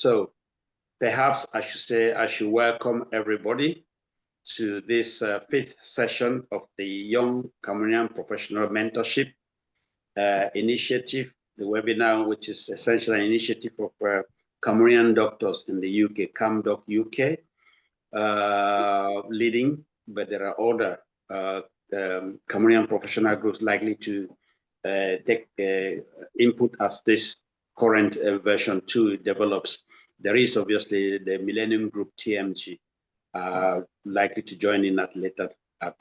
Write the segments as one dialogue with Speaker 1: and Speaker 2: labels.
Speaker 1: So perhaps I should say I should welcome everybody to this fifth session of the Young Cameroonian Professional Mentorship initiative, the webinar, which is essentially an initiative of Cameroonian doctors in the UK, CamDocUK, leading, but there are other Cameroonian professional groups likely to take input as this current version 2 develops. There is obviously the Millennium Group TMG likely to join in at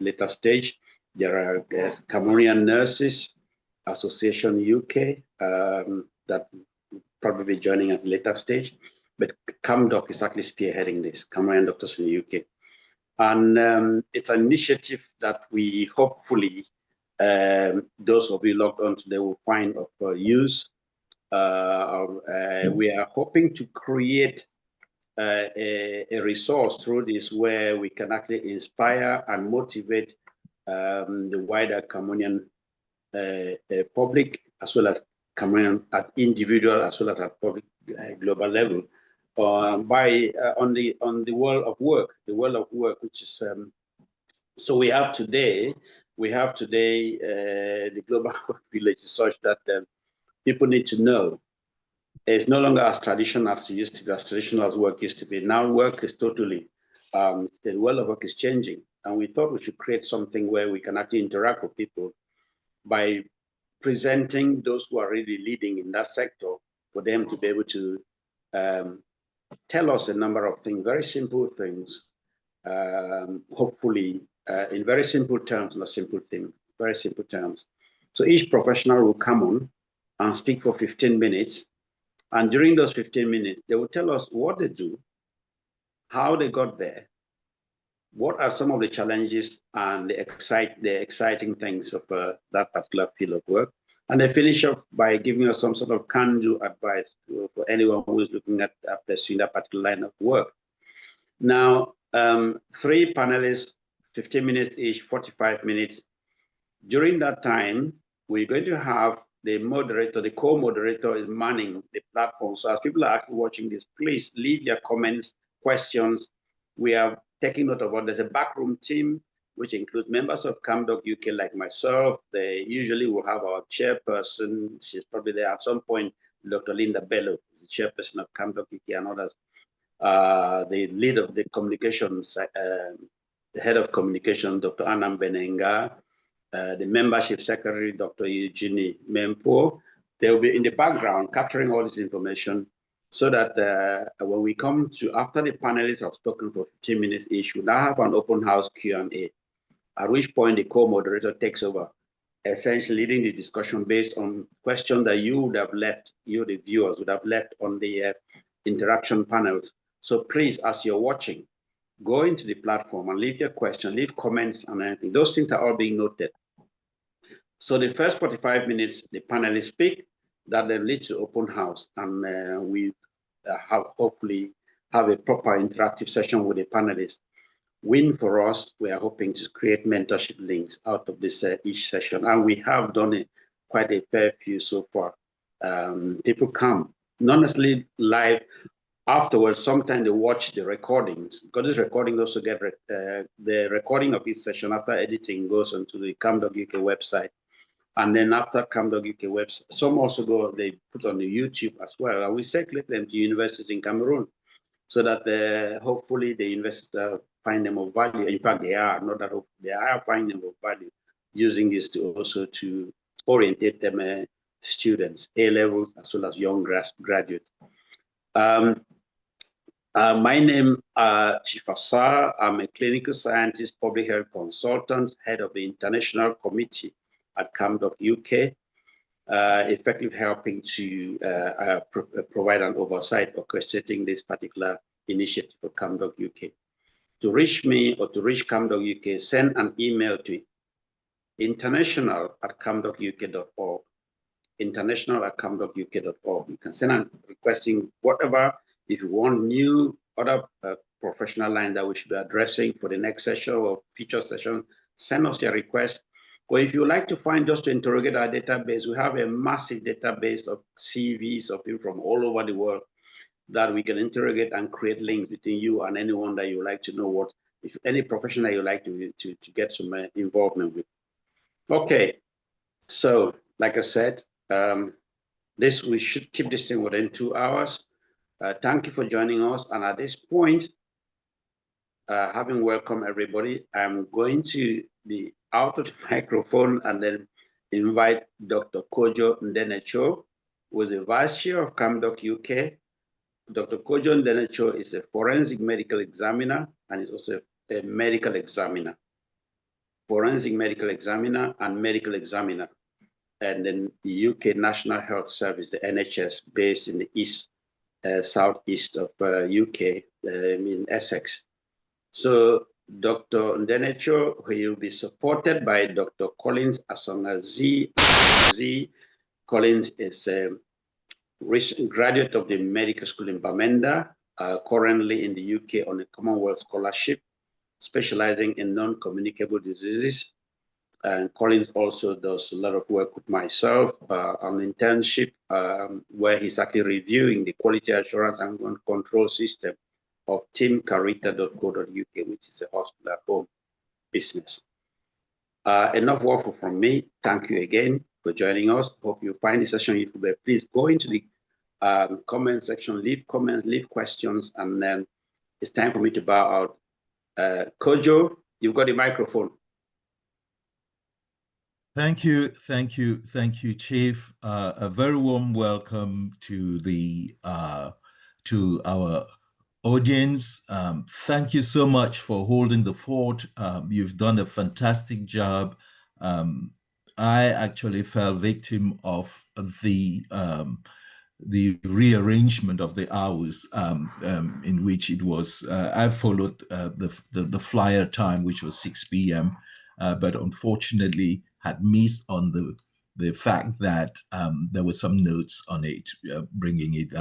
Speaker 1: later stage. There are Cameroonian Nurses Association UK that probably be joining at a later stage, but CamDoc is actually spearheading this, Cameroonian Doctors in the UK. And it's an initiative that we hopefully, those of you logged on today will find of use. We are hoping to create a resource through this where we can actually inspire and motivate the wider Cameroonian public, as well as Cameroonian at individual, as well as at public global level, on the world of work, which is so we have today the global work village is such that people need to know it's no longer as traditional as it used to be, as traditional as work used to be. Now work is totally, the world of work is changing, and we thought we should create something where we can actually interact with people by presenting those who are really leading in that sector, for them to be able to tell us a number of things, very simple things, hopefully in very simple terms, not simple things, very simple terms. So each professional will come on and speak for 15 minutes. And during those 15 minutes, they will tell us what they do, how they got there, what are some of the challenges and the exciting things of that particular field of work. And they finish off by giving us some sort of can-do advice for anyone who is looking at pursuing that particular line of work. Now, 3 panelists, 15 minutes each, 45 minutes. During that time, we're going to have the moderator, the co-moderator is manning the platform. So as people are actually watching this, please leave your comments, questions. We are taking note of what there's a backroom team, which includes members of CamDocUK like myself. They usually will have our chairperson. She's probably there at some point. Dr. Linda Bello is the chairperson of CamDocUK and others. The lead of the communications, the head of communication, Dr. Anam Benenga, the membership secretary, Dr. Eugenie Mempo. They will be in the background capturing all this information so that when we come to, after the panelists have spoken for 15 minutes each, we'll now have an open house Q&A, at which point the co-moderator takes over, essentially leading the discussion based on questions that you would have left, you, the viewers, would have left on the interaction panels. So please, as you're watching, go into the platform and leave your question, leave comments and anything. Those things are all being noted. So the first 45 minutes, the panelists speak, that then leads to open house. And we hopefully have a proper interactive session with the panelists. Win for us, we are hoping to create mentorship links out of this each session. And we have done quite a fair few so far. People come, not necessarily live. Afterwards, sometimes they watch the recordings, because this recording also get the recording of each session after editing goes onto the CamDocUK website. And then after CamDocUK website, some also go, they put on the YouTube as well. And we circulate them to universities in Cameroon so that hopefully the universities find them of value. In fact, they are, not that they are finding them of value, using this to also to orientate them students, A-level as well as young graduates. My name is Chief Asa'ah. I'm a clinical scientist, public health consultant, head of the international committee at CamDocUK, effectively helping to provide an oversight orchestrating this particular initiative for CamDocUK. To reach me or to reach CamDocUK, send an email to international@camdocuk.org. International@camdocuk.org. You can send a requesting whatever. If you want new other professional line that we should be addressing for the next session or future session, send us your request. Or if you like to find, just to interrogate our database, we have a massive database of CVs of people from all over the world. that we can interrogate and create links between you and anyone that you like to know what, if any professional you like to get some involvement with. Okay, so like I said, we should keep this thing within 2 hours. Thank you for joining us. And at this point, having welcomed everybody, I'm going to be out of the microphone and then invite Dr. Kojo Ndenecho, who is the Vice Chair of CamDocUK. Dr. Kojo Ndenecho is a forensic medical examiner and is also a medical examiner, forensic medical examiner and medical examiner, and then the UK National Health Service, the NHS, based in the southeast of UK, in Essex. So Dr. Ndenecho, he will be supported by Dr. Collins Asongazie. Collins is a recent graduate of the medical school in Bamenda, currently in the UK on a Commonwealth scholarship, specializing in non-communicable diseases. And Collins also does a lot of work with myself on internship, where he's actually reviewing the quality assurance and control system of teamcarita.co.uk, which is a hospital at home business. Enough work from me. Thank you again for joining us. Hope you find the session useful. Please go into the comment section, leave comments, leave questions, and then it's time for me to bow out. Kojo, you've got the microphone.
Speaker 2: Thank you, Chief. A very warm welcome to our audience. Thank you so much for holding the fort. You've done a fantastic job. I actually fell victim of the rearrangement of the hours in which it was. I followed the flyer time, which was 6 p.m., but unfortunately had missed on the fact that there were some notes on it, bringing it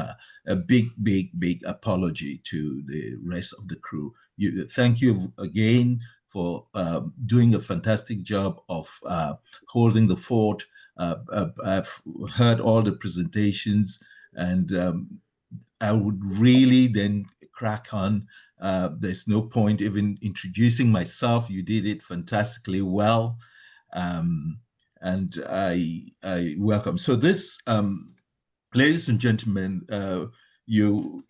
Speaker 2: a big apology to the rest of the crew. Thank you again for doing a fantastic job of holding the fort. I've heard all the presentations, and I would really then crack on. There's no point even introducing myself. You did it fantastically well. And I welcome. So this, ladies and gentlemen, you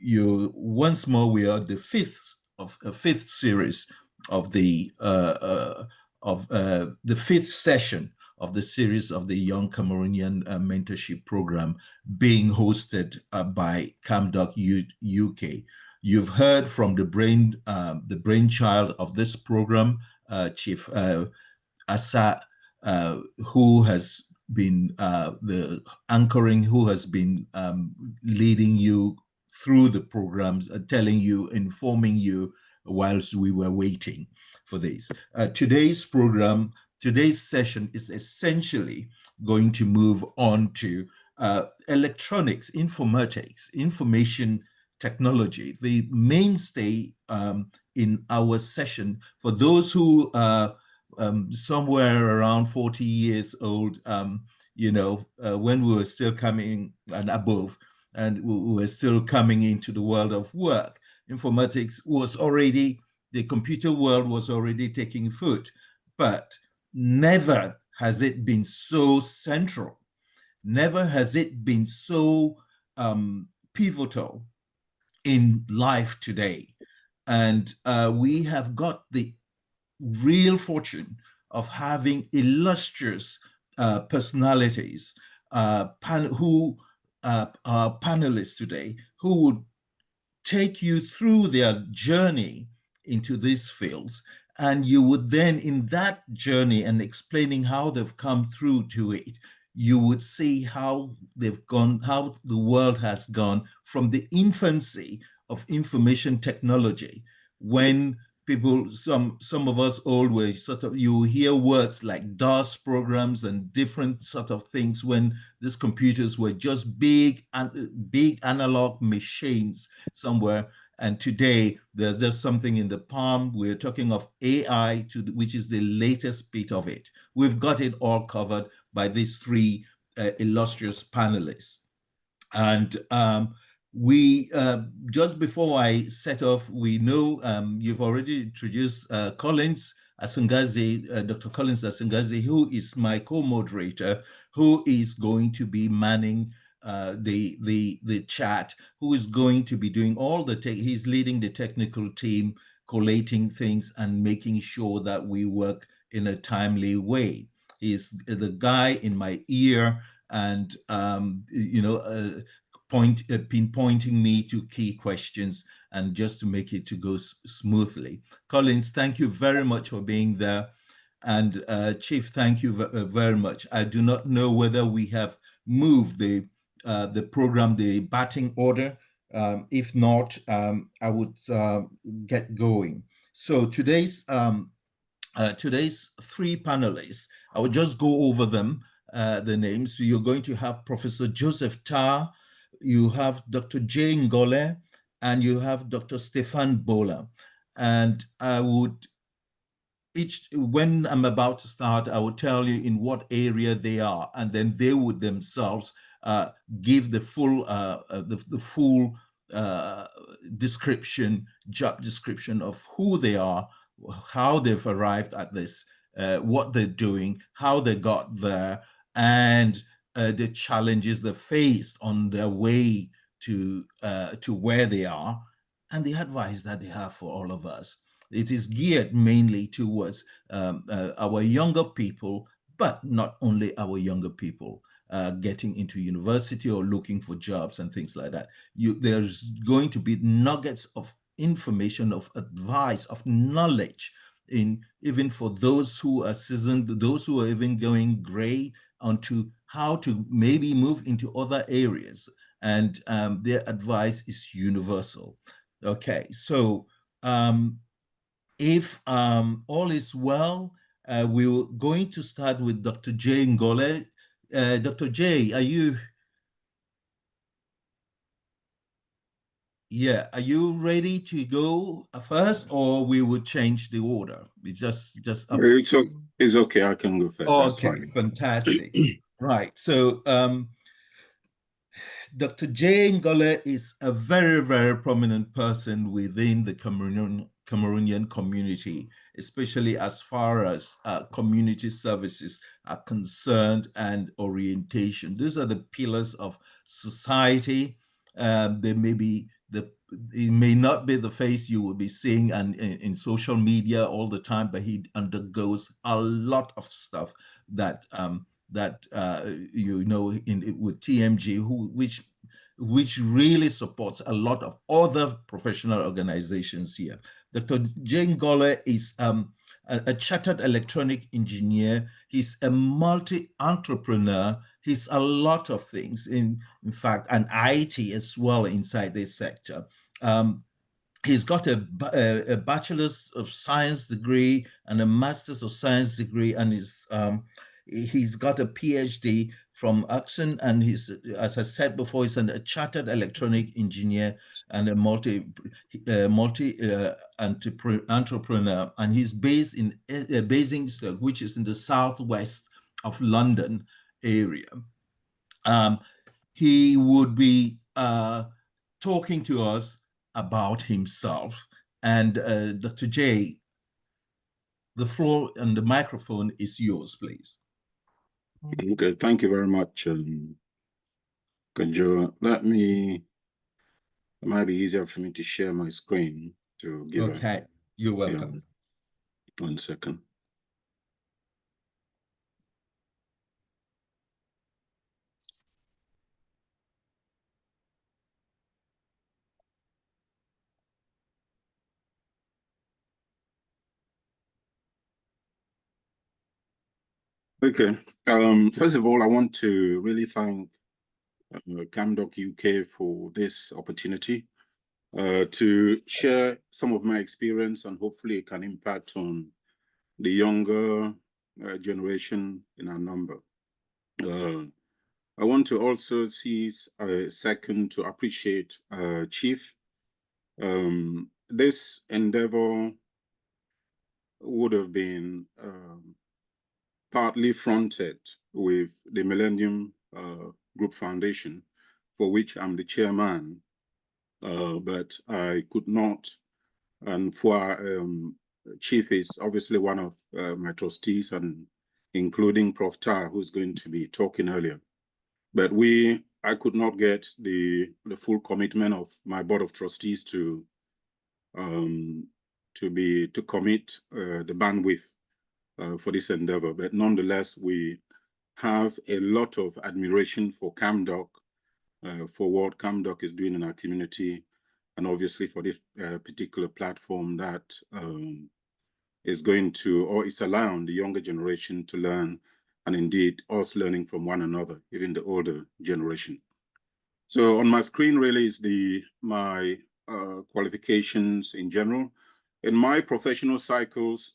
Speaker 2: once more, we are the fifth series of the fifth session of the series of the Young Cameroonian Mentorship Program being hosted by CamDocUK. You've heard from the brainchild of this program, Chief Asa'ah, who has been the anchoring, who has been leading you through the programs, telling you, informing you whilst we were waiting for this. Today's program, today's session is essentially going to move on to electronics, informatics, information technology, the mainstay in our session. For those who somewhere around 40 years old, when we were still coming and above, and we were still coming into the world of work, informatics was already, the computer world was already taking foot, but never has it been so central. Never has it been so pivotal in life today. And we have got the real fortune of having illustrious personalities who are panelists today, who would take you through their journey into these fields. And you would then, in that journey and explaining how they've come through to it, you would see how they've gone, how the world has gone from the infancy of information technology, when people, some of us old were sort of, you hear words like DOS programs and different sort of things, when these computers were just big analog machines somewhere. And today there's something in the palm. We're talking of AI, which is the latest bit of it. We've got it all covered by these three illustrious panelists. And We just before I set off, we know you've already introduced Collins Asongazie, Dr. Collins Asongazie, who is my co-moderator, who is going to be manning the chat, who is going to be doing all the he's leading the technical team, collating things and making sure that we work in a timely way. He's the guy in my ear and pinpointing me to key questions and just to make it to go smoothly. Collins, thank you very much for being there. And Chief, thank you very much. I do not know whether we have moved the program, the batting order. If not, I would get going. So today's three panelists, I will just go over them, the names. So you're going to have Professor Joseph Tarr, you have Dr. Jey Ngole, and you have Dr. Stephane Bolla. And I would when I'm about to start, I will tell you in what area they are, and then they would themselves give the full job description of who they are, how they've arrived at this, what they're doing, how they got there, and the challenges they faced on their way to where they are, and the advice that they have for all of us. It is geared mainly towards our younger people, but not only our younger people getting into university or looking for jobs and things like that. There's going to be nuggets of information, of advice, of knowledge, even for those who are seasoned, those who are even going gray, onto how to maybe move into other areas. And their advice is universal. Okay, so if all is well, we're going to start with Dr. Jey Ngole. Dr. Jey, are you ready to go first, or we would change the order? It's just up.
Speaker 3: It's okay. I can go first. That's
Speaker 2: Okay,
Speaker 3: fine.
Speaker 2: fantastic. Right. So Dr. Jey Ngole is a very, very prominent person within the Cameroonian community, especially as far as community services are concerned and orientation. These are the pillars of society. It may not be the face you will be seeing in social media all the time, but he undergoes a lot of stuff that with TMG, which really supports a lot of other professional organizations here. Dr. Jey Ngole is a chartered electronic engineer. He's a multi-entrepreneur. He's a lot of things, in fact, an IT as well inside this sector. He's got a bachelor's of science degree and a master's of science degree, and he's got a PhD from Oxon, and he's, as I said before, he's a chartered electronic engineer and a entrepreneur, and he's based in Basingstoke, which is in the southwest of London area. He would be talking to us about himself. And Dr. Jey, the floor and the microphone is yours, please.
Speaker 3: Okay, thank you very much, Kojo. It might be easier for me to share my screen to give
Speaker 2: Okay, you're welcome.
Speaker 3: 1 second. Okay. First of all, I want to really thank CamDocUK for this opportunity to share some of my experience, and hopefully it can impact on the younger generation in our number. I want to also seize a second to appreciate Chief. This endeavor would have been partly fronted with the Millennium Group Foundation, for which I'm the chairman, but I could not. And for Chief is obviously one of my trustees, and including Prof. Tar, who's going to be talking earlier. But I could not get the full commitment of my board of trustees to commit the bandwidth for this endeavor. But nonetheless, we have a lot of admiration for CamDoc, for what CamDoc is doing in our community, and obviously for this particular platform that is going to, or is allowing the younger generation to learn, and indeed us learning from one another, even the older generation. So on my screen really is my qualifications in general. In my professional cycles,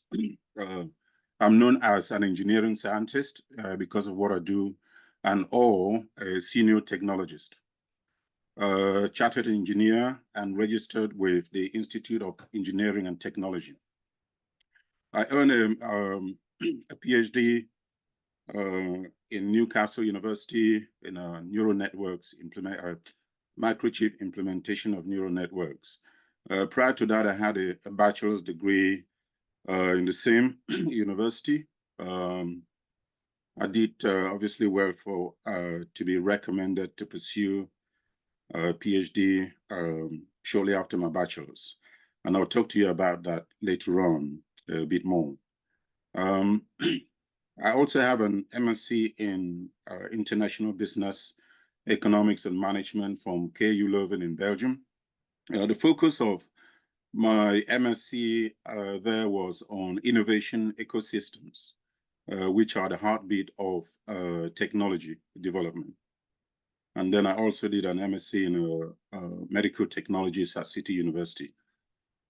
Speaker 3: I'm known as an engineering scientist because of what I do, and or a senior technologist. Chartered engineer and registered with the Institute of Engineering and Technology. I earned a PhD in Newcastle University in neural networks, microchip implementation of neural networks. Prior to that, I had a bachelor's degree in the same university. I did obviously well for to be recommended to pursue a PhD shortly after my bachelor's. And I'll talk to you about that later on a bit more. I also have an MSc in International Business, Economics and Management from KU Leuven in Belgium. The focus of my MSc there was on innovation ecosystems, which are the heartbeat of technology development. And then I also did an MSc in medical technologies at City University.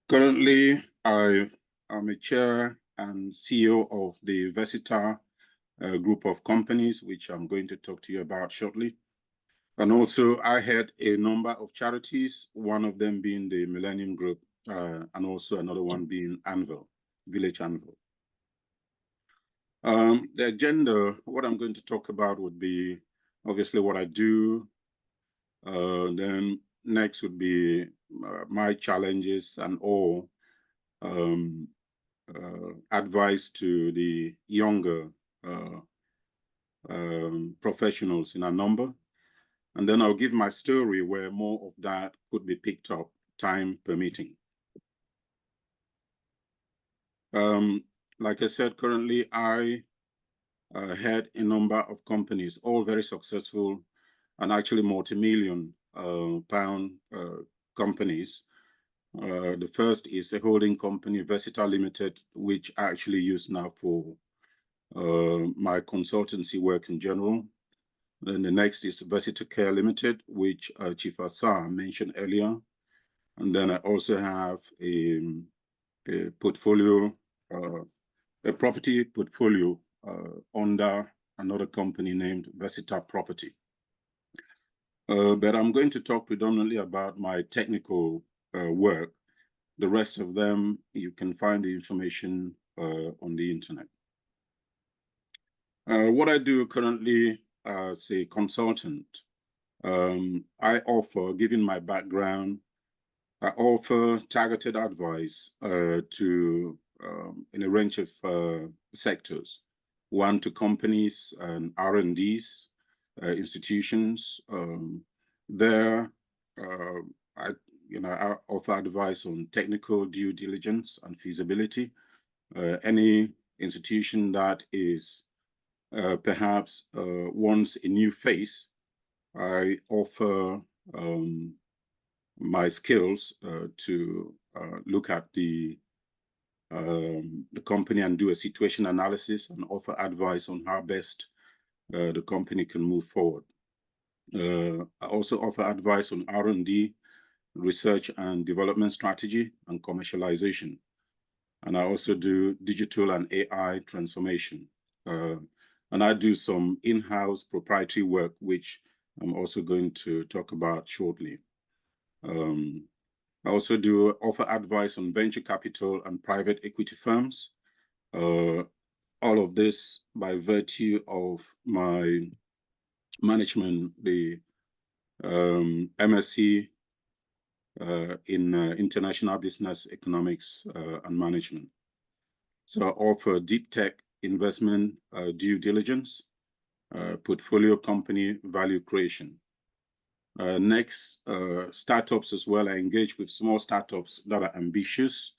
Speaker 3: Currently, I am a chair and CEO of the Versita group of companies, which I'm going to talk to you about shortly. And also, I had a number of charities, one of them being the Millennium Group, and also another one being Anvil, Village Anvil. The agenda, what I'm going to talk about would be obviously what I do. Then next would be my challenges and all advice to the younger professionals in our number. And then I'll give my story where more of that could be picked up, time permitting. Like I said, currently I had a number of companies, all very successful and actually multi-million pound companies. The first is a holding company, Versita Limited, which I actually use now for my consultancy work in general. Then the next is Versita Care Limited, which Chief Asa'ah mentioned earlier. And then I also have a portfolio, a property portfolio under another company named Versita Property. But I'm going to talk predominantly about my technical work. The rest of them, you can find the information on the internet. What I do currently as a consultant, I offer, given my background, I offer targeted advice to in a range of sectors. One, to companies and R&Ds, institutions. There, I offer advice on technical due diligence and feasibility. Any institution that is perhaps wants a new face, I offer my skills to look at the company and do a situation analysis and offer advice on how best the company can move forward. I also offer advice on R&D, research and development strategy and commercialization. And I also do digital and AI transformation. And I do some in-house proprietary work, which I'm also going to talk about shortly. I also do offer advice on venture capital and private equity firms. All of this by virtue of my management, the MSc in international business economics and management. So I offer deep tech investment due diligence, portfolio company value creation. Next, startups as well. I engage with small startups that are ambitious.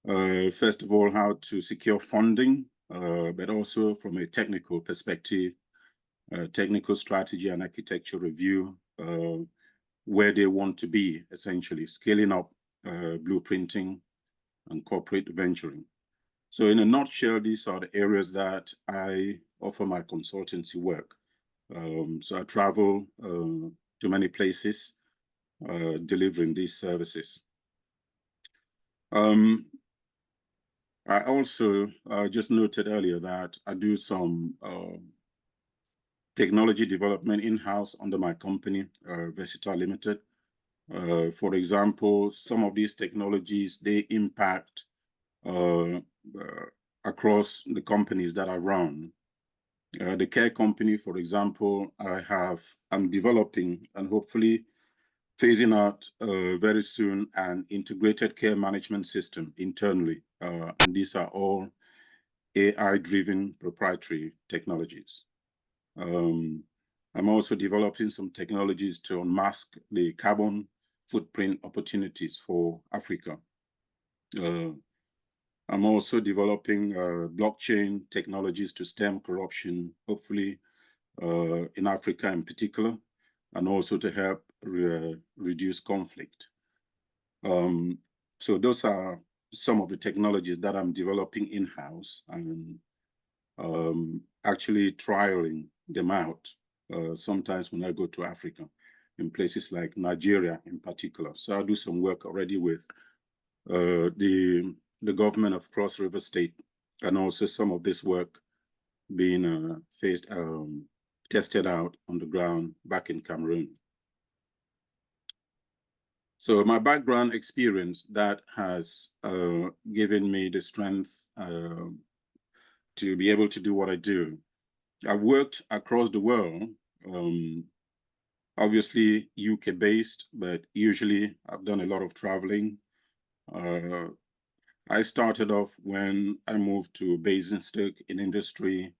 Speaker 3: First of all, how to secure funding, but also from a technical perspective, technical strategy and architecture review, where they want to be, essentially, scaling up, blueprinting, and corporate venturing. So in a nutshell, these are the areas that I offer my consultancy work. So I travel to many places delivering these services. I also just noted earlier that I do some technology development in-house under my company, Versatile Limited. For example, some of these technologies, they impact across the companies that I run. The care company, for example, I'm developing and hopefully phasing out very soon an integrated care management system internally. And these are all AI-driven proprietary technologies. I'm also developing some technologies to unmask the carbon footprint opportunities for Africa. I'm also developing blockchain technologies to stem corruption, hopefully in Africa in particular, and also to help reduce conflict. So those are some of the technologies that I'm developing in-house and actually trialing them out sometimes when I go to Africa, in places like Nigeria in particular. So I do some work already with the government of Cross River State, and also some of this work being tested out on the ground back in Cameroon. So my background experience that has given me the strength to be able to do what I do. I've worked across the world, obviously UK based, but usually I've done a lot of traveling. I started off when I moved to Basingstoke in industry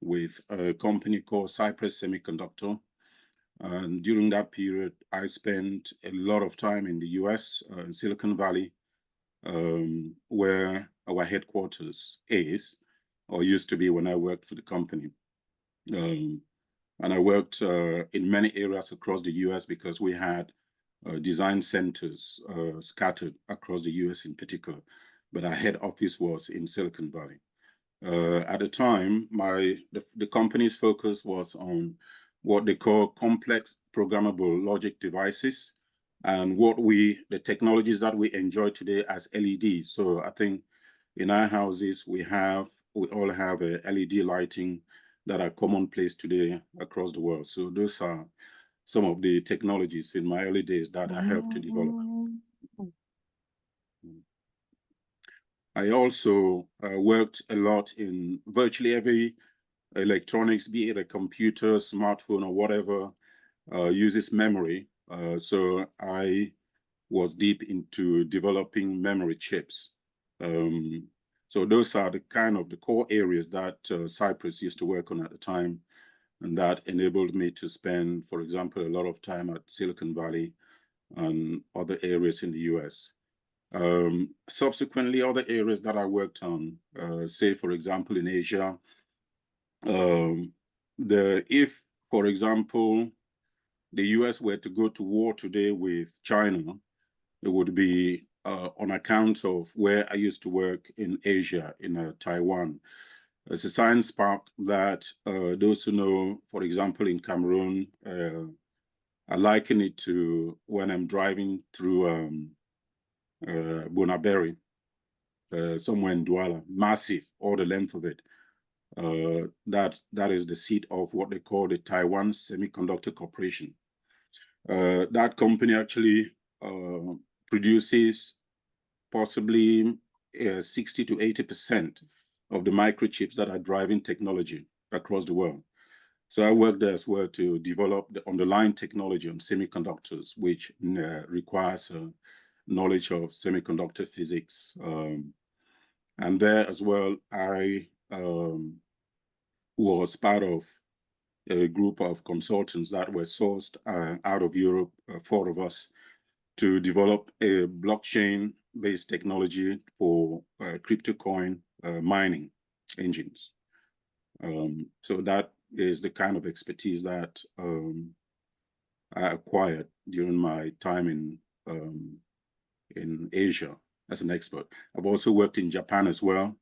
Speaker 3: with a company called Cypress Semiconductor. And during that period, I spent a lot of time in the US, in Silicon Valley, where our headquarters is, or used to be when I worked for the company. And I worked in many areas across the US because we had design centers scattered across the US in particular, but our head office was in Silicon Valley. At the time, the company's focus was on what they call complex programmable logic devices, and the technologies that we enjoy today as LEDs. So I think in our houses, we all have a LED lighting that are commonplace today across the world. So those are some of the technologies in my early days that I helped to develop. I also worked a lot in virtually every electronics, be it a computer, smartphone, or whatever, uses memory. So I was deep into developing memory chips. So those are the core areas that Cypress used to work on at the time, and that enabled me to spend, for example, a lot of time at Silicon Valley and other areas in the US. Subsequently, other areas that I worked on, say, for example, in Asia, if, for example, the US were to go to war today with China, it would be on account of where I used to work in Asia, in Taiwan. It's a science park that those who know, for example, in Cameroon, I liken it to when I'm driving through Bonaberry, somewhere in Douala, massive, all the length of it. That is the seat of what they call the Taiwan Semiconductor Corporation. That company actually produces possibly 60 to 80% of the microchips that are driving technology across the world. So I worked there as well to develop the underlying technology on semiconductors, which requires knowledge of semiconductor physics. And there as well, I was part of a group of consultants that were sourced out of Europe, 4 of us, to develop a blockchain-based technology for crypto coin mining engines. So that is the kind of expertise that I acquired during my time in Asia as an expert. I've also worked in Japan as well,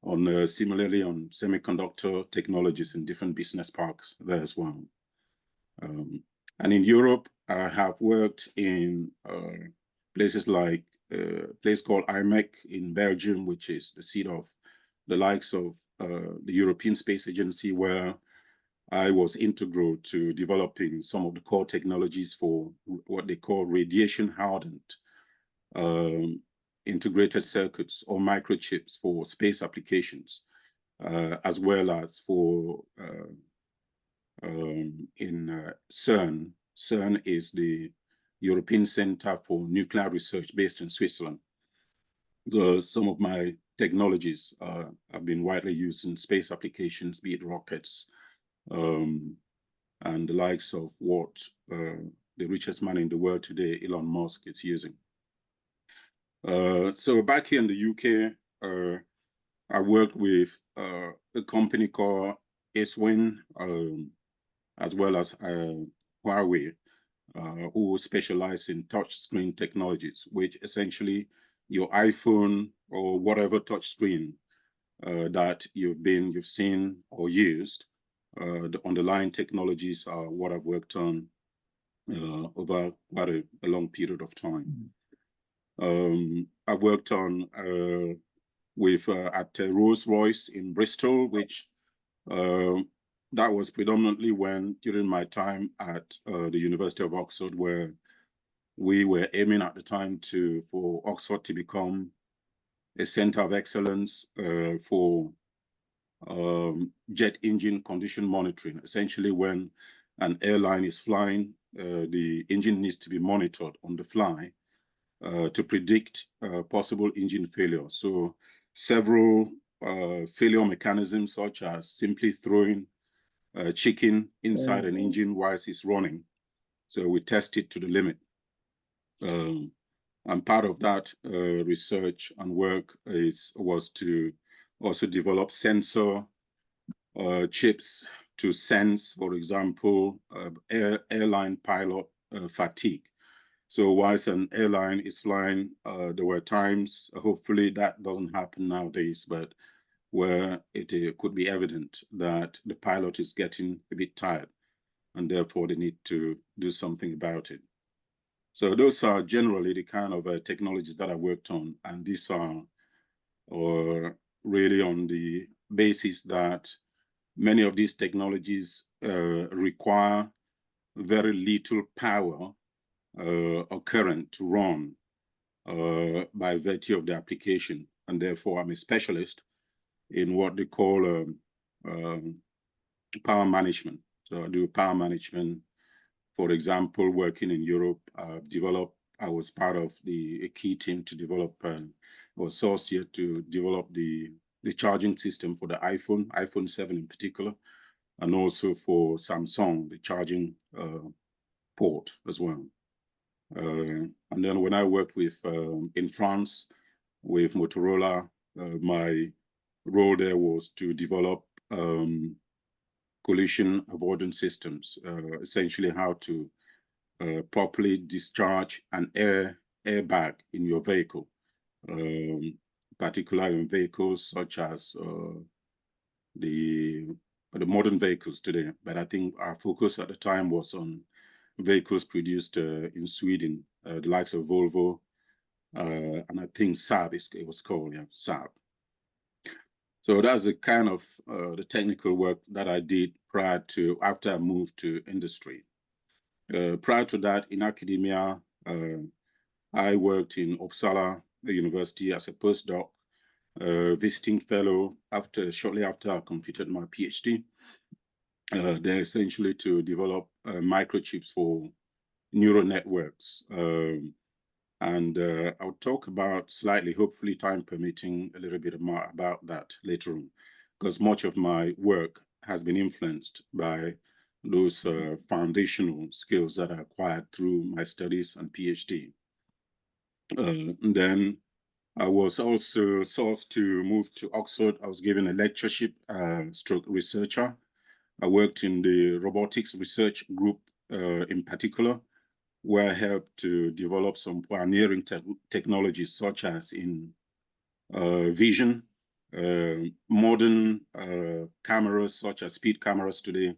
Speaker 3: on similarly on semiconductor technologies in different business parks there as well. And in Europe, I have worked in places like a place called IMEC in Belgium, which is the seat of the likes of the European Space Agency, where I was integral to developing some of the core technologies for what they call radiation-hardened integrated circuits or microchips for space applications, as well as for in CERN. CERN is the European Center for Nuclear Research based in Switzerland. Some of my technologies have been widely used in space applications, be it rockets, and the likes of what the richest man in the world today, Elon Musk, is using. So back here in the UK, I worked with a company called Aswin, as well as Huawei, who specialize in touchscreen technologies, which essentially your iPhone or whatever touchscreen that you've seen or used, the underlying technologies are what I've worked on over quite a long period of time. I've worked on with at Rolls-Royce in Bristol, which that was predominantly during my time at the University of Oxford, where we were aiming at the time for Oxford to become a center of excellence for jet engine condition monitoring. Essentially, when an airline is flying, the engine needs to be monitored on the fly to predict possible engine failure. So several failure mechanisms, such as simply throwing chicken inside an engine whilst it's running. So we test it to the limit. And part of that research and work was to also develop sensor chips to sense, for example, airline pilot fatigue. So whilst an airline is flying, there were times, hopefully that doesn't happen nowadays, but where it could be evident that the pilot is getting a bit tired and therefore they need to do something about it. So those are generally the kind of technologies that I worked on, and these are really on the basis that many of these technologies require very little power or current to run by virtue of the application, and therefore I'm a specialist in what they call power management. So I do power management. For example, working in Europe, I was part of a key team to develop, or source here to develop the charging system for the iPhone 7 in particular, and also for Samsung, the charging port as well. And then when I worked with in France with Motorola, my role there was to develop collision avoidance systems, essentially how to properly discharge an airbag in your vehicle, particularly in vehicles such as the modern vehicles today. But I think our focus at the time was on vehicles produced in Sweden, the likes of Volvo, and I think Saab it was called, yeah, Saab. So that's the kind of the technical work that I did after I moved to industry. Prior to that, in academia, I worked in Uppsala University as a postdoc, visiting fellow shortly after I completed my PhD. they're essentially to develop microchips for neural networks. And I'll talk about slightly, hopefully time permitting, a little bit more about that later on, because much of my work has been influenced by those foundational skills that I acquired through my studies and PhD. And then I was also sourced to move to Oxford. I was given a lectureship stroke researcher. I worked in the robotics research group in particular, where I helped to develop some pioneering technologies such as in vision, modern cameras such as speed cameras today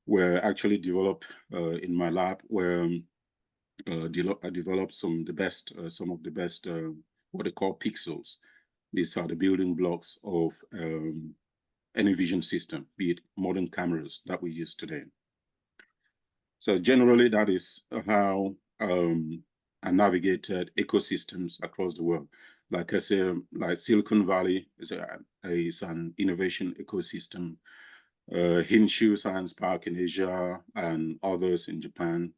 Speaker 3: were actually developed in my lab, where I developed some of the best what they call pixels. These are the building blocks of any vision system, be it modern cameras that we use today. So generally, that is how I navigated ecosystems across the world. Like I say, like Silicon Valley is an innovation ecosystem. Hinshu Science Park in Asia and others in Japan,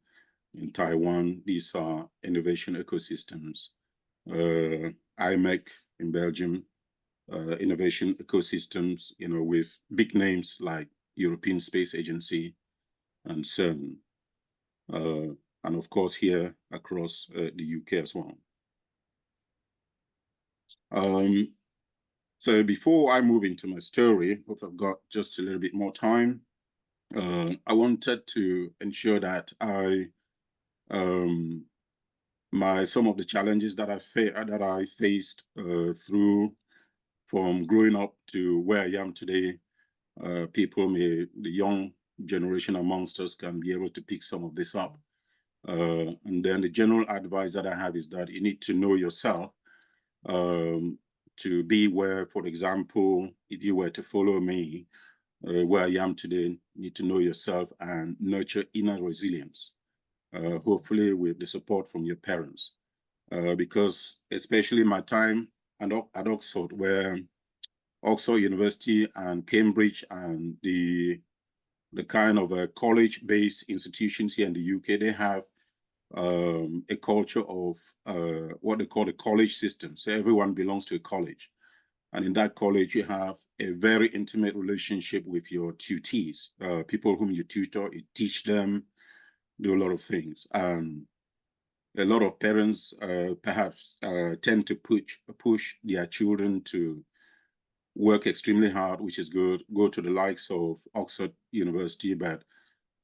Speaker 3: in Taiwan, these are innovation ecosystems. IMEC in Belgium, innovation ecosystems, you know, with big names like European Space Agency and CERN. And of course here across the UK as well. So before I move into my story, if I've got just a little bit more time, I wanted to ensure that some of the challenges that I faced through from growing up to where I am today, the young generation amongst us can be able to pick some of this up. And then the general advice that I have is that you need to know yourself to be where, for example, if you were to follow me where I am today, you need to know yourself and nurture inner resilience, hopefully with the support from your parents. Because especially my time at Oxford, where Oxford University and Cambridge and the kind of college-based institutions here in the UK, they have a culture of what they call the college system. So everyone belongs to a college. And in that college, you have a very intimate relationship with your tutees, people whom you tutor, you teach them, do a lot of things. A lot of parents perhaps tend to push their children to work extremely hard, which is good, go to the likes of Oxford University, but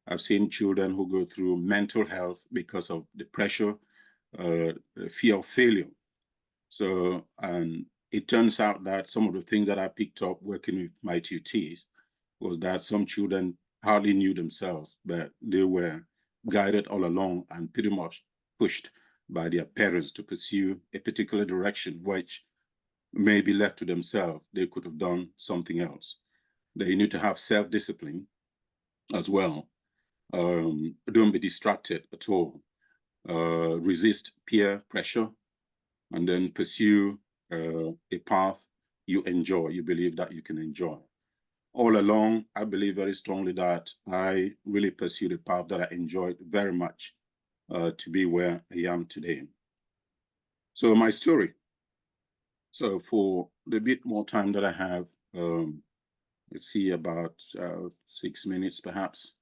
Speaker 3: I've seen children who go through mental health because of the pressure, fear of failure. So, and it turns out that some of the things that I picked up working with my tutees was that some children hardly knew themselves, but they were guided all along and pretty much pushed by their parents to pursue a particular direction, which may be left to themselves. They could have done something else. They need to have self-discipline as well. Don't be distracted at all. Resist peer pressure, and then pursue a path you enjoy, you believe that you can enjoy. All along, I believe very strongly that I really pursued a path that I enjoyed very much to be where I am today. So my story. So for the bit more time that I have, let's see, about 6 minutes perhaps.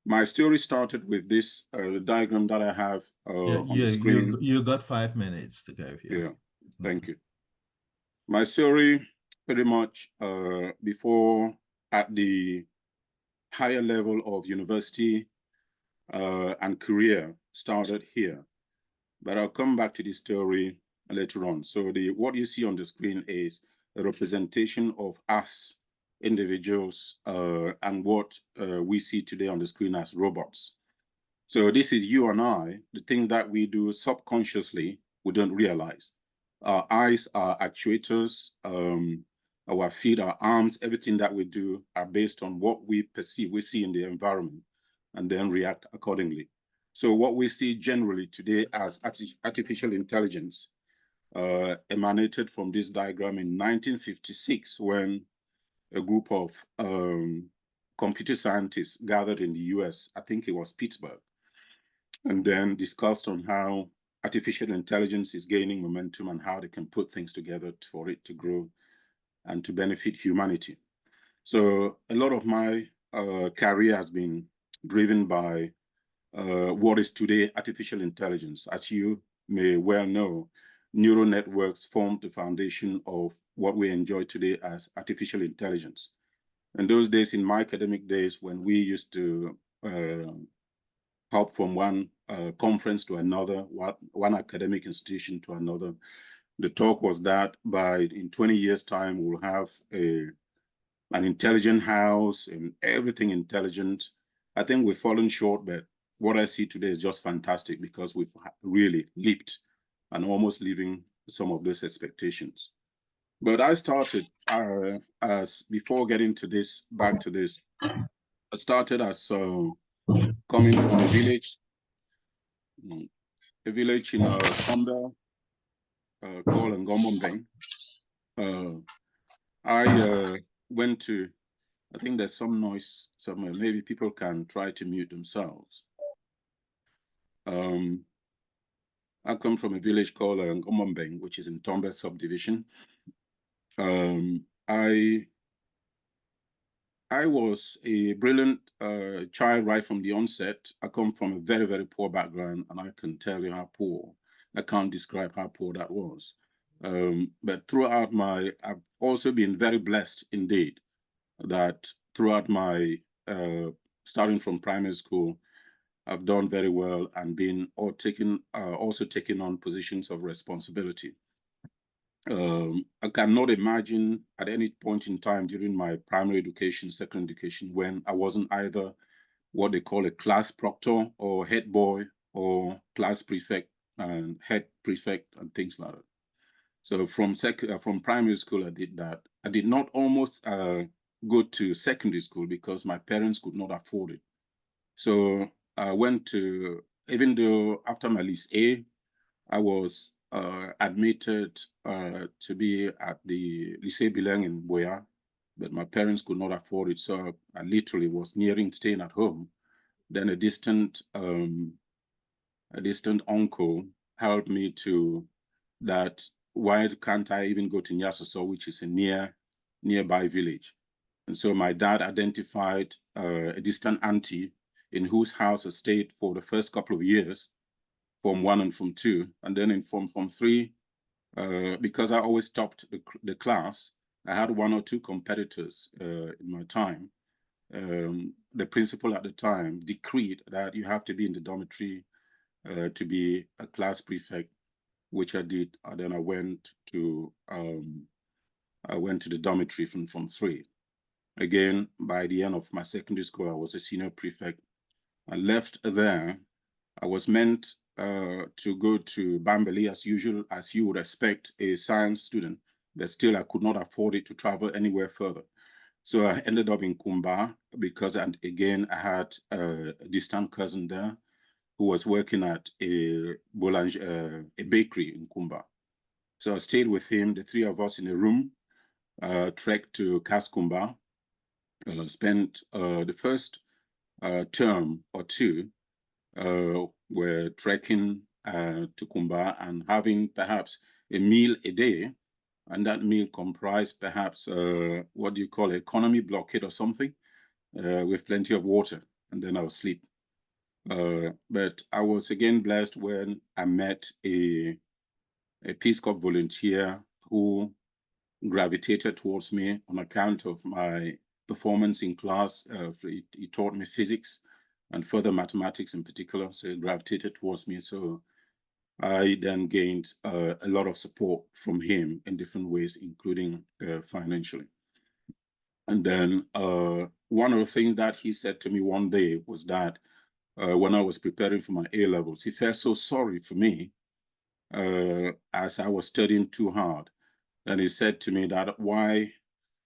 Speaker 3: My story started with this diagram that I have on the screen.
Speaker 2: You got 5 minutes to go here.
Speaker 3: Yeah, thank you. My story pretty much before at the higher level of university and career started here. But I'll come back to this story later on. So what you see on the screen is a representation of us individuals and what we see today on the screen as robots. So this is you and I, the thing that we do subconsciously, we don't realize. Our eyes are actuators, our feet, our arms, everything that we do are based on what we perceive, we see in the environment, and then react accordingly. So what we see generally today as artificial intelligence emanated from this diagram in 1956 when a group of computer scientists gathered in the US, I think it was Pittsburgh, and then discussed on how artificial intelligence is gaining momentum and how they can put things together for it to grow and to benefit humanity. So a lot of my career has been driven by what is today artificial intelligence. As you may well know, neural networks form the foundation of what we enjoy today as artificial intelligence. In those days, in my academic days, when we used to hop from one conference to another, one academic institution to another, the talk was that in 20 years' time, we'll have an intelligent house and everything intelligent. I think we've fallen short, but what I see today is just fantastic because we've really leaped and almost leaving some of those expectations. But I started as before getting to this, back to this, I started as coming from a village in Tonda called Ngombe. I went to, I think there's some noise somewhere. Maybe people can try to mute themselves. I come from a village called Ngombe, which is in Tombe subdivision. I was a brilliant child right from the onset. I come from a very, very poor background, and I can tell you how poor. I can't describe how poor that was. But throughout I've also been very blessed indeed that throughout my, starting from primary school, I've done very well and been also taking on positions of responsibility. I cannot imagine at any point in time during my primary education, secondary education, when I wasn't either what they call a class proctor or head boy or class prefect and head prefect and things like that. So from primary school, I did that. I did not almost go to secondary school because my parents could not afford it. So I went to, even though after my list A, I was admitted to be at the Lycée Bilingue in Boya, but my parents could not afford it. So I literally was nearing staying at home. Then a distant uncle helped me to that, why can't I even go to Nyasoso, which is a nearby village? And so my dad identified a distant auntie in whose house I stayed for the first couple of years, Form 1 and Form 2. And then in Form 3, because I always topped the class, I had 1 or 2 competitors in my time. The principal at the time decreed that you have to be in the dormitory to be a class prefect, which I did. And then I went to the dormitory from Form 3. Again, by the end of my secondary school, I was a senior prefect. I left there. I was meant to go to Bambali as usual, as you would expect a science student, but still I could not afford it to travel anywhere further. So I ended up in Kumba because, and again, I had a distant cousin there who was working at a bakery in Kumba. So I stayed with him, the 3 of us in a room, trekked to Kaskumba, spent the first term or 2 were trekking to Kumba and having perhaps a meal a day. And that meal comprised perhaps what do you call it, economy blockade or something, with plenty of water. And then I would sleep. But I was again blessed when I met a Peace Corps volunteer who gravitated towards me on account of my performance in class. He taught me physics and further mathematics in particular, so he gravitated towards me. So I then gained a lot of support from him in different ways, including financially. And then one of the things that he said to me one day was that when I was preparing for my A-levels, he felt so sorry for me as I was studying too hard. And he said to me that why,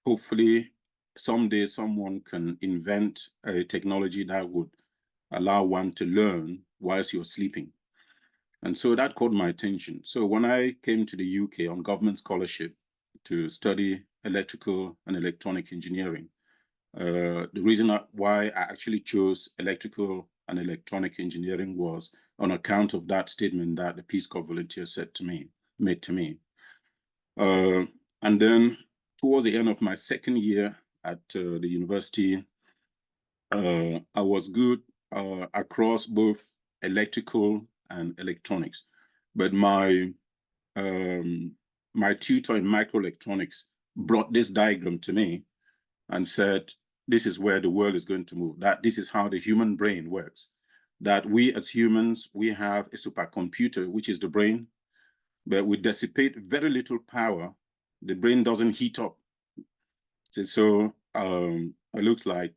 Speaker 3: hopefully, someday someone can invent a technology that would allow one to learn whilst you're sleeping. And so that caught my attention. So when I came to the UK on government scholarship, to study electrical and electronic engineering. The reason why I actually chose electrical and electronic engineering was on account of that statement that the Peace Corps volunteer made to me. And then towards the end of my second year at the university, I was good across both electrical and electronics, but my tutor in microelectronics brought this diagram to me and said, this is where the world is going to move, that this is how the human brain works, that we as humans, we have a supercomputer, which is the brain, but we dissipate very little power. The brain doesn't heat up. So it looks like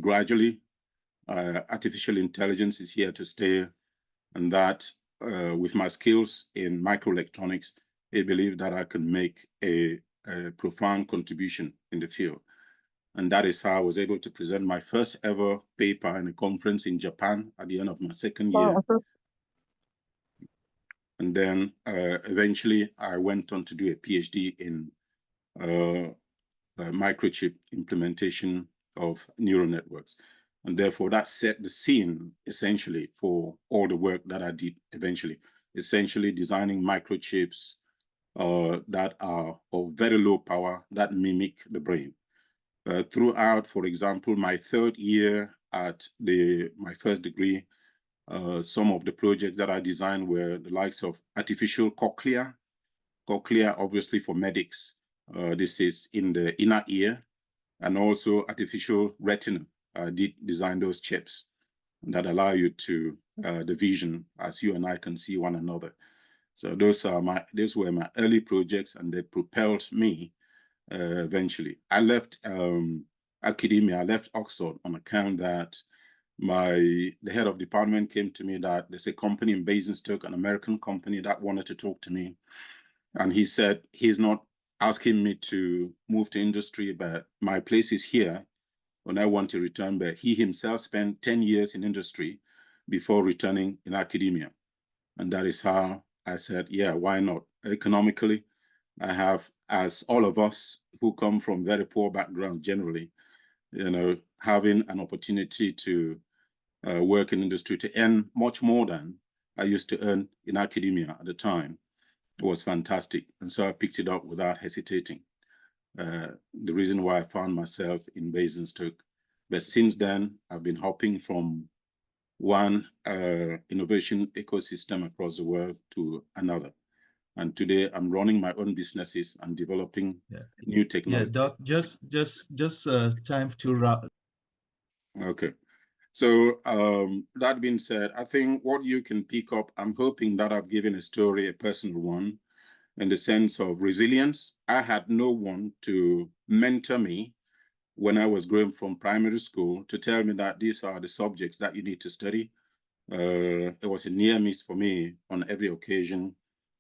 Speaker 3: gradually artificial intelligence is here to stay, and that with my skills in microelectronics, I believe that I can make a profound contribution in the field. And that is how I was able to present my first ever paper in a conference in Japan at the end of my second year. And then eventually I went on to do a PhD in microchip implementation of neural networks. And therefore that set the scene essentially for all the work that I did eventually, essentially designing microchips that are of very low power that mimic the brain. Throughout, for example, my third year at my first degree, some of the projects that I designed were the likes of artificial cochlea obviously for medics. This is in the inner ear, and also artificial retina. I did design those chips that allow you to the vision as you and I can see one another. So those were my early projects, and they propelled me eventually. I left academia, I left Oxon on account that the head of department came to me that there's a company in Basingstoke, an American company, that wanted to talk to me. And he said he's not asking me to move to industry, but my place is here when I want to return. But he himself spent 10 years in industry before returning in academia. And that is how I said, yeah, why not? Economically, I have, as all of us who come from very poor background generally, having an opportunity to work in industry to earn much more than I used to earn in academia at the time was fantastic. And so I picked it up without hesitating. The reason why I found myself in Basingstoke. But since then, I've been hopping from one innovation ecosystem across the world to another. And today I'm running my own businesses and developing new technology.
Speaker 2: Yeah, Doc, just time to wrap.
Speaker 3: Okay. So that being said, I think what you can pick up, I'm hoping that I've given a story, a personal one, in the sense of resilience. I had no one to mentor me when I was growing from primary school to tell me that these are the subjects that you need to study. It was a near miss for me on every occasion.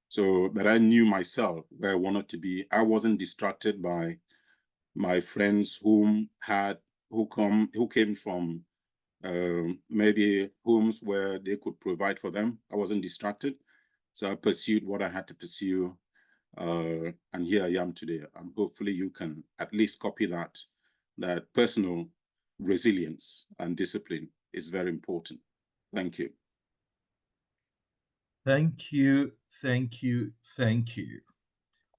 Speaker 3: So, but I knew myself where I wanted to be. I wasn't distracted by my friends who came from maybe homes where they could provide for them. I wasn't distracted. So I pursued what I had to pursue. And here I am today. And hopefully you can at least copy that personal resilience and discipline is very important. Thank you.
Speaker 2: Thank you, thank you, thank you.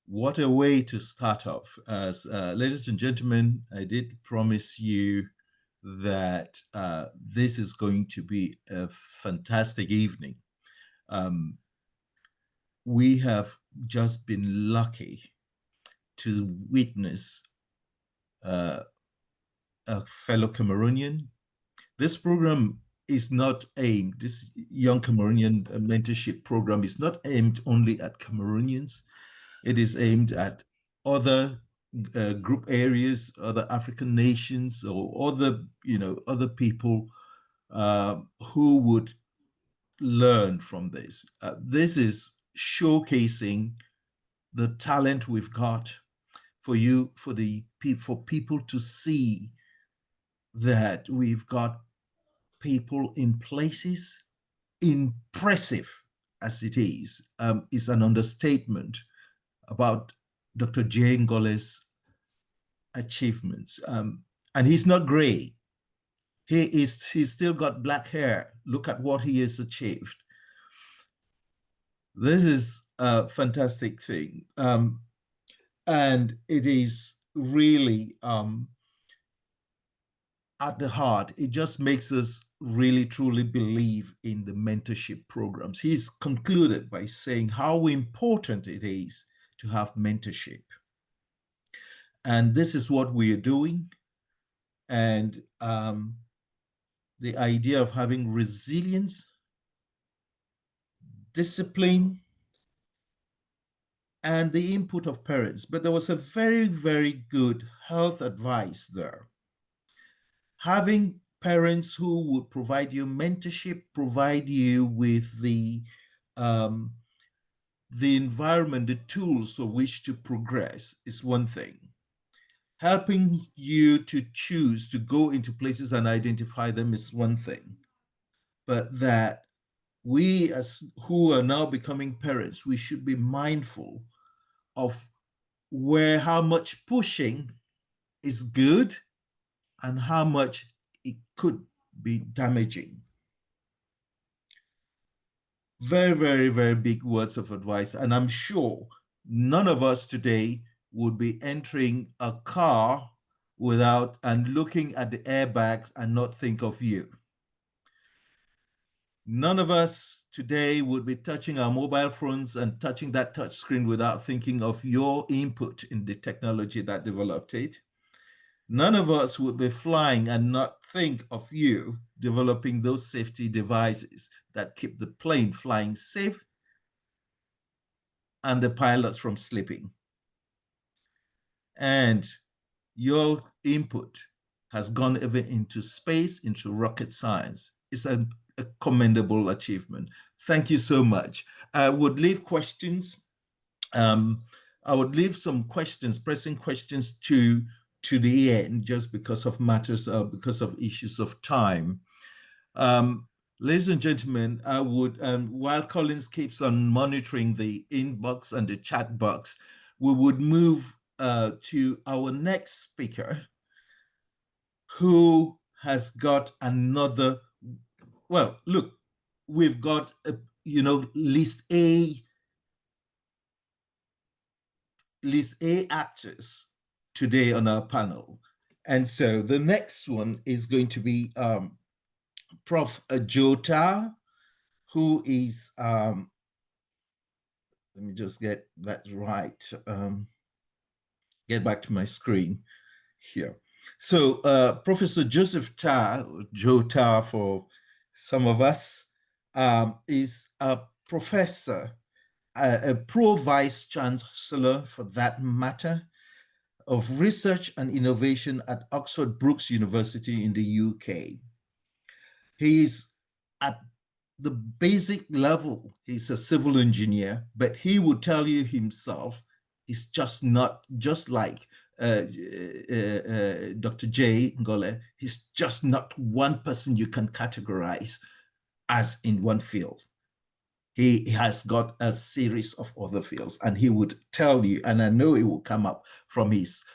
Speaker 2: What a way to start off. As ladies and gentlemen, I did promise you that this is going to be a fantastic evening. We have just been lucky to witness a fellow Cameroonian. This program is not aimed, this Young Cameroonian mentorship program is not aimed only at Cameroonians. It is aimed at other group areas, other African nations, or other people who would learn from this. This is showcasing the talent we've got for people to see that we've got people in places. Impressive as it is an understatement about Dr. Jey Ngole's achievements. And he's not gray. He's still got black hair. Look at what he has achieved. This is a fantastic thing. And it is really at the heart, it just makes us really truly believe in the mentorship programs. He's concluded by saying how important it is to have mentorship. And this is what we are doing. And the idea of having resilience, discipline, and the input of parents. But there was a very, very good health advice there. Having parents who would provide you mentorship, provide you with the environment, the tools for which to progress is one thing. Helping you to choose to go into places and identify them is one thing. But that we, as who are now becoming parents, we should be mindful of how much pushing is good and how much it could be damaging. Very, very, very big words of advice. And I'm sure none of us today would be entering a car without and looking at the airbags and not think of you. None of us today would be touching our mobile phones and touching that touch screen without thinking of your input in the technology that developed it. None of us would be flying and not think of you developing those safety devices that keep the plane flying safe and the pilots from slipping. And your input has gone even into space, into rocket science. It's a commendable achievement. Thank you so much. I would leave questions. I would leave some questions, pressing questions to the end, just because of matters, because of issues of time. Ladies and gentlemen, I would, while Collins keeps on monitoring the inbox and the chat box, we would move to our next speaker, who has got another, well, look, we've got, list A actors today on our panel. And so the next one is going to be Prof. Jota, who is, let me just get that right, get back to my screen here. So Professor Joseph Jota for some of us, is a professor, a Pro-Vice Chancellor for that matter, of Research and Innovation at Oxford Brookes University in the UK. He's at the basic level, he's a civil engineer, but he would tell you himself, he's just not, just like Dr. Jey Ngole, he's just not one person you can categorize as in one field. He has got a series of other fields, and he would tell you, and I know it will come up from his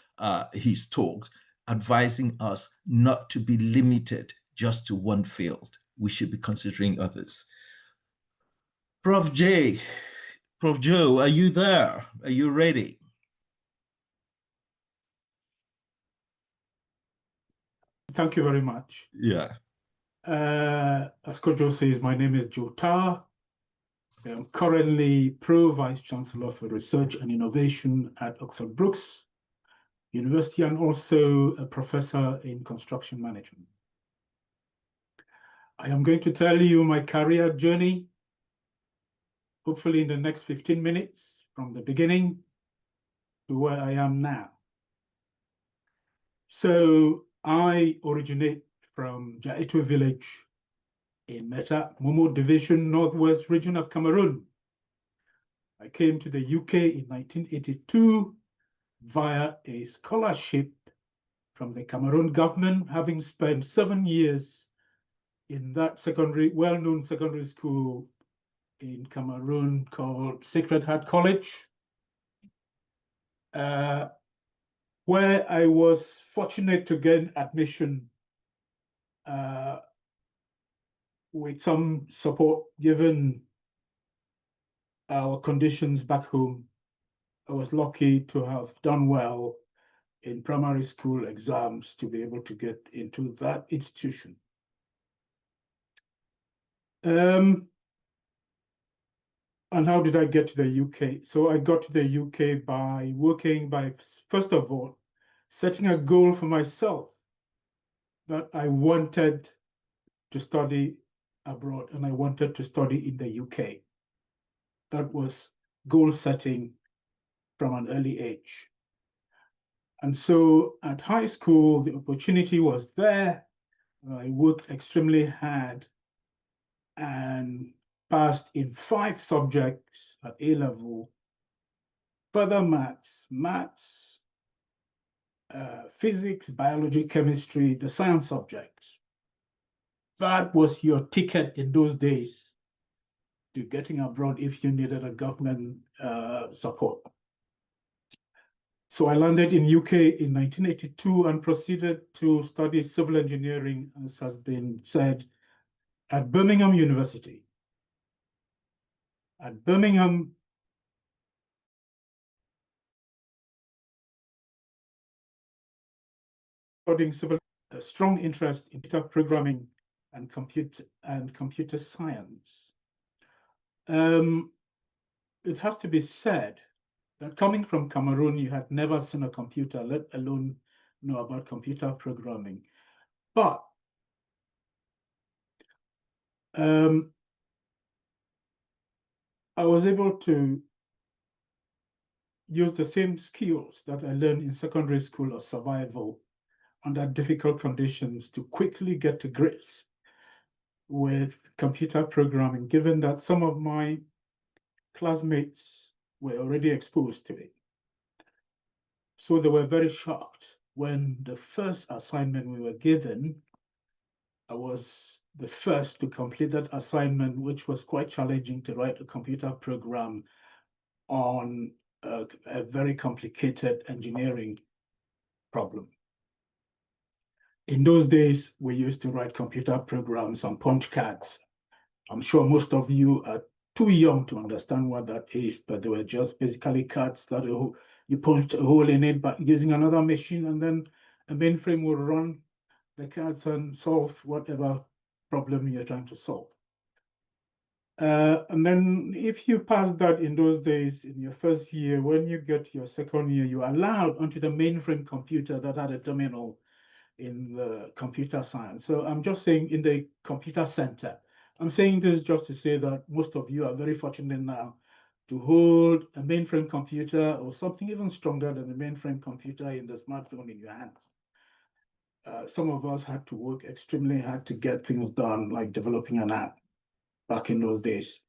Speaker 2: talks, advising us not to be limited just to one field. We should be considering others. Prof. Jey, Prof. Joe, are you there? Are you ready?
Speaker 4: Thank you very much.
Speaker 2: Yeah.
Speaker 4: As Kojo says, my name is Jota. I'm currently Pro-Vice Chancellor for Research and Innovation at Oxford Brookes University, and also a professor in construction management. I am going to tell you my career journey, hopefully in the next 15 minutes, from the beginning to where I am now. So I originate from Jaito village in Meta, Momo Division, Northwest region of Cameroon. I came to the UK in 1982 via a scholarship from the Cameroon government, having spent 7 years in that well-known secondary school in Cameroon called Sacred Heart College. where I was fortunate to gain admission with some support given our conditions back home. I was lucky to have done well in primary school exams to be able to get into that institution. And how did I get to the UK? So I got to the UK by first of all, setting a goal for myself that I wanted to study abroad and I wanted to study in the UK. That was goal setting from an early age. And so at high school, the opportunity was there. I worked extremely hard and passed in 5 subjects at A level, further maths, physics, biology, chemistry, the science subjects. That was your ticket in those days to getting abroad if you needed a government support. So I landed in UK in 1982 and proceeded to study civil engineering, as has been said, at Birmingham University. At Birmingham, studying civil, a strong interest in computer programming and computer science. It has to be said that coming from Cameroon, you had never seen a computer, let alone know about computer programming. But I was able to use the same skills that I learned in secondary school of survival under difficult conditions to quickly get to grips with computer programming, given that some of my classmates were already exposed to it. So they were very shocked when the first assignment we were given, I was the first to complete that assignment, which was quite challenging to write a computer program on a very complicated engineering problem. In those days, we used to write computer programs on punch cards. I'm sure most of you are too young to understand what that is, but they were just basically cards that you punch a hole in it by using another machine, and then a mainframe will run the cards and solve whatever problem you're trying to solve. And then if you pass that in those days, in your first year, when you get your second year, you're allowed onto the mainframe computer that had a terminal in the computer science. So I'm just saying in the computer center, I'm saying this just to say that most of you are very fortunate now to hold a mainframe computer or something even stronger than a mainframe computer in the smartphone in your hands. Some of us had to work extremely hard to get things done, like developing an app back in those days.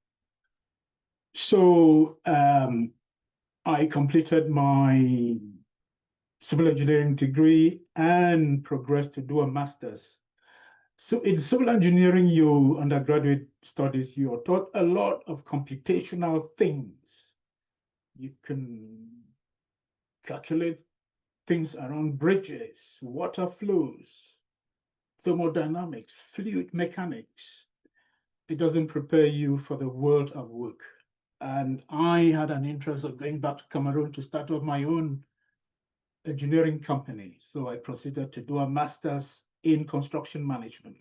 Speaker 4: So I completed my civil engineering degree and progressed to do a master's. So in civil engineering, your undergraduate studies, you are taught a lot of computational things. You can calculate things around bridges, water flows, thermodynamics, fluid mechanics. It doesn't prepare you for the world of work. And I had an interest of going back to Cameroon to start up my own engineering company. So I proceeded to do a master's in construction management,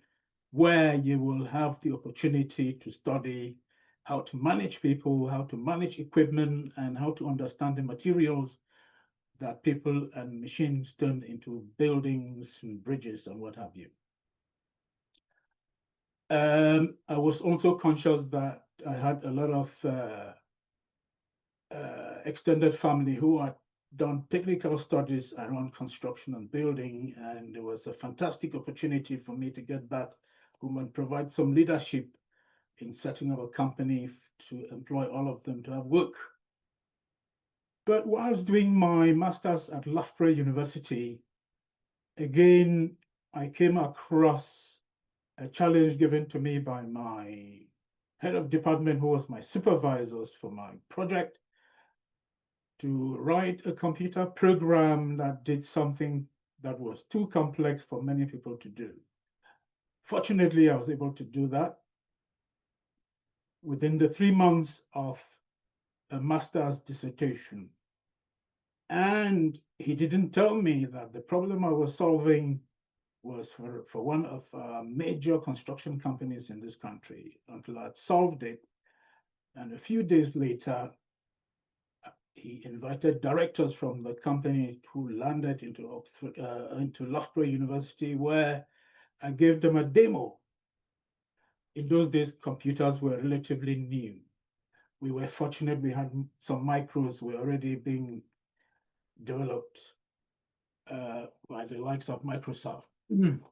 Speaker 4: where you will have the opportunity to study how to manage people, how to manage equipment, and how to understand the materials that people and machines turn into buildings and bridges and what have you. I was also conscious that I had a lot of extended family who had done technical studies around construction and building, and it was a fantastic opportunity for me to get back home and provide some leadership in setting up a company to employ all of them to have work. But whilst doing my master's at Loughborough University, again, I came across a challenge given to me by my head of department, who was my supervisors for my project, to write a computer program that did something that was too complex for many people to do. Fortunately, I was able to do that within the 3 months of a master's dissertation. And he didn't tell me that the problem I was solving was for one of major construction companies in this country until I'd solved it. And a few days later, he invited directors from the company who landed into Oxford, into Loughborough University, where I gave them a demo. In those days, computers were relatively new. We were fortunate we had some micros were already being developed by the likes of Microsoft. And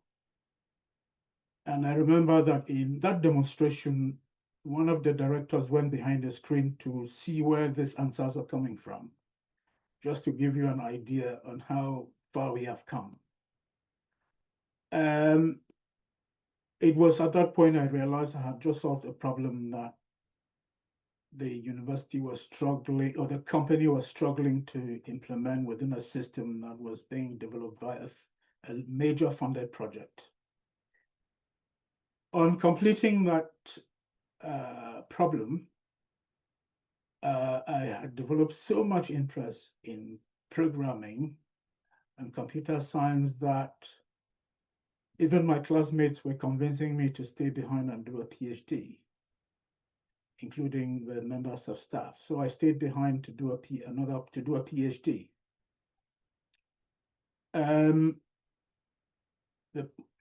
Speaker 4: I remember that in that demonstration, one of the directors went behind the screen to see where these answers are coming from, just to give you an idea on how far we have come. It was at that point I realized I had just solved a problem that the university was struggling, or the company was struggling to implement within a system that was being developed by a major funded project. On completing that problem, I had developed so much interest in programming and computer science that even my classmates were convincing me to stay behind and do a PhD, including the members of staff. So I stayed behind to do a PhD.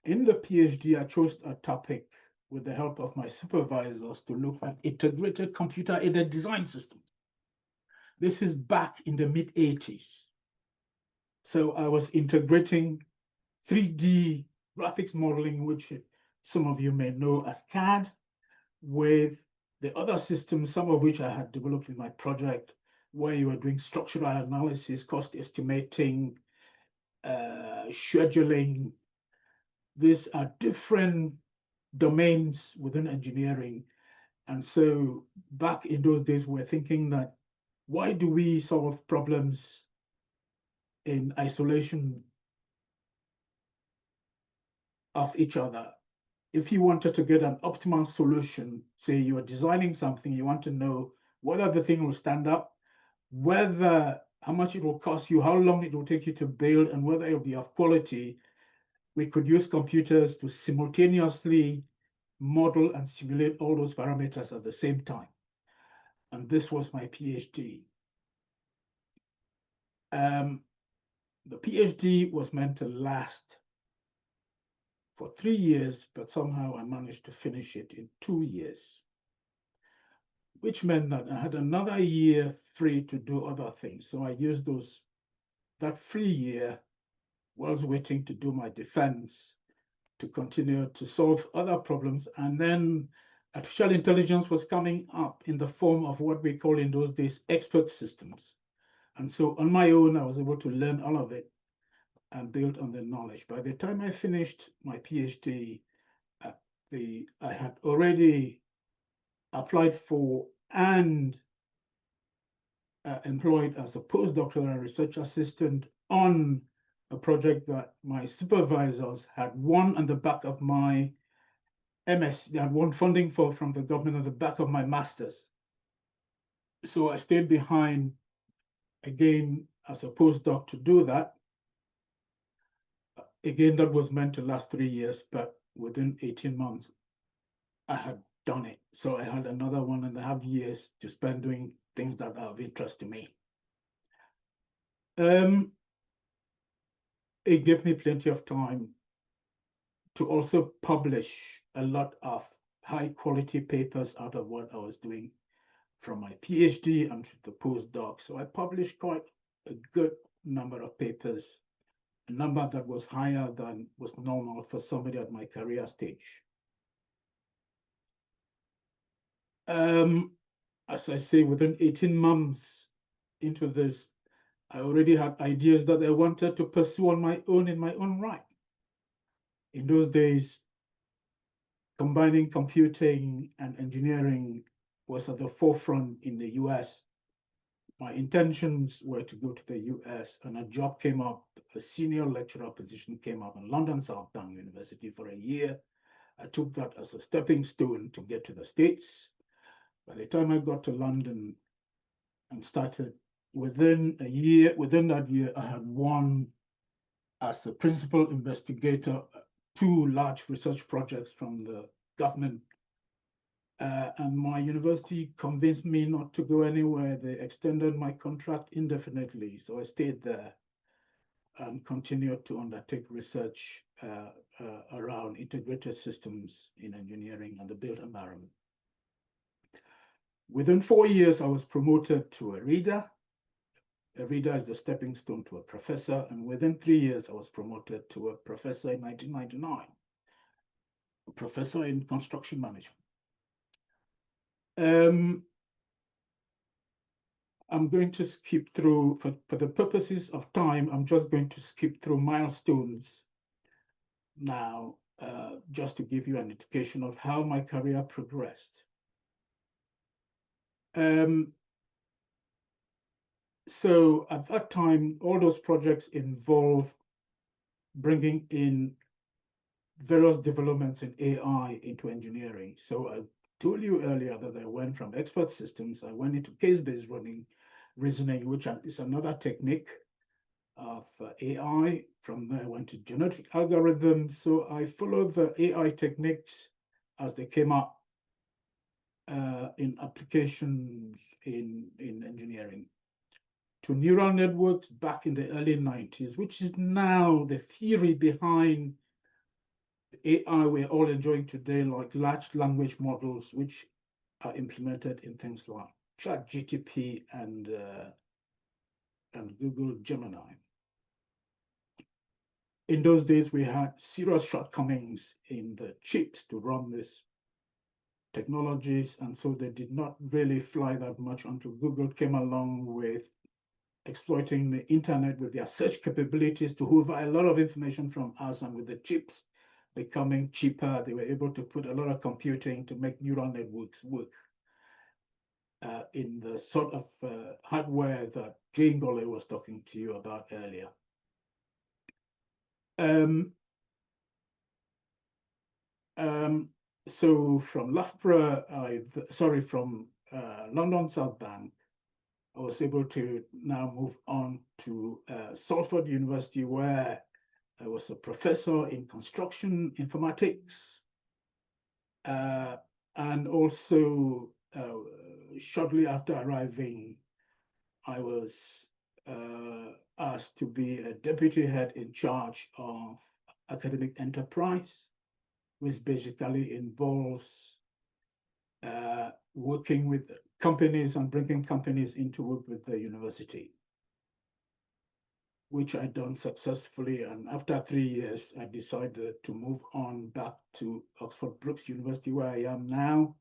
Speaker 4: In the PhD, I chose a topic with the help of my supervisors to look at integrated computer-aided design systems. This is back in the mid-80s. So I was integrating 3D graphics modeling, which some of you may know as CAD, with the other systems, some of which I had developed in my project, where you were doing structural analysis, cost estimating, scheduling. These are different domains within engineering. And so back in those days, we're thinking that why do we solve problems in isolation of each other? If you wanted to get an optimal solution, say you are designing something, you want to know whether the thing will stand up, how much it will cost you, how long it will take you to build, and whether it will be of quality, we could use computers to simultaneously model and simulate all those parameters at the same time. And this was my PhD. The PhD was meant to last for 3 years, but somehow I managed to finish it in 2 years, which meant that I had another year free to do other things. So I used that free year whilst waiting to do my defense to continue to solve other problems. And then artificial intelligence was coming up in the form of what we call in those days expert systems. And so on my own, I was able to learn all of it and build on the knowledge. By the time I finished my PhD, I had already applied for and employed as a postdoctoral research assistant on a project that my supervisors had won on the back of my MS. They had won funding from the government on the back of my master's. So I stayed behind again as a postdoc to do that. Again, that was meant to last 3 years, but within 18 months, I had done it. So I had another 1.5 years to spend doing things that are of interest to me. It gave me plenty of time to also publish a lot of high quality papers out of what I was doing from my PhD and the postdoc. So I published quite a good number of papers, a number that was higher than was normal for somebody at my career stage. As I say, within 18 months into this, I already had ideas that I wanted to pursue on my own in my own right. In those days, combining computing and engineering was at the forefront in the US. my intentions were to go to the US, and a job came up, a senior lecturer position came up in London South Bank University for a year. I took that as a stepping stone to get to the States. By the time I got to London and started, within that year, I had won as a principal investigator 2 large research projects from the government. And my university convinced me not to go anywhere. They extended my contract indefinitely. So I stayed there and continued to undertake research around integrated systems in engineering and the built environment. Within 4 years, I was promoted to a reader. A reader is the stepping stone to a professor. And within 3 years, I was promoted to a professor in 1999, a professor in construction management. I'm going to skip through, for the purposes of time, I'm just going to skip through milestones now, just to give you an indication of how my career progressed. So at that time, all those projects involve bringing in various developments in AI into engineering. So I told you earlier that I went from expert systems, I went into case-based reasoning, which is another technique of AI. From there, I went to genetic algorithms. So I followed the AI techniques as they came up in applications in engineering, to neural networks back in the early 90s, which is now the theory behind the AI we're all enjoying today, like large language models, which are implemented in things like ChatGPT and Google Gemini. In those days, we had serious shortcomings in the chips to run these technologies, and so they did not really fly that much until Google came along with exploiting the internet with their search capabilities to hoover a lot of information from us, and with the chips becoming cheaper, they were able to put a lot of computing to make neural networks work in the sort of hardware that Jey Ngole was talking to you about earlier. So from Loughborough, from London South Bank, I was able to now move on to Salford University, where I was a professor in construction informatics. And also, shortly after arriving, I was asked to be a deputy head in charge of academic enterprise, which basically involves working with companies and bringing companies into work with the university, which I'd done successfully. And after 3 years, I decided to move on back to Oxford Brookes University, where I am now.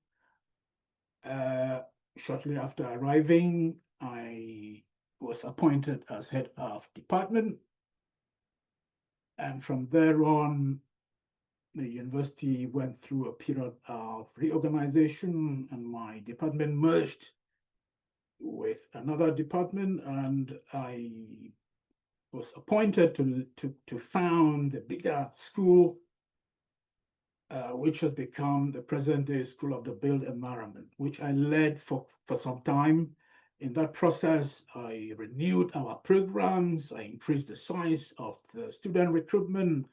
Speaker 4: Shortly after arriving, I was appointed as head of department. And from there on, the university went through a period of reorganization, and my department merged with another department, and I was appointed to found the bigger school, which has become the present-day School of the Built Environment, which I led for some time. In that process, I renewed our programs, I increased the size of the student recruitment,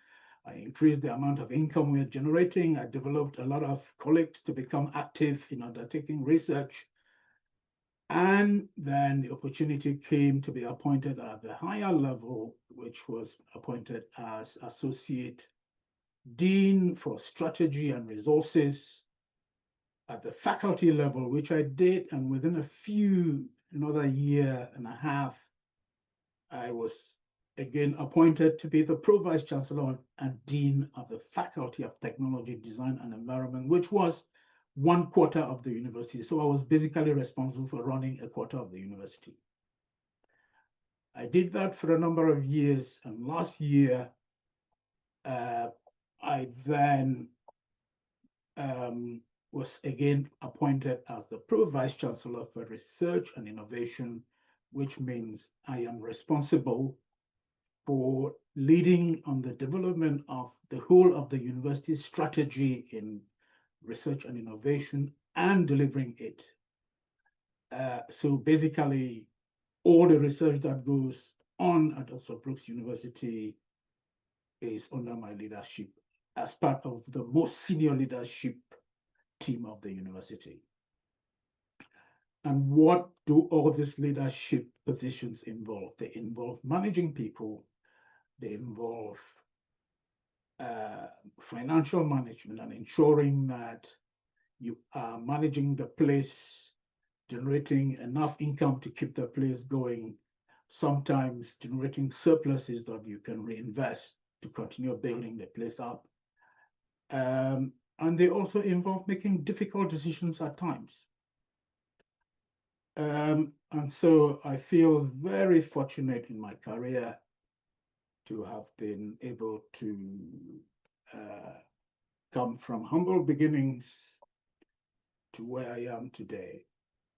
Speaker 4: I increased the amount of income we are generating. I developed a lot of colleagues to become active in undertaking research. And then the opportunity came to be appointed at the higher level, which was appointed as Associate Dean for Strategy and Resources at the faculty level, which I did. And within another year and a half, I was again appointed to be the Prov-Vice Chancellor and Dean of the Faculty of Technology, Design and Environment, which was 1/4 of the university. So I was basically responsible for running 1/4 of the university. I did that for a number of years, and last year, I then was again appointed as the Pro-Vice Chancellor for Research and Innovation, which means I am responsible for leading on the development of the whole of the university strategy in research and innovation and delivering it. So basically, all the research that goes on at Oxford Brookes University is under my leadership as part of the most senior leadership team of the university. And what do all these leadership positions involve? They involve managing people, they involve financial management and ensuring that you are managing the place, generating enough income to keep the place going, sometimes generating surpluses that you can reinvest to continue building the place up. And they also involve making difficult decisions at times. And so I feel very fortunate in my career to have been able to come from humble beginnings to where I am today.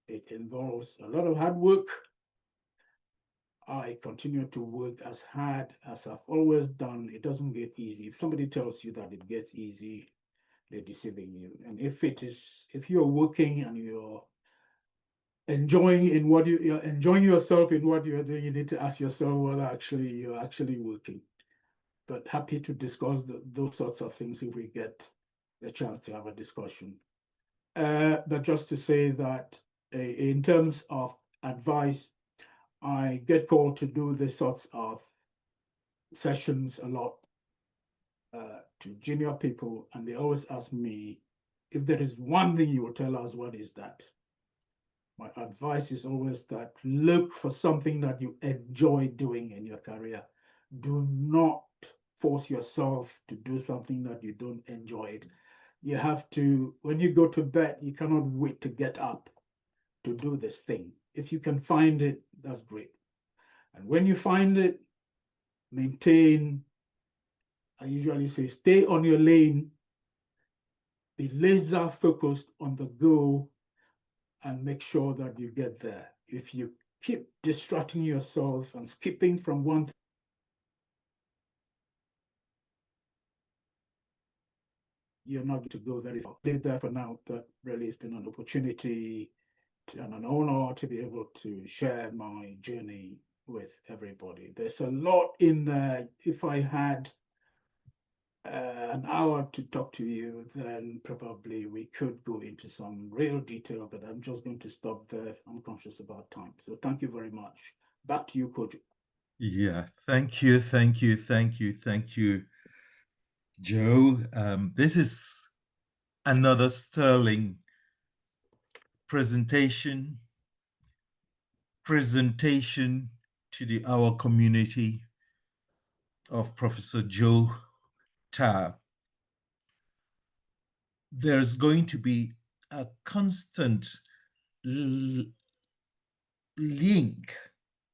Speaker 4: It involves a lot of hard work. I continue to work as hard as I've always done. It doesn't get easy. If somebody tells you that it gets easy, they're deceiving you. And if you're working and you're enjoying yourself in what you're doing, you need to ask yourself whether you're actually working. But happy to discuss those sorts of things if we get a chance to have a discussion. But just to say that in terms of advice, I get called to do these sorts of sessions a lot to junior people, and they always ask me, if there is one thing you will tell us, what is that? My advice is always that look for something that you enjoy doing in your career. Do not force yourself to do something that you don't enjoy. You have to, when you go to bed, you cannot wait to get up to do this thing. If you can find it, that's great. And when you find it, maintain, I usually say, stay on your lane, be laser focused on the goal, and make sure that you get there. If you keep distracting yourself and skipping from one thing, you're not going to go very far. Stay there for now. That really has been an opportunity and an honor to be able to share my journey with everybody. There's a lot in there. If I had an hour to talk to you, then probably we could go into some real detail, but I'm just going to stop there. I'm conscious about time. So thank you very much. Back to you, Kojo.
Speaker 2: Yeah, thank you, Joe. This is another sterling presentation to our community of Professor Joe Tar. There's going to be a constant link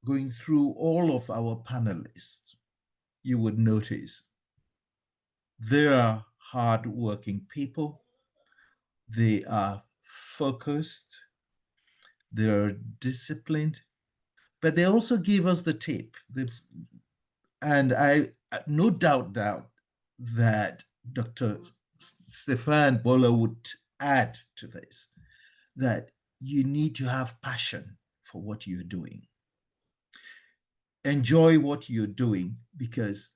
Speaker 2: going through all of our panelists. You would notice they are hardworking people. They are focused. They are disciplined, but they also give us the tip. And I no doubt that Dr. Stephane Bolla would add to this, that you need to have passion for what you're doing. Enjoy what you're doing, because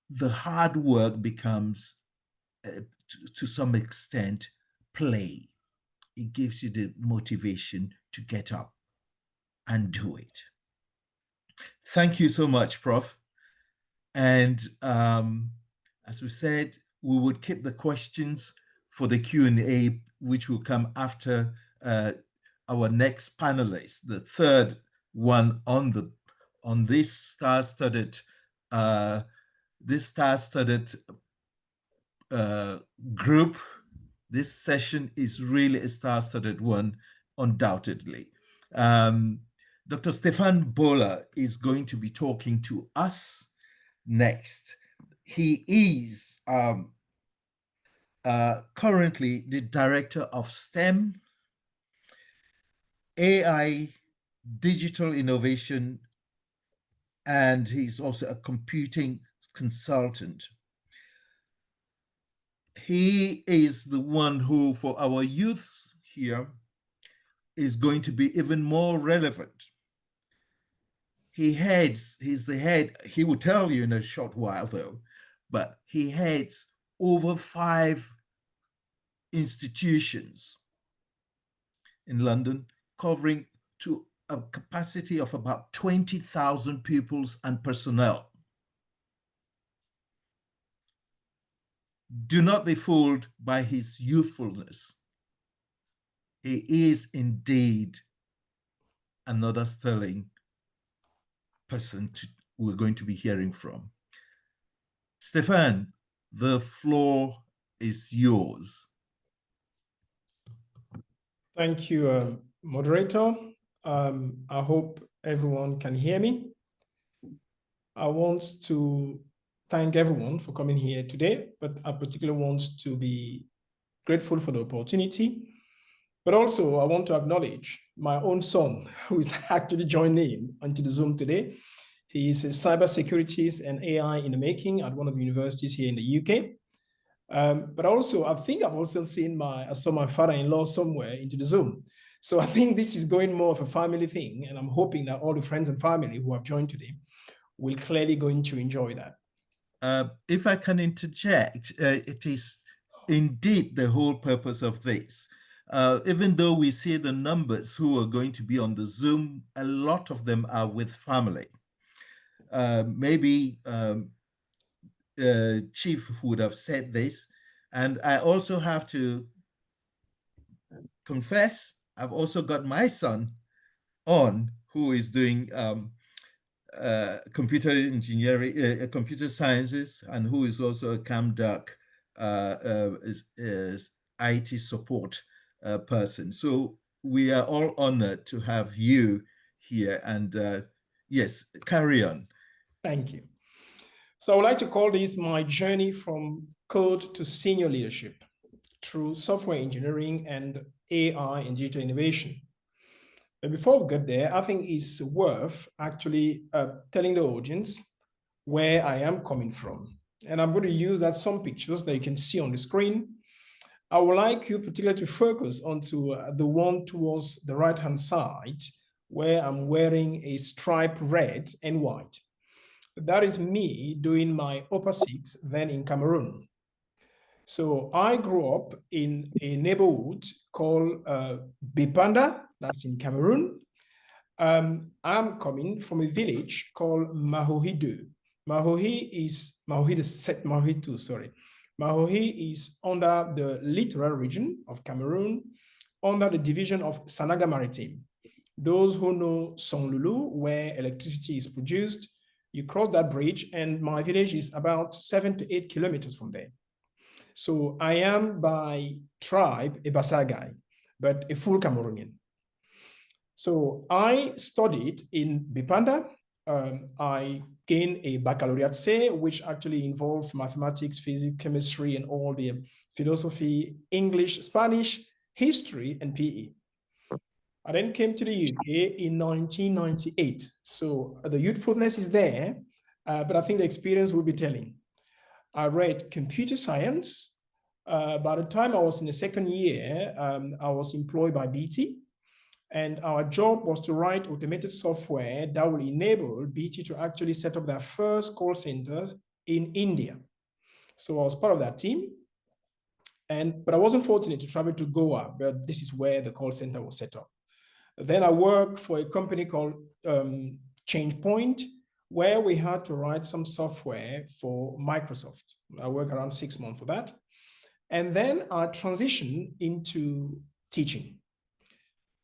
Speaker 2: the hard work becomes, to some extent, play. It gives you the motivation to get up and do it. Thank you so much, Prof. And as we said, we would keep the questions for the Q&A, which will come after our next panelist, the third one on this star-studded group. This session is really a star-studded one, undoubtedly. Dr. Stephane Bolla is going to be talking to us next. He is currently the director of STEM, AI digital innovation, and he's also a computing consultant. He is the one who, for our youth here, is going to be even more relevant. He's the head, he will tell you in a short while though, but he heads over 5 institutions in London, covering to a capacity of about 20,000 pupils and personnel. Do not be fooled by his youthfulness. He is indeed another sterling person we're going to be hearing from. Stephane, the floor is yours.
Speaker 5: Thank you, moderator. I hope everyone can hear me. I want to thank everyone for coming here today, but I particularly want to be grateful for the opportunity. But also, I want to acknowledge my own son, who is actually joining onto the Zoom today. He is a cybersecurity and AI in the making at one of the universities here in the UK. But also, I think I've also seen I saw my father-in-law somewhere into the Zoom. So I think this is going more of a family thing, and I'm hoping that all the friends and family who have joined today will clearly going to enjoy that.
Speaker 2: If I can interject, it is indeed the whole purpose of this. Even though we see the numbers who are going to be on the Zoom, a lot of them are with family. Maybe Chief would have said this. And I also have to confess, I've also got my son on, who is doing computer engineering, computer sciences, and who is also a CamDocUK is IT support person. So we are all honored to have you here. And yes, carry on.
Speaker 5: Thank you. So I would like to call this my journey from code to senior leadership through software engineering and AI and digital innovation. But before we get there, I think it's worth actually telling the audience where I am coming from. And I'm going to use some pictures that you can see on the screen. I would like you particularly to focus onto the one towards the right-hand side, where I'm wearing a stripe red and white. That is me doing my upper 6 then in Cameroon. So I grew up in a neighborhood called Bipanda, that's in Cameroon. I'm coming from a village called Mahohi 2. Mahohi is under the littoral region of Cameroon, under the division of Sanaga Maritime. Those who know Songlulu, where electricity is produced, you cross that bridge, and my village is about 7 to 8 kilometers from there. So I am by tribe a Basa'ah guy, but a full Cameroonian. So I studied in Bipanda. I gained a baccalaureate C, which actually involved mathematics, physics, chemistry, and all the philosophy, English, Spanish, history, and PE. I then came to the UK in 1998. So the youthfulness is there, but I think the experience will be telling. I read computer science. By the time I was in the second year, I was employed by BT, and our job was to write automated software that will enable BT to actually set up their first call centers in India. So I was part of that team, but I wasn't fortunate to travel to Goa, but this is where the call center was set up. Then I worked for a company called ChangePoint, where we had to write some software for Microsoft. I worked around 6 months for that. And then I transitioned into teaching.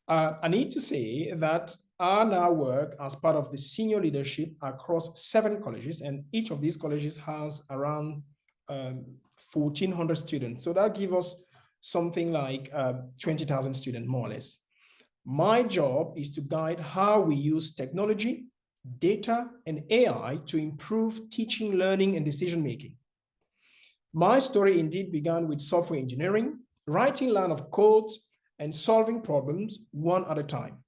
Speaker 5: I need to say that I now work as part of the senior leadership across 7 colleges, and each of these colleges has around 1,400 students. So that gives us something like 20,000 students, more or less. My job is to guide how we use technology, data, and AI to improve teaching, learning, and decision-making. My story indeed began with software engineering, writing line of code, and solving problems one at a time.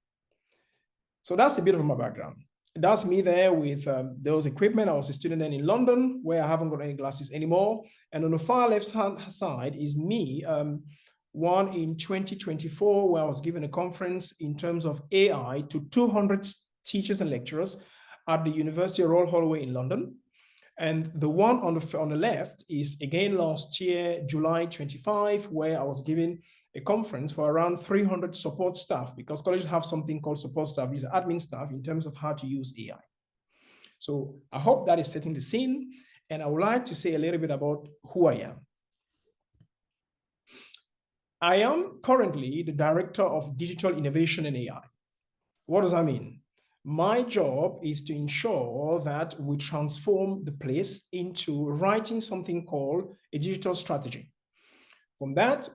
Speaker 5: So that's a bit of my background. That's me there with those equipment. I was a student then in London, where I haven't got any glasses anymore. And on the far left hand side is me, one in 2024, where I was given a conference in terms of AI to 200 teachers and lecturers at the University of Royal Holloway in London. And the one on the left is again last year, July 25, where I was given a conference for around 300 support staff, because colleges have something called support staff. These are admin staff in terms of how to use AI. So I hope that is setting the scene. And I would like to say a little bit about who I am. I am currently the Director of Digital Innovation and AI. What does that mean? My job is to ensure that we transform the place into writing something called a digital strategy. From that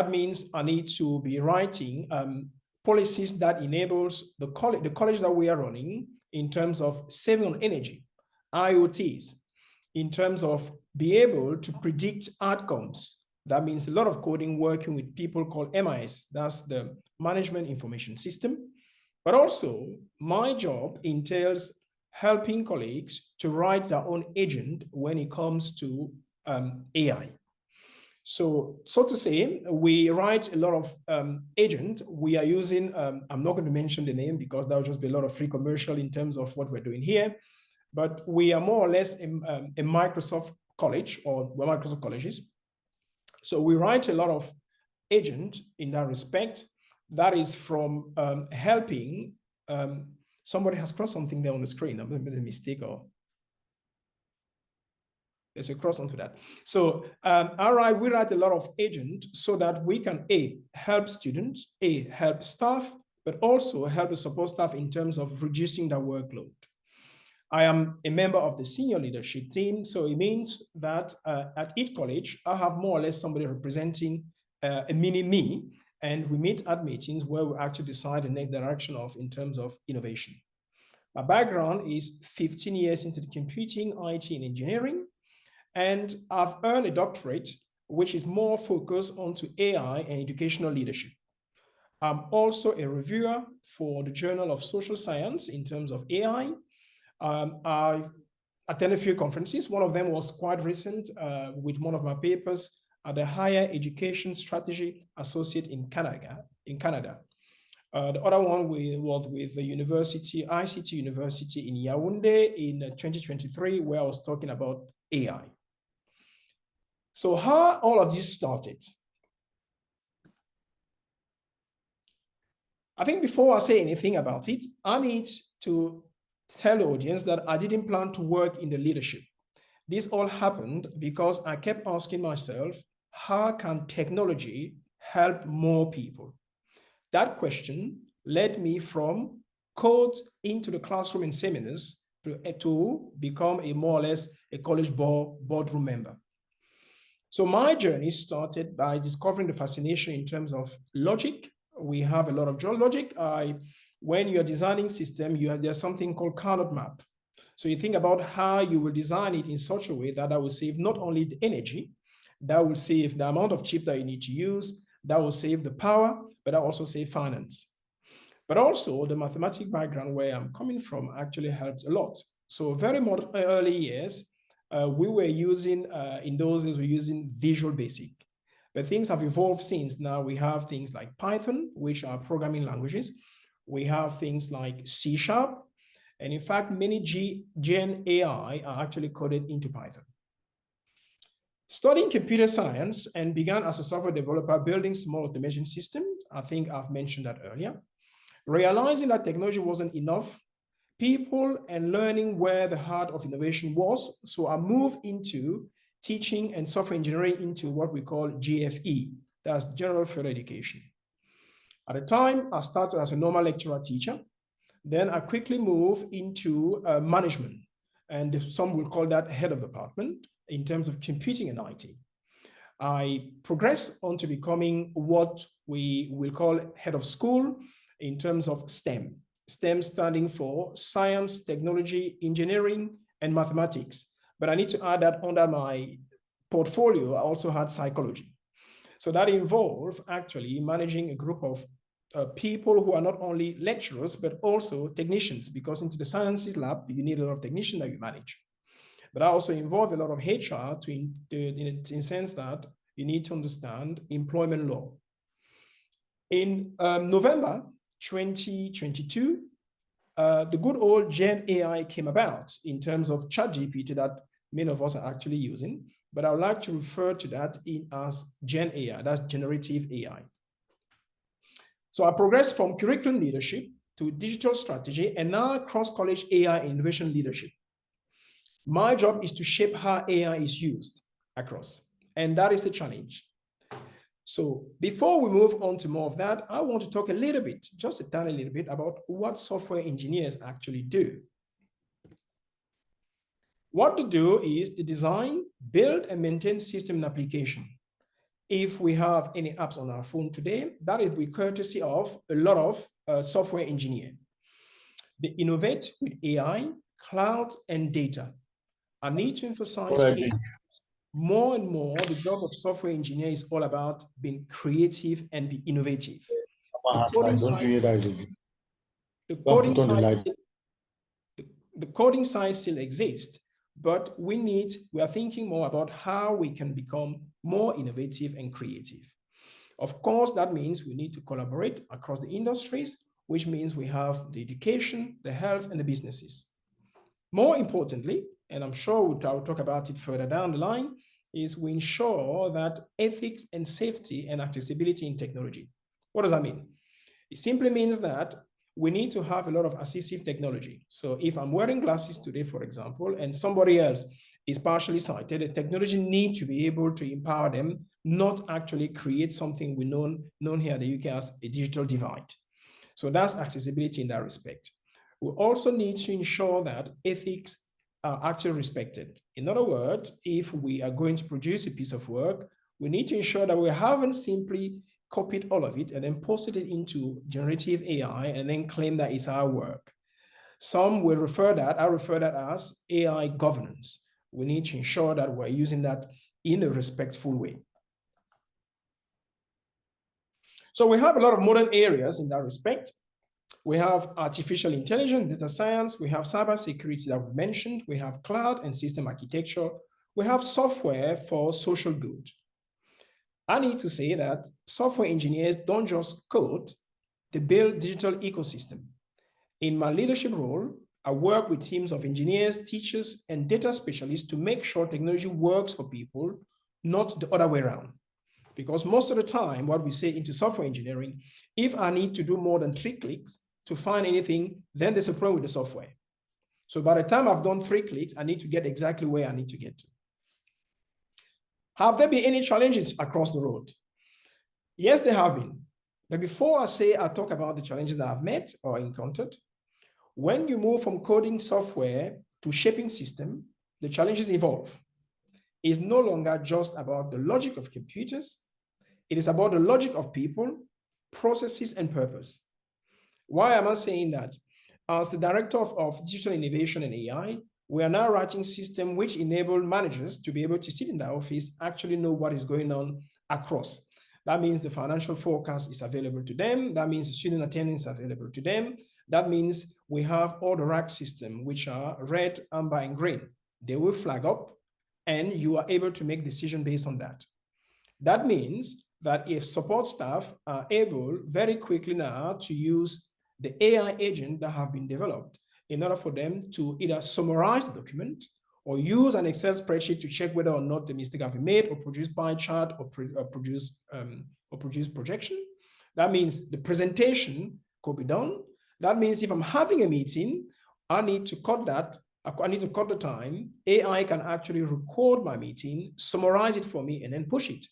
Speaker 5: means I need to be writing policies that enables the college that we are running in terms of saving on energy, IoTs, in terms of be able to predict outcomes. That means a lot of coding, working with people called MIS, that's the Management Information System. But also my job entails helping colleagues to write their own agent when it comes to AI. So to say, we write a lot of agent. We are using, I'm not going to mention the name because that would just be a lot of free commercial in terms of what we're doing here. But we are more or less a Microsoft college, or we're Microsoft colleges. So we write a lot of agent in that respect. That is from helping, somebody has crossed something there on the screen. I made a mistake, or there's a cross onto that. So, all right, we write a lot of agent so that we can help students, help staff, but also help the support staff in terms of reducing their workload. I am a member of the senior leadership team. So it means that at each college, I have more or less somebody representing a mini me, and we meet at meetings where we actually decide the next direction in terms of innovation. My background is 15 years into the computing, IT, and engineering, and I've earned a doctorate, which is more focused onto AI and educational leadership. I'm also a reviewer for the Journal of Social Science in terms of AI. I attended a few conferences. One of them was quite recent with one of my papers at the Higher Education Strategy Associate in Canada. The other one was with the ICT University in Yaoundé in 2023, where I was talking about AI. So how all of this started? I think before I say anything about it, I need to tell the audience that I didn't plan to work in the leadership. This all happened because I kept asking myself, how can technology help more people? That question led me from code into the classroom and seminars to become a more or less a college boardroom member. So my journey started by discovering the fascination in terms of logic. We have a lot of logic. When you're designing system, there's something called Carnot map. So you think about how you will design it in such a way that will save not only the energy, that will save the amount of chip that you need to use, that will save the power, but that also save finance. But also the mathematics background where I'm coming from actually helped a lot. So very early years, we were using, in those days, we're using Visual Basic. But things have evolved since. Now we have things like Python, which are programming languages. We have things like C#. And in fact, many Gen AI are actually coded into Python. Studying computer science and began as a software developer building small automation systems. I think I've mentioned that earlier. Realizing that technology wasn't enough, people and learning where the heart of innovation was. So I moved into teaching and software engineering into what we call GFE, that's General Further Education. At the time, I started as a normal lecturer teacher. Then I quickly moved into management, and some will call that head of department in terms of computing and IT. I progressed on to becoming what we will call head of school in terms of STEM. STEM standing for science, technology, engineering, and mathematics. But I need to add that under my portfolio, I also had psychology. So that involved actually managing a group of people who are not only lecturers, but also technicians, because into the sciences lab, you need a lot of technicians that you manage. But I also involve a lot of HR in the sense that you need to understand employment law. In November 2022, the good old Gen AI came about in terms of ChatGPT that many of us are actually using, but I would like to refer to that as Gen AI, that's generative AI. So I progressed from curriculum leadership to digital strategy and now cross-college AI innovation leadership. My job is to shape how AI is used across, and that is a challenge. So before we move on to more of that, I want to talk a little bit, just a tiny little bit, about what software engineers actually do. What they do is to design, build, and maintain system and application. If we have any apps on our phone today, that is with courtesy of a lot of software engineers. They innovate with AI, cloud, and data. I need to emphasize more and more, the job of software engineer is all about being creative and be innovative. The coding side still exists, but we are thinking more about how we can become more innovative and creative. Of course, that means we need to collaborate across the industries, which means we have the education, the health, and the businesses. More importantly, and I'm sure I'll talk about it further down the line, is we ensure that ethics and safety and accessibility in technology. What does that mean? It simply means that we need to have a lot of assistive technology. So if I'm wearing glasses today, for example, and somebody else is partially sighted, the technology needs to be able to empower them, not actually create something we known here in the UK as a digital divide. So that's accessibility in that respect. We also need to ensure that ethics are actually respected. In other words, if we are going to produce a piece of work, we need to ensure that we haven't simply copied all of it and then posted it into generative AI and then claim that it's our work. Some will refer that, I refer that as AI governance. We need to ensure that we're using that in a respectful way. So we have a lot of modern areas in that respect. We have artificial intelligence, data science, we have cybersecurity that we mentioned, we have cloud and system architecture, we have software for social good. I need to say that software engineers don't just code, they build digital ecosystem. In my leadership role, I work with teams of engineers, teachers, and data specialists to make sure technology works for people, not the other way around. Because most of the time, what we say into software engineering, if I need to do more than 3 clicks to find anything, then there's a problem with the software. So by the time I've done 3 clicks, I need to get exactly where I need to get to. Have there been any challenges across the road? Yes, there have been. But before I talk about the challenges that I've met or encountered, when you move from coding software to shaping system, the challenges evolve. It's no longer just about the logic of computers. It is about the logic of people, processes, and purpose. Why am I saying that? As the director of digital innovation and AI, we are now writing systems which enable managers to be able to sit in their office, actually know what is going on across. That means the financial forecast is available to them. That means the student attendance is available to them. That means we have all the rack systems, which are red, amber, and green. They will flag up, and you are able to make decisions based on that. That means that if support staff are able very quickly now to use the AI agent that have been developed in order for them to either summarize the document or use an Excel spreadsheet to check whether or not the mistake have been made, or produce pie chart, or produce projection. That means the presentation could be done. That means if I'm having a meeting, I need to cut that. I need to cut the time. AI can actually record my meeting, summarize it for me, and then push it.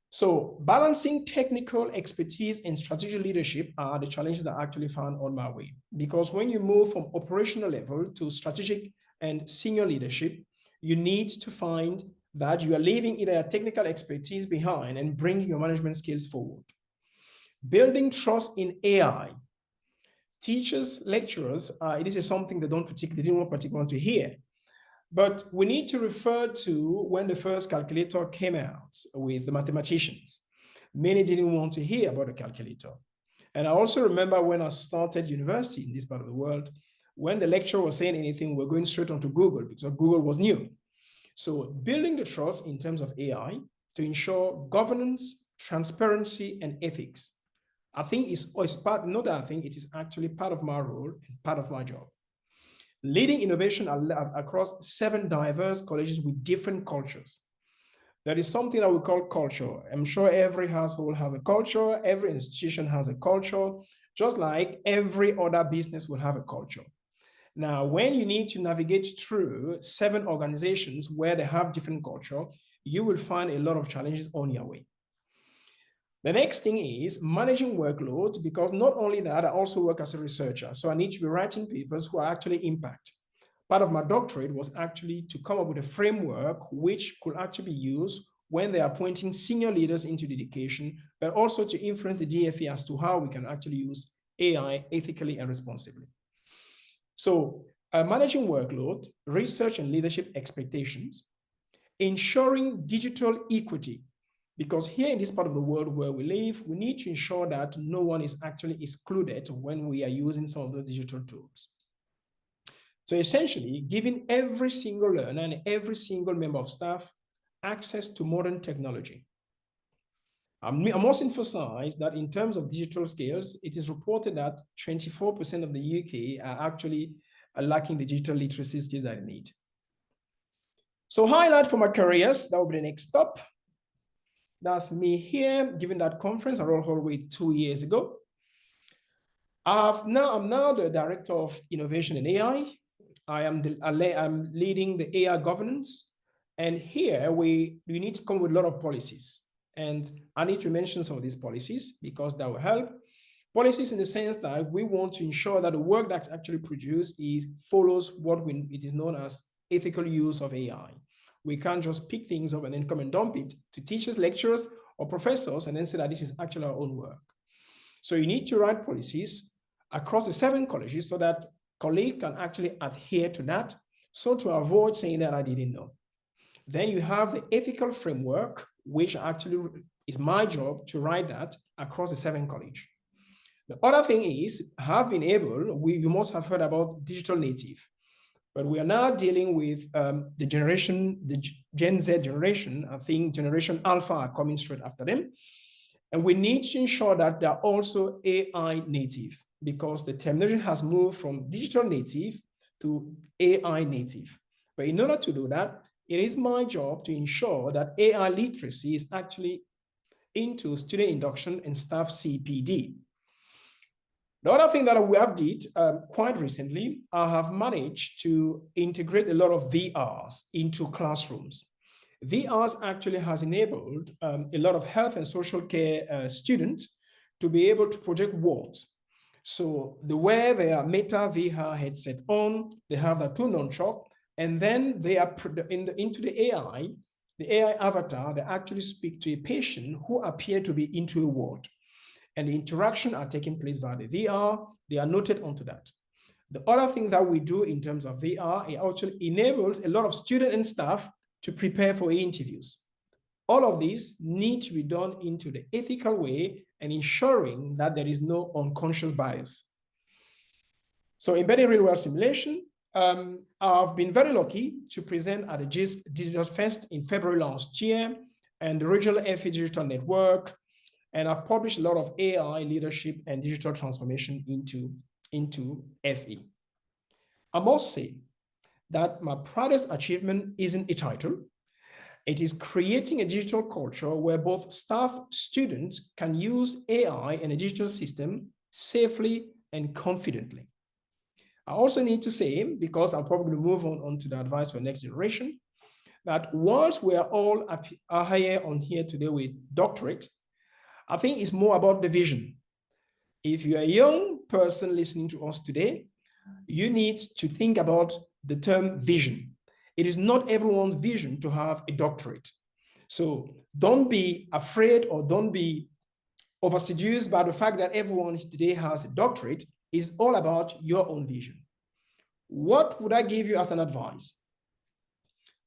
Speaker 5: So balancing technical expertise and strategic leadership are the challenges that I actually found on my way. Because when you move from operational level to strategic and senior leadership, you need to find that you are leaving either a technical expertise behind and bringing your management skills forward. Building trust in AI. Teachers, lecturers, this is something they didn't particularly want to hear. But we need to refer to when the first calculator came out with the mathematicians. Many didn't want to hear about a calculator. And I also remember when I started university in this part of the world, when the lecturer was saying anything, we're going straight onto Google because Google was new. So building the trust in terms of AI to ensure governance, transparency, and ethics, I think is part, not that I think, it is actually part of my role and part of my job. Leading innovation across 7 diverse colleges with different cultures. That is something that we call culture. I'm sure every household has a culture, every institution has a culture, just like every other business will have a culture. Now, when you need to navigate through 7 organizations where they have different culture, you will find a lot of challenges on your way. The next thing is managing workloads, because not only that, I also work as a researcher. So I need to be writing papers who are actually impact. Part of my doctorate was actually to come up with a framework which could actually be used when they are appointing senior leaders into the education, but also to influence the DFE as to how we can actually use AI ethically and responsibly. So managing workload, research and leadership expectations, ensuring digital equity, because here in this part of the world where we live, we need to ensure that no one is actually excluded when we are using some of those digital tools. So essentially, giving every single learner and every single member of staff access to modern technology. I must emphasize that in terms of digital skills, it is reported that 24% of the UK are actually lacking the digital literacy skills that they need. So highlight for my careers, that will be the next stop. That's me here, giving that conference I wrote Hallway 2 years ago. I'm now the Director of Innovation and AI. I'm leading the AI governance. And here we need to come with a lot of policies. And I need to mention some of these policies because that will help. Policies in the sense that we want to ensure that the work that's actually produced follows what it is known as ethical use of AI. We can't just pick things up and then come and dump it to teachers, lecturers, or professors and then say that this is actually our own work. So you need to write policies across the 7 colleges so that colleagues can actually adhere to that, so to avoid saying that I didn't know. Then you have the ethical framework, which actually is my job to write that across the 7 colleges. The other thing is, you must have heard about digital native, but we are now dealing with the Gen Z generation. I think Generation Alpha are coming straight after them. And we need to ensure that they're also AI native, because the terminology has moved from digital native to AI native. But in order to do that, it is my job to ensure that AI literacy is actually into student induction and staff CPD. The other thing that we have did quite recently, I have managed to integrate a lot of VRs into classrooms. VRs actually has enabled a lot of health and social care students to be able to project words. So the way they are Meta VR headset on, they have that tool on chalk, and then they are into the AI avatar, they actually speak to a patient who appear to be into a ward. And the interaction are taking place via the VR, they are noted onto that. The other thing that we do in terms of VR, it actually enables a lot of students and staff to prepare for interviews. All of these need to be done into the ethical way and ensuring that there is no unconscious bias. So embedding real world simulation, I've been very lucky to present at the GISC Digital Fest in February last year and the Regional FE Digital Network. And I've published a lot of AI leadership and digital transformation into FE. I must say that my proudest achievement isn't a title. It is creating a digital culture where both staff, students can use AI and a digital system safely and confidently. I also need to say, because I'm probably going to move on to the advice for next generation, that whilst we are all here today with doctorate, I think it's more about the vision. If you're a young person listening to us today, you need to think about the term vision. It is not everyone's vision to have a doctorate. So don't be afraid or don't be overseduced by the fact that everyone today has a doctorate. It's all about your own vision. What would I give you as an advice?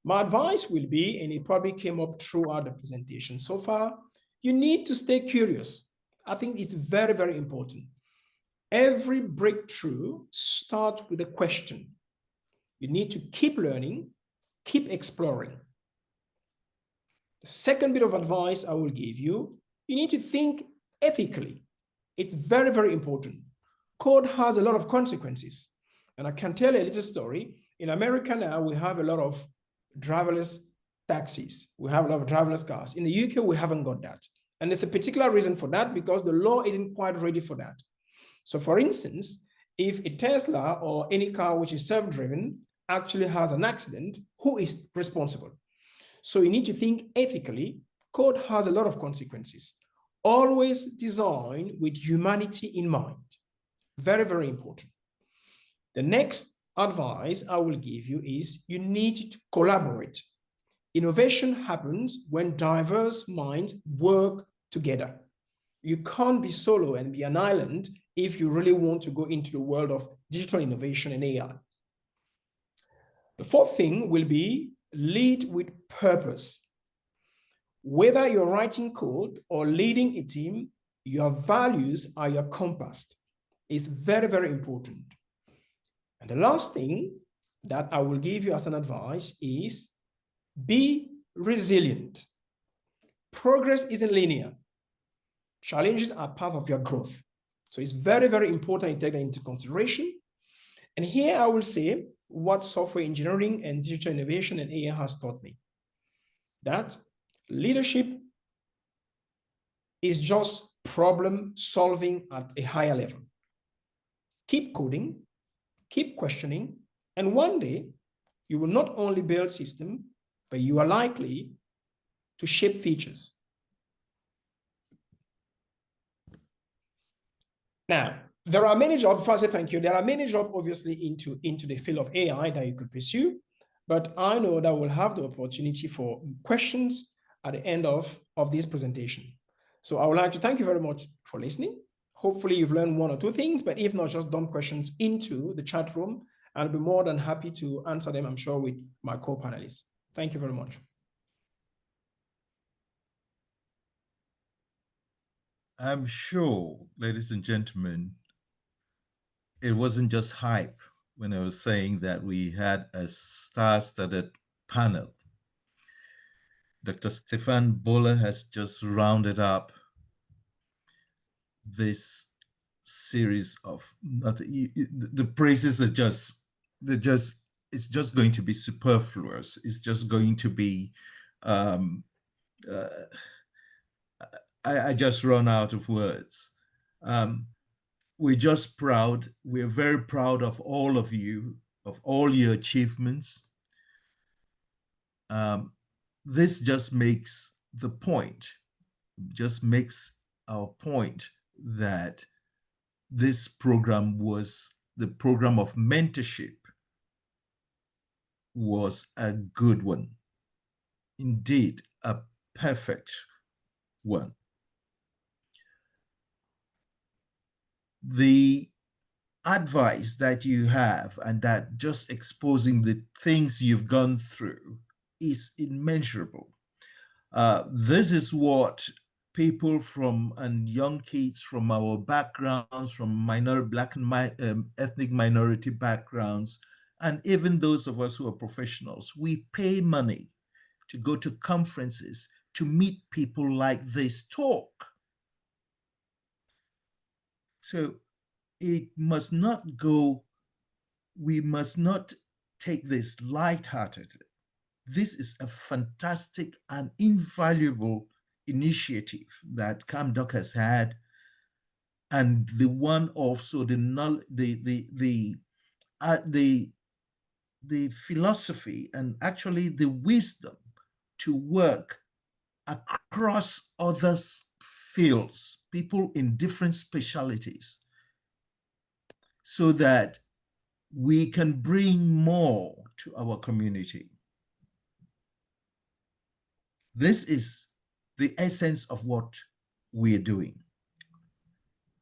Speaker 5: My advice will be, and it probably came up throughout the presentation so far, You need to stay curious. I think it's very, very important. Every breakthrough starts with a question. You need to keep learning, keep exploring. The second bit of advice I will give you, you need to think ethically. It's very, very important. Code has a lot of consequences. And I can tell you a little story. In America now, we have a lot of driverless taxis. We have a lot of driverless cars. In the UK, we haven't got that. And there's a particular reason for that, because the law isn't quite ready for that. So for instance, if a Tesla or any car which is self-driven actually has an accident, who is responsible? So you need to think ethically. Code has a lot of consequences. Always design with humanity in mind. Very, very important. The next advice I will give you is you need to collaborate. Innovation happens when diverse minds work together. You can't be solo and be an island if you really want to go into the world of digital innovation and AI. The fourth thing will be lead with purpose. Whether you're writing code or leading a team, your values are your compass. It's very, very important. And the last thing that I will give you as an advice is be resilient. Progress isn't linear. Challenges are part of your growth. So it's very, very important you take that into consideration. And here I will say what software engineering and digital innovation and AI has taught me. That leadership is just problem solving at a higher level. Keep coding, keep questioning, and one day you will not only build systems, but you are likely to shape features. Now, there are many jobs, before I say thank you, there are many jobs obviously into the field of AI that you could pursue, but I know that we'll have the opportunity for questions at the end of this presentation. So I would like to thank you very much for listening. Hopefully you've learned one or two things, but if not, just dump questions into the chat room. I'll be more than happy to answer them, I'm sure, with my co-panelists. Thank you very much.
Speaker 2: I'm sure, ladies and gentlemen, it wasn't just hype when I was saying that we had a star-studded panel. Dr. Stephane Bolla has just rounded up this series of the praises are just it's just going to be superfluous. It's just going to be I just run out of words. We're just proud. We're very proud of all of you, of all your achievements. This just makes the point, just makes our point that this program was, the program of mentorship was a good one. Indeed, a perfect one. The advice that you have and that just exposing the things you've gone through is immeasurable. This is what people from and young kids from our backgrounds, from Black and ethnic minority backgrounds, and even those of us who are professionals, we pay money to go to conferences to meet people like this talk. So it must not go, we must not take this lightheartedly. This is a fantastic and invaluable initiative that CamDoc has had, and the one also the philosophy and actually the wisdom to work across other fields, people in different specialties, so that we can bring more to our community. This is the essence of what we're doing.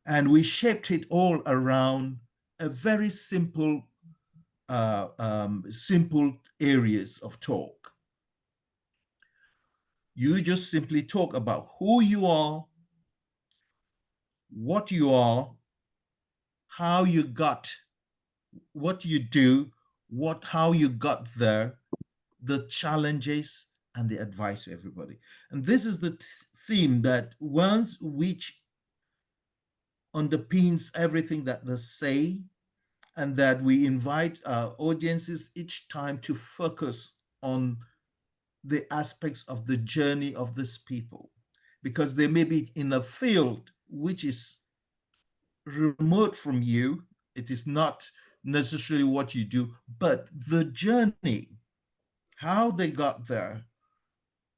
Speaker 2: And we shaped it all around a very simple, simple areas of talk. You just simply talk about who you are, what you are, how you got, what you do, how you got there, the challenges, and the advice to everybody. And this is the theme that which underpins everything that they say, and that we invite our audiences each time to focus on the aspects of the journey of these people, because they may be in a field which is remote from you. It is not necessarily what you do, but the journey, how they got there,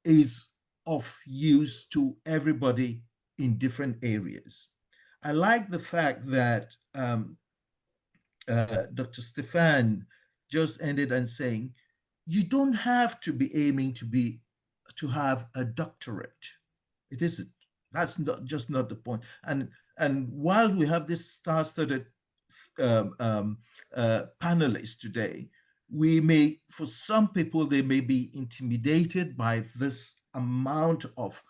Speaker 2: is of use to everybody in different areas. I like the fact that Dr. Stephane just ended on saying, you don't have to be aiming to have a doctorate. It isn't. That's not the point. And while we have this star-studded panelists today, we may, for some people, they may be intimidated by this amount of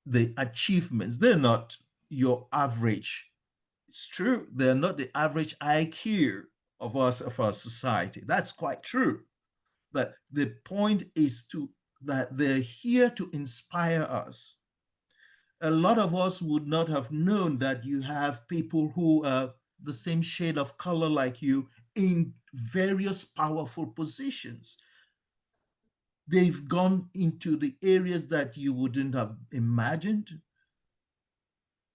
Speaker 2: the achievements. They're not your average. It's true, they're not the average IQ of our society. That's quite true. But the point is that they're here to inspire us. A lot of us would not have known that you have people who are the same shade of color like you in various powerful positions. They've gone into the areas that you wouldn't have imagined,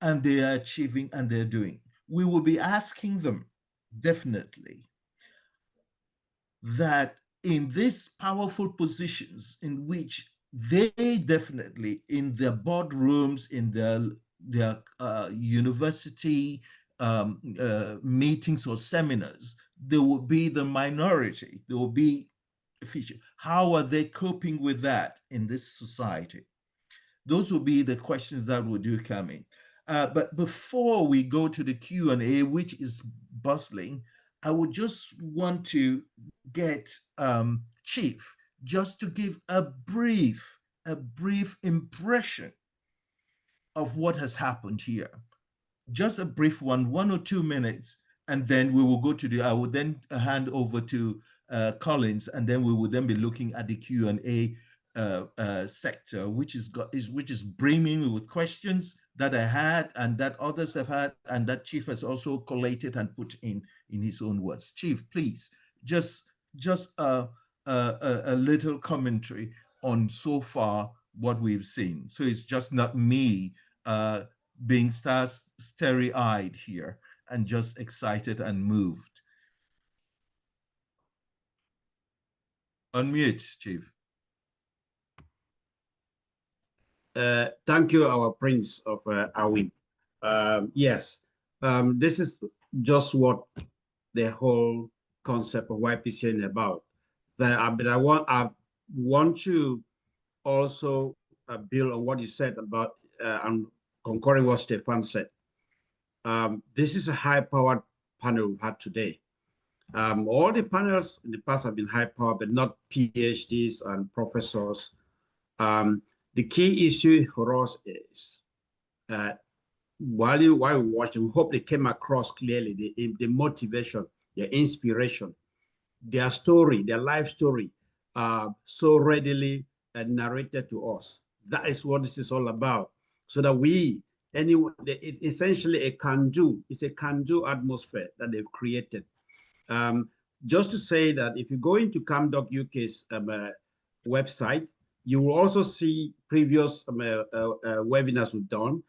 Speaker 2: and they are achieving and they're doing. We will be asking them, definitely, that in these powerful positions in which they definitely, in their boardrooms, in their university meetings or seminars, they will be the minority. They will be a feature. How are they coping with that in this society? Those will be the questions that will do come in. But before we go to the Q&A, which is bustling, I would just want to get Chief just to give a brief impression of what has happened here. Just a brief one or 2 minutes, and then we will go to I will then hand over to Collins, and then we will then be looking at the Q&A sector, which is brimming with questions that I had and that others have had, and that Chief has also collated and put in his own words. Chief, please, just a little commentary on so far what we've seen. So it's just not me being starry-eyed here and just excited and moved. Unmute, Chief.
Speaker 1: Thank you, our Prince of Awim. Yes, this is just what the whole concept of YPCN is about. But I want to also build on what you said about and concurring what Stephane said. This is a high-powered panel we've had today. All the panels in the past have been high-powered, but not PhDs and professors. The key issue for us is while we watch, we hope they came across clearly the motivation, the inspiration, their story, their life story, so readily narrated to us. That is what this is all about. So that it's essentially a can-do. It's a can-do atmosphere that they've created. Just to say that if you go into CamDocUK's website, you will also see previous webinars we've done.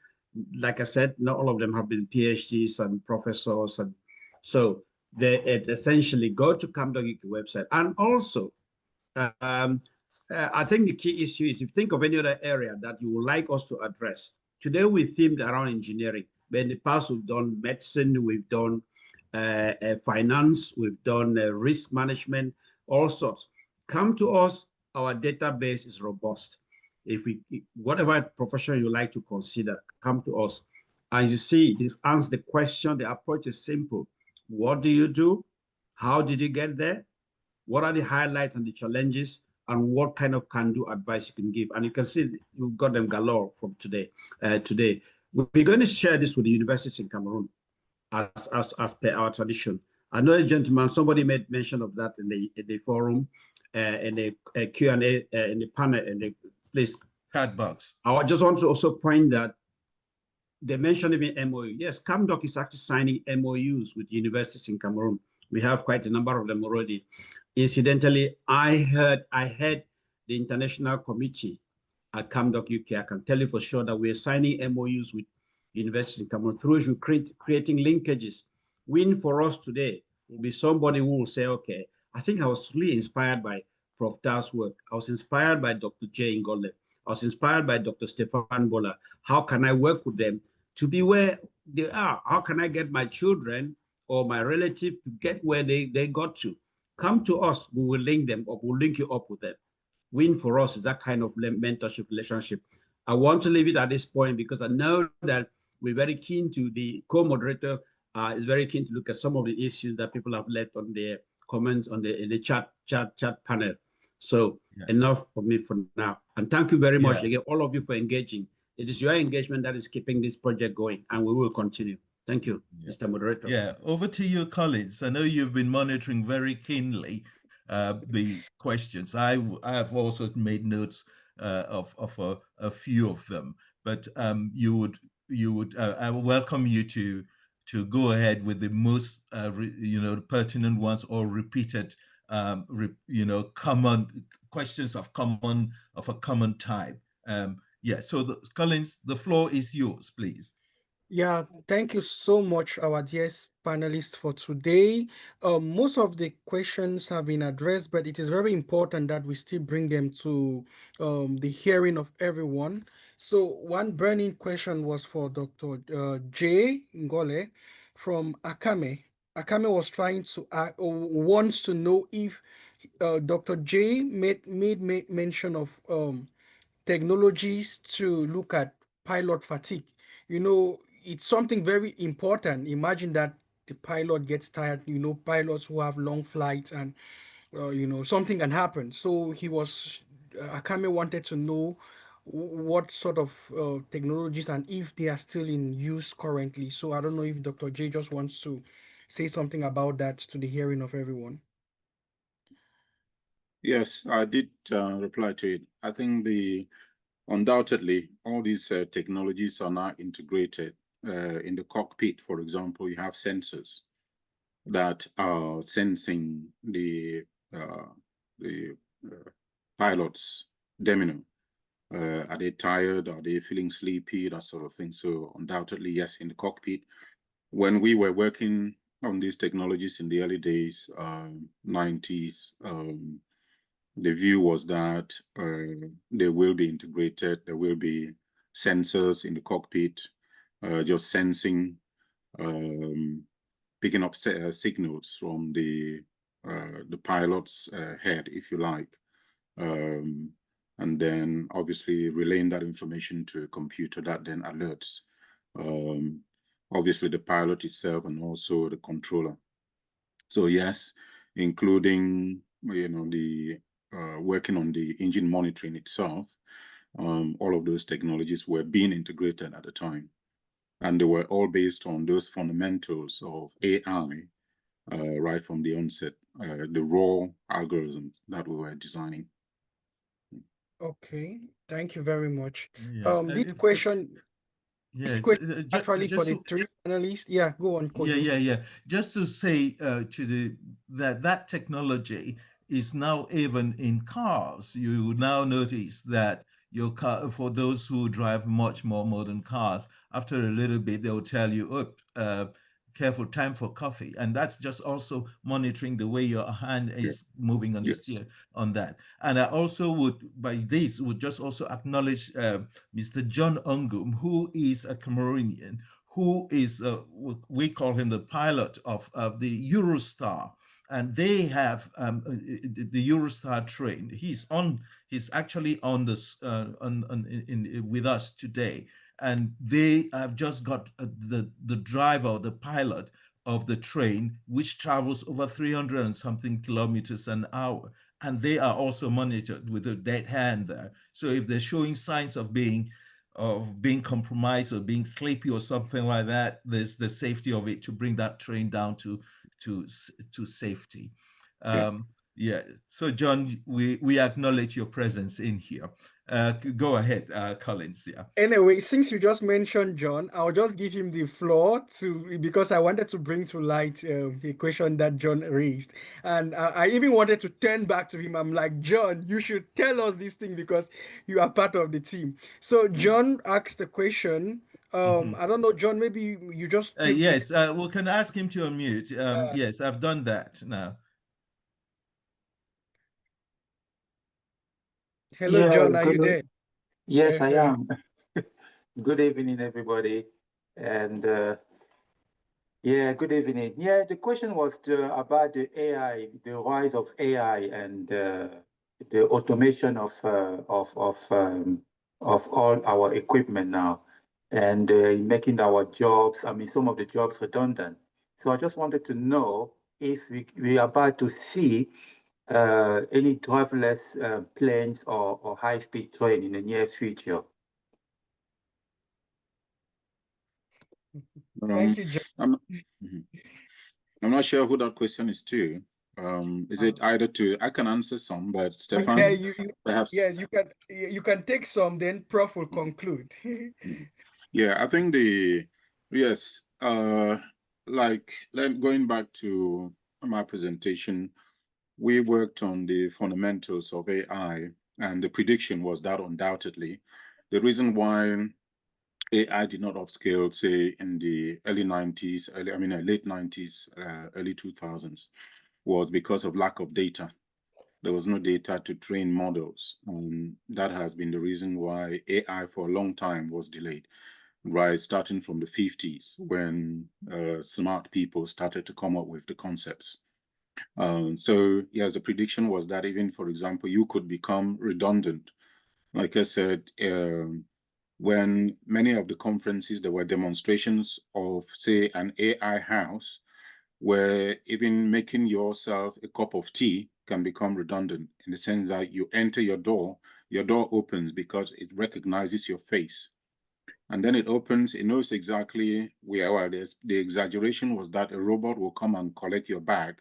Speaker 1: Like I said, not all of them have been PhDs and professors. And so they essentially go to CamDocUK website. And also, I think the key issue is if you think of any other area that you would like us to address. Today, we themed around engineering. But in the past, we've done medicine, we've done finance, we've done risk management, all sorts. Come to us. Our database is robust. Whatever profession you like to consider, come to us. As you see, this answers the question. The approach is simple. What do you do? How did you get there? What are the highlights and the challenges? and what kind of can-do advice you can give. And you can see you've got them galore from today. We're going to share this with the universities in Cameroon as per our tradition. I know, gentlemen, somebody made mention of that in the forum, in the Q&A, in the panel, in the place.
Speaker 2: Chat box.
Speaker 1: I just want to also point that they mentioned even MOU. Yes, CamDoc is actually signing MOUs with universities in Cameroon. We have quite a number of them already. Incidentally, I heard the international committee at CamDocUK. I can tell you for sure that we're signing MOUs with universities in Cameroon through creating linkages. Win for us today will be somebody who will say, okay, I think I was really inspired by Prof. Da's work. I was inspired by Dr. Jey Ngole. I was inspired by Dr. Stephane Bolla. How can I work with them to be where they are? How can I get my children or my relative to get where they got to? Come to us, we will link them up, we'll link you up with them. Win for us is that kind of mentorship relationship. I want to leave it at this point because I know that we're very keen to, the co-moderator is very keen to look at some of the issues that people have left on their comments on in the chat panel. So enough for me for now. And thank you very much again, all of you, for engaging. It is your engagement that is keeping this project going, and we will continue. Thank you, Mr. Moderator.
Speaker 2: Yeah, over to you, Collins. I know you've been monitoring very keenly the questions. I have also made notes of a few of them, but I welcome you to go ahead with the most pertinent ones or repeated common questions of a common type. So Collins, the floor is yours, please.
Speaker 6: Yeah, thank you so much, our dear panelists, for today. Most of the questions have been addressed, but it is very important that we still bring them to the hearing of everyone. So one burning question was for Dr. Jey Ngole from Akame. Akame was trying to wants to know if Dr. Jey made mention of technologies to look at pilot fatigue. It's something very important. Imagine that the pilot gets tired, pilots who have long flights and, something can happen. So Akame wanted to know what sort of technologies and if they are still in use currently. So I don't know if Dr. Jey just wants to say something about that to the hearing of everyone.
Speaker 3: Yes, I did reply to it. I think undoubtedly, all these technologies are now integrated. In the cockpit, for example, you have sensors that are sensing the pilot's demeanor. Are they tired? Are they feeling sleepy? That sort of thing. So undoubtedly, yes, in the cockpit. When we were working on these technologies in the early days, 90s, the view was that they will be integrated. There will be sensors in the cockpit, just sensing, picking up signals from the pilot's head, if you like, and then obviously relaying that information to a computer that then alerts, obviously the pilot itself and also the controller. So yes, including the working on the engine monitoring itself, all of those technologies were being integrated at the time. And they were all based on those fundamentals of AI right from the onset, the raw algorithms that we were designing.
Speaker 6: Okay, thank you very much.
Speaker 2: This
Speaker 6: question
Speaker 2: actually
Speaker 6: for the three panelists. Yeah, go on, Kojo.
Speaker 2: Yeah. Just to say that technology is now even in cars. You now notice that your car, for those who drive much more modern cars, after a little bit, they'll tell you, careful, time for coffee. And that's just also monitoring the way your hand is moving on the steer on that. And I also would just also acknowledge Mr. John Ongum, who is a Cameroonian, who is, we call him the pilot of the Eurostar. And they have the Eurostar train. He's actually on this with us today, and they have just got the driver, the pilot of the train, which travels over 300 and something kilometers an hour. And they are also monitored with a dead hand there. So if they're showing signs of being compromised or being sleepy or something like that, there's the safety of it to bring that train down to safety. Yeah. So John, we acknowledge your presence in here. Go ahead, Collins. Yeah.
Speaker 6: Anyway, since you just mentioned John, I'll just give him the floor because I wanted to bring to light the question that John raised. And I even wanted to turn back to him. I'm like, John, you should tell us this thing because you are part of the team. So John asked the question. I don't know, John, maybe you just...
Speaker 2: yes, we can ask him to unmute. Yes, I've done that now.
Speaker 6: Hello, yeah, John, are you there?
Speaker 7: Yes, I am. Good evening, everybody. And yeah, good evening. Yeah, the question was about the AI, the rise of AI and the automation of all our equipment now, and making our jobs, I mean, some of the jobs redundant. So I just wanted to know if we are about to see any driverless planes or high-speed train in the near future.
Speaker 6: Thank you, John.
Speaker 3: I'm not sure who that question is to. Is it either to? I can answer some, but Stephane,
Speaker 6: yeah,
Speaker 3: perhaps.
Speaker 6: Yes, you can take some. Then Prof will conclude.
Speaker 3: Yeah, I think yes. Like going back to my presentation, we worked on the fundamentals of AI, and the prediction was that undoubtedly the reason why AI did not upscale, say, in the early 90s, late 90s, early 2000s, was because of lack of data. There was no data to train models. That has been the reason why AI for a long time was delayed, right? Starting from the 50s when smart people started to come up with the concepts. So yes, the prediction was that even, for example, you could become redundant. Like I said, when many of the conferences, there were demonstrations of, say, an AI house, where even making yourself a cup of tea can become redundant in the sense that you enter your door opens because it recognizes your face. And then it opens, it knows exactly where, well, the exaggeration was that a robot will come and collect your bag.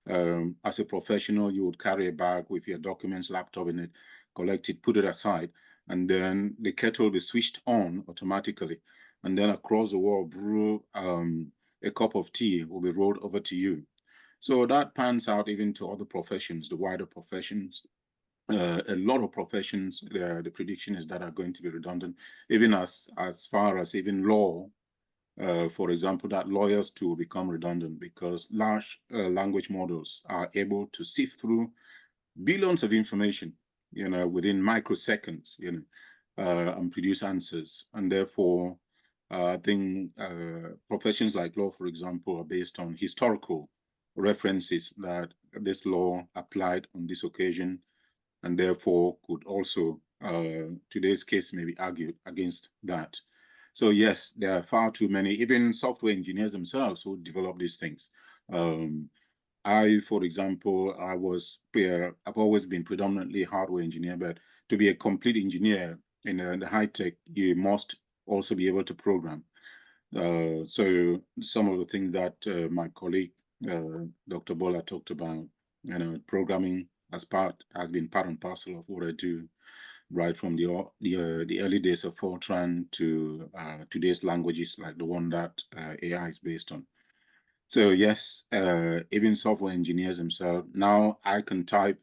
Speaker 3: As a professional, you would carry a bag with your documents, laptop in it, collect it, put it aside, and then the kettle will be switched on automatically. And then across the wall, brew a cup of tea will be rolled over to you. So that pans out even to other professions, the wider professions. A lot of professions, the prediction is that are going to be redundant, even as far as even law. For example, that lawyers too become redundant because large language models are able to sift through billions of information, within microseconds, and produce answers. And therefore, I think professions like law, for example, are based on historical references that this law applied on this occasion, and therefore could also, today's case may be argued against that. So yes, there are far too many, even software engineers themselves who develop these things. I, for example, I've always been predominantly a hardware engineer, but to be a complete engineer in the high tech, you must also be able to program. So some of the things that my colleague, Dr. Bolla, talked about, programming has been part and parcel of what I do, right from the early days of Fortran to today's languages like the one that AI is based on. So yes, even software engineers themselves, now I can type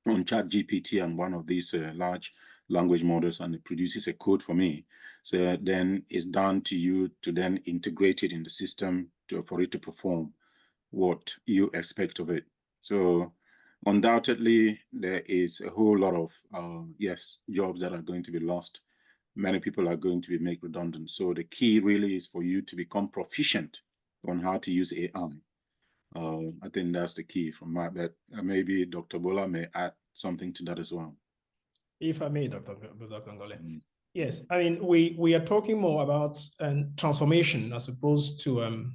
Speaker 3: on ChatGPT and one of these large language models, and it produces a code for me. So then it's down to you to then integrate it in the system for it to perform what you expect of it. So undoubtedly, there is a whole lot of, jobs that are going to be lost. Many people are going to be made redundant. So the key really is for you to become proficient on how to use AI. I think that's the key from my bed. Maybe Dr. Bolla may add something to that as well.
Speaker 5: If I may, Dr. Ngole. Yes, I mean, we are talking more about transformation as opposed to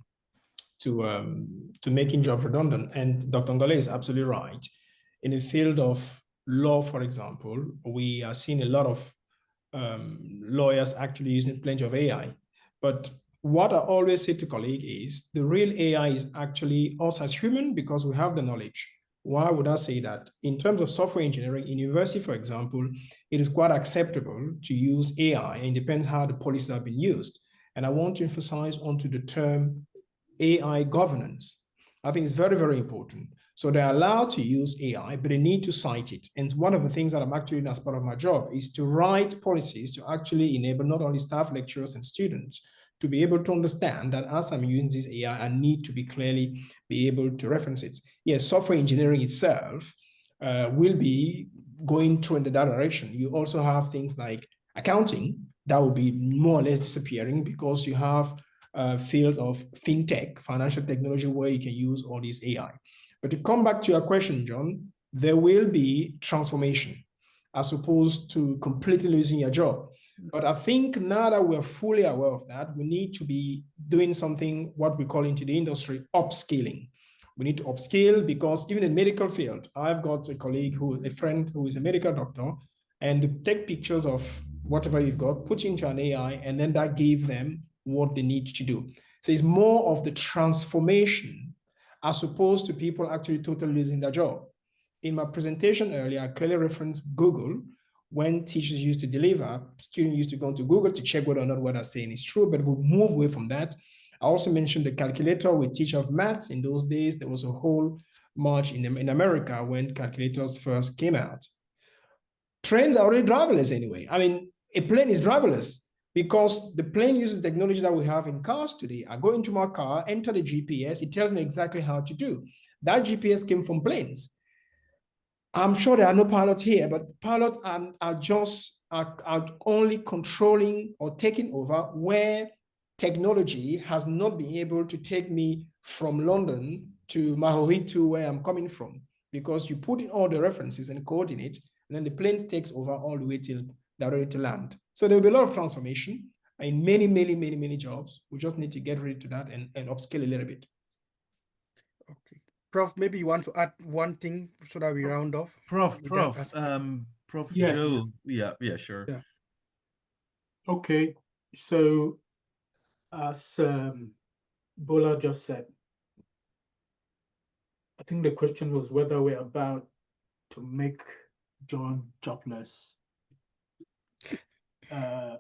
Speaker 5: making jobs redundant. And Dr. Ngole is absolutely right. In the field of law, for example, we are seeing a lot of lawyers actually using plenty of AI. But what I always say to colleagues is the real AI is actually us as human, because we have the knowledge. Why would I say that? In terms of software engineering, in university, for example, it is quite acceptable to use AI, and it depends how the policies have been used. And I want to emphasize onto the term AI governance. I think it's very, very important. So they're allowed to use AI, but they need to cite it. And one of the things that I'm actually doing as part of my job is to write policies to actually enable not only staff, lecturers, and students to be able to understand that as I'm using this AI, I need to be able to reference it. Yes, software engineering itself will be going through in that direction. You also have things like accounting that will be more or less disappearing, because you have field of fintech, financial technology, where you can use all these AI. But to come back to your question, John, there will be transformation as opposed to completely losing your job. But I think now that we're fully aware of that, we need to be doing something, what we call into the industry, upskilling. We need to upskill, because even in medical field, I've got a friend who is a medical doctor, and to take pictures of whatever you've got, put into an AI, and then that gave them what they need to do. So it's more of the transformation as opposed to people actually totally losing their job. In my presentation earlier, I clearly referenced Google. When teachers used to deliver, students used to go to Google to check whether or not what I'm saying is true, but we'll move away from that. I also mentioned the calculator with teacher of maths. In those days, there was a whole march in America when calculators first came out. Trains are already driverless anyway. I mean, a plane is driverless because the plane uses technology that we have in cars today. I go into my car, enter the GPS, it tells me exactly how to do. That GPS came from planes. I'm sure there are no pilots here, but pilots are only controlling or taking over where technology has not been able to take me from London to Mahoitu, where I'm coming from, because you put in all the references and coordinates, and then the plane takes over all the way till they're ready to land. So there will be a lot of transformation in many jobs. We just need to get ready to that and upscale a little bit.
Speaker 6: Okay. Prof, maybe you want to add one thing so that we round off?
Speaker 2: Prof,
Speaker 4: Yes.
Speaker 2: Joe. Yeah, sure.
Speaker 6: Yeah.
Speaker 4: Okay. So as Bolla just said, I think the question was whether we're about to make John jobless on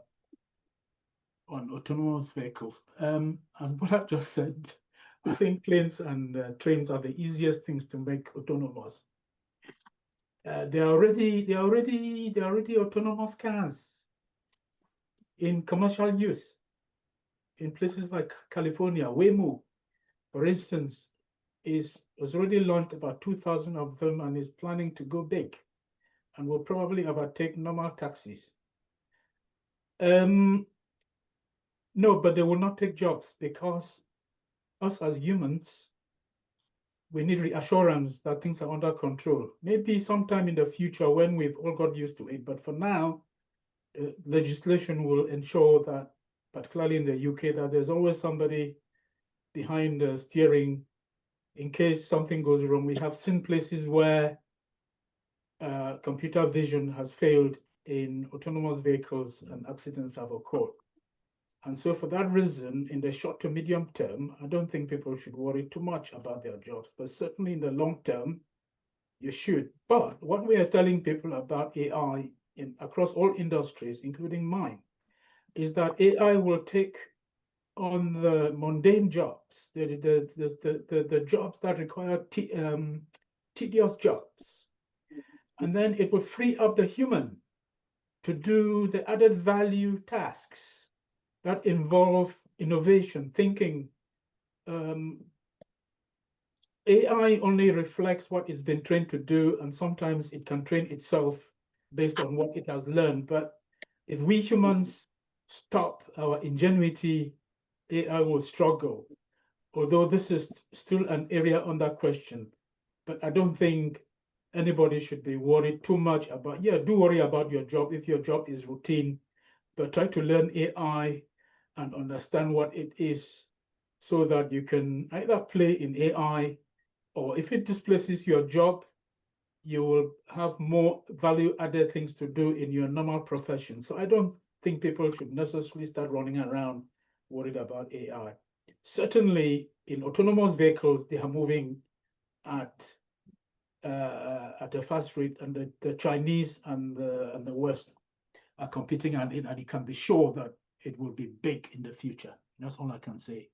Speaker 4: autonomous vehicles. As Bolla just said, I think planes and trains are the easiest things to make autonomous. They're already autonomous cars in commercial use in places like California. Waymo, for instance, was already launched about 2,000 of them and is planning to go big, and will probably overtake normal taxis. No, but they will not take jobs, because us as humans, we need reassurance that things are under control. Maybe sometime in the future when we've all got used to it, but for now, legislation will ensure that, particularly in the UK, that there's always somebody behind the steering in case something goes wrong. We have seen places where computer vision has failed in autonomous vehicles and accidents have occurred. And so for that reason, in the short to medium term, I don't think people should worry too much about their jobs, but certainly in the long term, you should. But what we are telling people about AI across all industries, including mine, is that AI will take on the mundane jobs, the jobs that require tedious jobs. And then it will free up the human to do the added value tasks that involve innovation, thinking. AI only reflects what it's been trained to do, and sometimes it can train itself based on what it has learned. But if we humans stop our ingenuity, AI will struggle, although this is still an area under question. But I don't think anybody should be worried too much about, do worry about your job if your job is routine, but try to learn AI and understand what it is so that you can either play in AI, or if it displaces your job, you will have more value-added things to do in your normal profession. So I don't think people should necessarily start running around worried about AI. Certainly, in autonomous vehicles, they are moving at a fast rate, and the Chinese and the West are competing, and it can be sure that it will be big in the future. That's all I can say.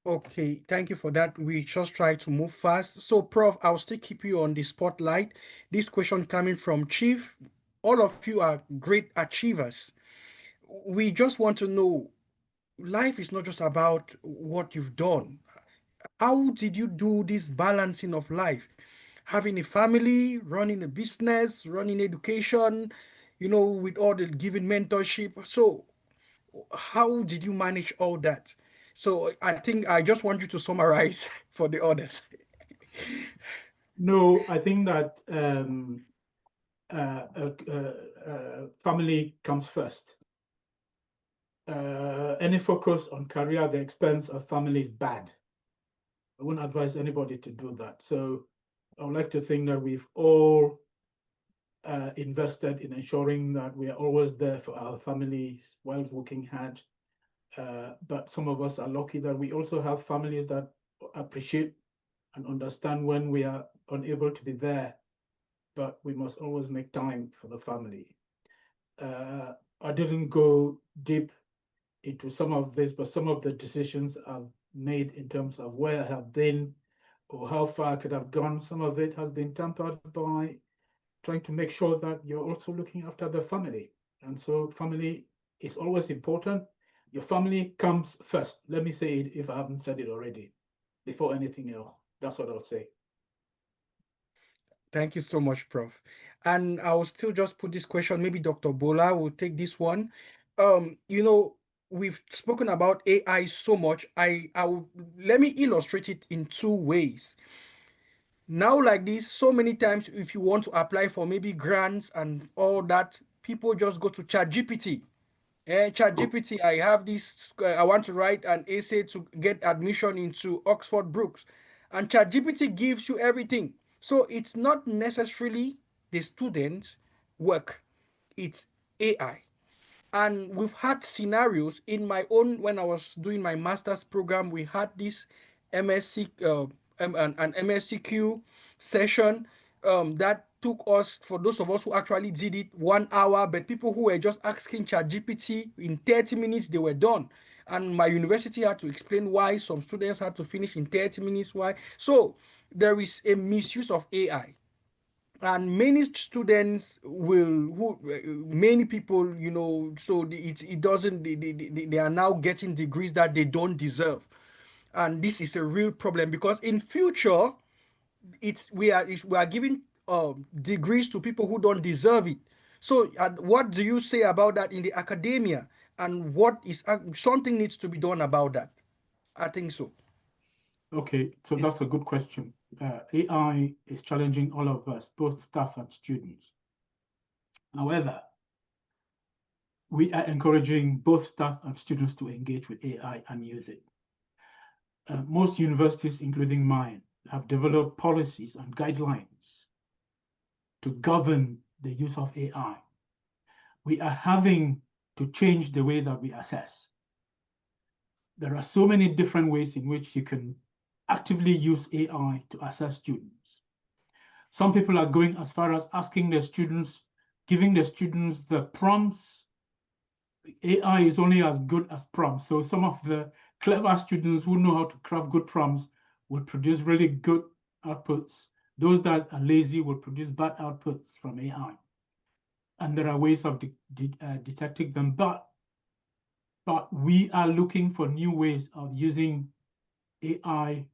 Speaker 6: Okay, thank you for that. We just try to move fast. So, Prof, I'll still keep you on the spotlight. This question coming from Chief. All of you are great achievers. We just want to know, life is not just about what you've done. How did you do this balancing of life? Having a family, running a business, running education, with all the giving mentorship. So, how did you manage all that? So I think I just want you to summarize for the others.
Speaker 4: No, I think that family comes first. Any focus on career at the expense of family is bad. I wouldn't advise anybody to do that. So I would like to think that we've all invested in ensuring that we are always there for our families while working hard. But some of us are lucky that we also have families that appreciate and understand when we are unable to be there, but we must always make time for the family. I didn't go deep into some of this, but some of the decisions I've made in terms of where I have been or how far I could have gone, some of it has been tempered by trying to make sure that you're also looking after the family. And so family is always important. Your family comes first. Let me say it if I haven't said it already, before anything else. That's what I'll say.
Speaker 6: Thank you so much, Prof. And I'll still just put this question. Maybe Dr. Bolla will take this one. We've spoken about AI so much. Let me illustrate it in two ways. Now, like this, so many times, if you want to apply for maybe grants and all that, people just go to ChatGPT. ChatGPT, I have this, I want to write an essay to get admission into Oxford Brookes. And ChatGPT gives you everything. So it's not necessarily the student's work, it's AI. And we've had scenarios in my own, when I was doing my master's program, we had this MSc, an MSCQ session that took us, for those of us who actually did it, 1 hour, but people who were just asking ChatGPT, in 30 minutes, they were done. And my university had to explain why some students had to finish in 30 minutes, why. So there is a misuse of AI. And many students many people, so it doesn't, they are now getting degrees that they don't deserve. And this is a real problem, because in future, we are giving degrees to people who don't deserve it. So what do you say about that in the academia, and what is something needs to be done about that? I think so.
Speaker 4: Okay, so that's a good question. AI is challenging all of us, both staff and students. However, we are encouraging both staff and students to engage with AI and use it. Most universities, including mine, have developed policies and guidelines to govern the use of AI. We are having to change the way that we assess. There are so many different ways in which you can actively use AI to assess students. Some people are going as far as asking their students, giving the students the prompts. AI is only as good as prompts. So some of the clever students who know how to craft good prompts will produce really good outputs. Those that are lazy will produce bad outputs from AI. And there are ways of detecting them, but we are looking for new ways of using AI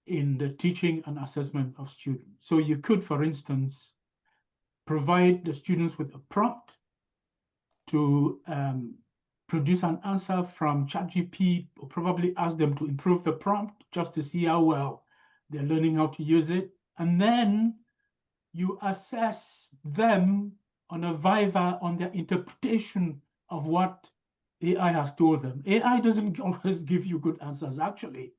Speaker 4: in the teaching and assessment of students. So you could, for instance, provide the students with a prompt to produce an answer from ChatGPT, or probably ask them to improve the prompt just to see how well they're learning how to use it. And then you assess them on a viva on their interpretation of what AI has told them. AI doesn't always give you good answers. Actually,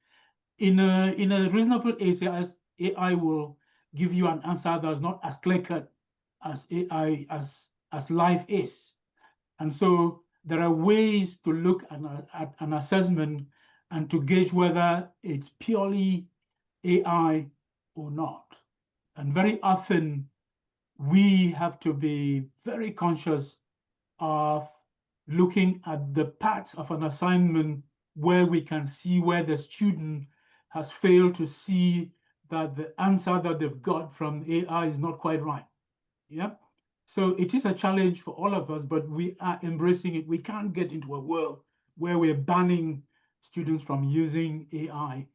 Speaker 4: in a reasonable AI will give you an answer that's not as clear-cut as AI as life is. And so there are ways to look at an assessment and to gauge whether it's purely AI or not. And very often we have to be very conscious of looking at the parts of an assignment where we can see where the student has failed to see that the answer that they've got from AI is not quite right. Yeah. So it is a challenge for all of us, but we are embracing it. We can't get into a world where we're banning students from using AI.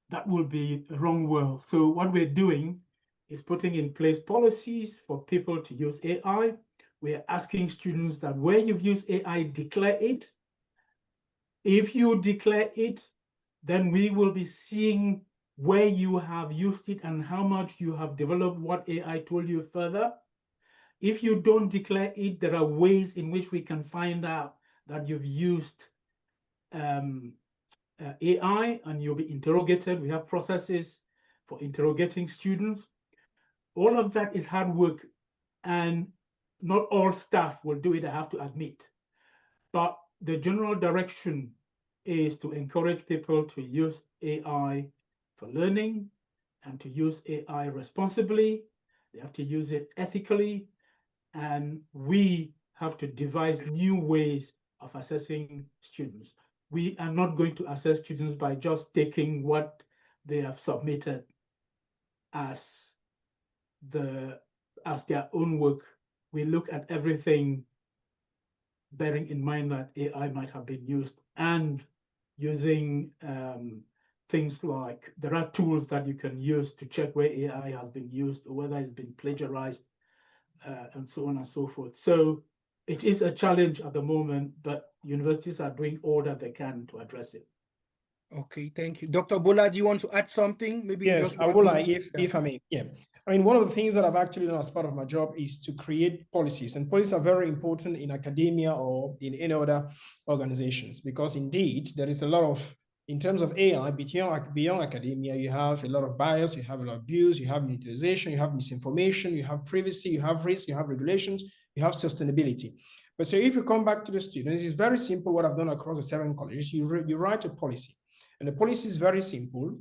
Speaker 4: That will be a wrong world. So what we're doing is putting in place policies for people to use AI. We're asking students that where you've used AI, declare it. If you declare it, then we will be seeing where you have used it and how much you have developed what AI told you further. If you don't declare it, there are ways in which we can find out that you've used AI and you'll be interrogated. We have processes for interrogating students. All of that is hard work, and not all staff will do it, I have to admit. But the general direction is to encourage people to use AI for learning and to use AI responsibly. They have to use it ethically, and we have to devise new ways of assessing students. We are not going to assess students by just taking what they have submitted as their own work. We look at everything bearing in mind that AI might have been used, and using things like, there are tools that you can use to check where AI has been used or whether it's been plagiarized, and so on and so forth. So it is a challenge at the moment, but universities are doing all that they can to address it.
Speaker 6: Okay, thank you. Dr. Bolla, do you want to add something? Maybe
Speaker 5: yes,
Speaker 6: just
Speaker 5: I would like, if I may. Yeah. I mean, one of the things that I've actually done as part of my job is to create policies, and policies are very important in academia or in any other organizations, because indeed there is a lot of, in terms of AI, beyond academia, you have a lot of bias, you have a lot of abuse, you have utilization, you have misinformation, you have privacy, you have risk, you have regulations, you have sustainability. But so if you come back to the students, it's very simple what I've done across the 7 colleges. You write a policy, and the policy is very simple.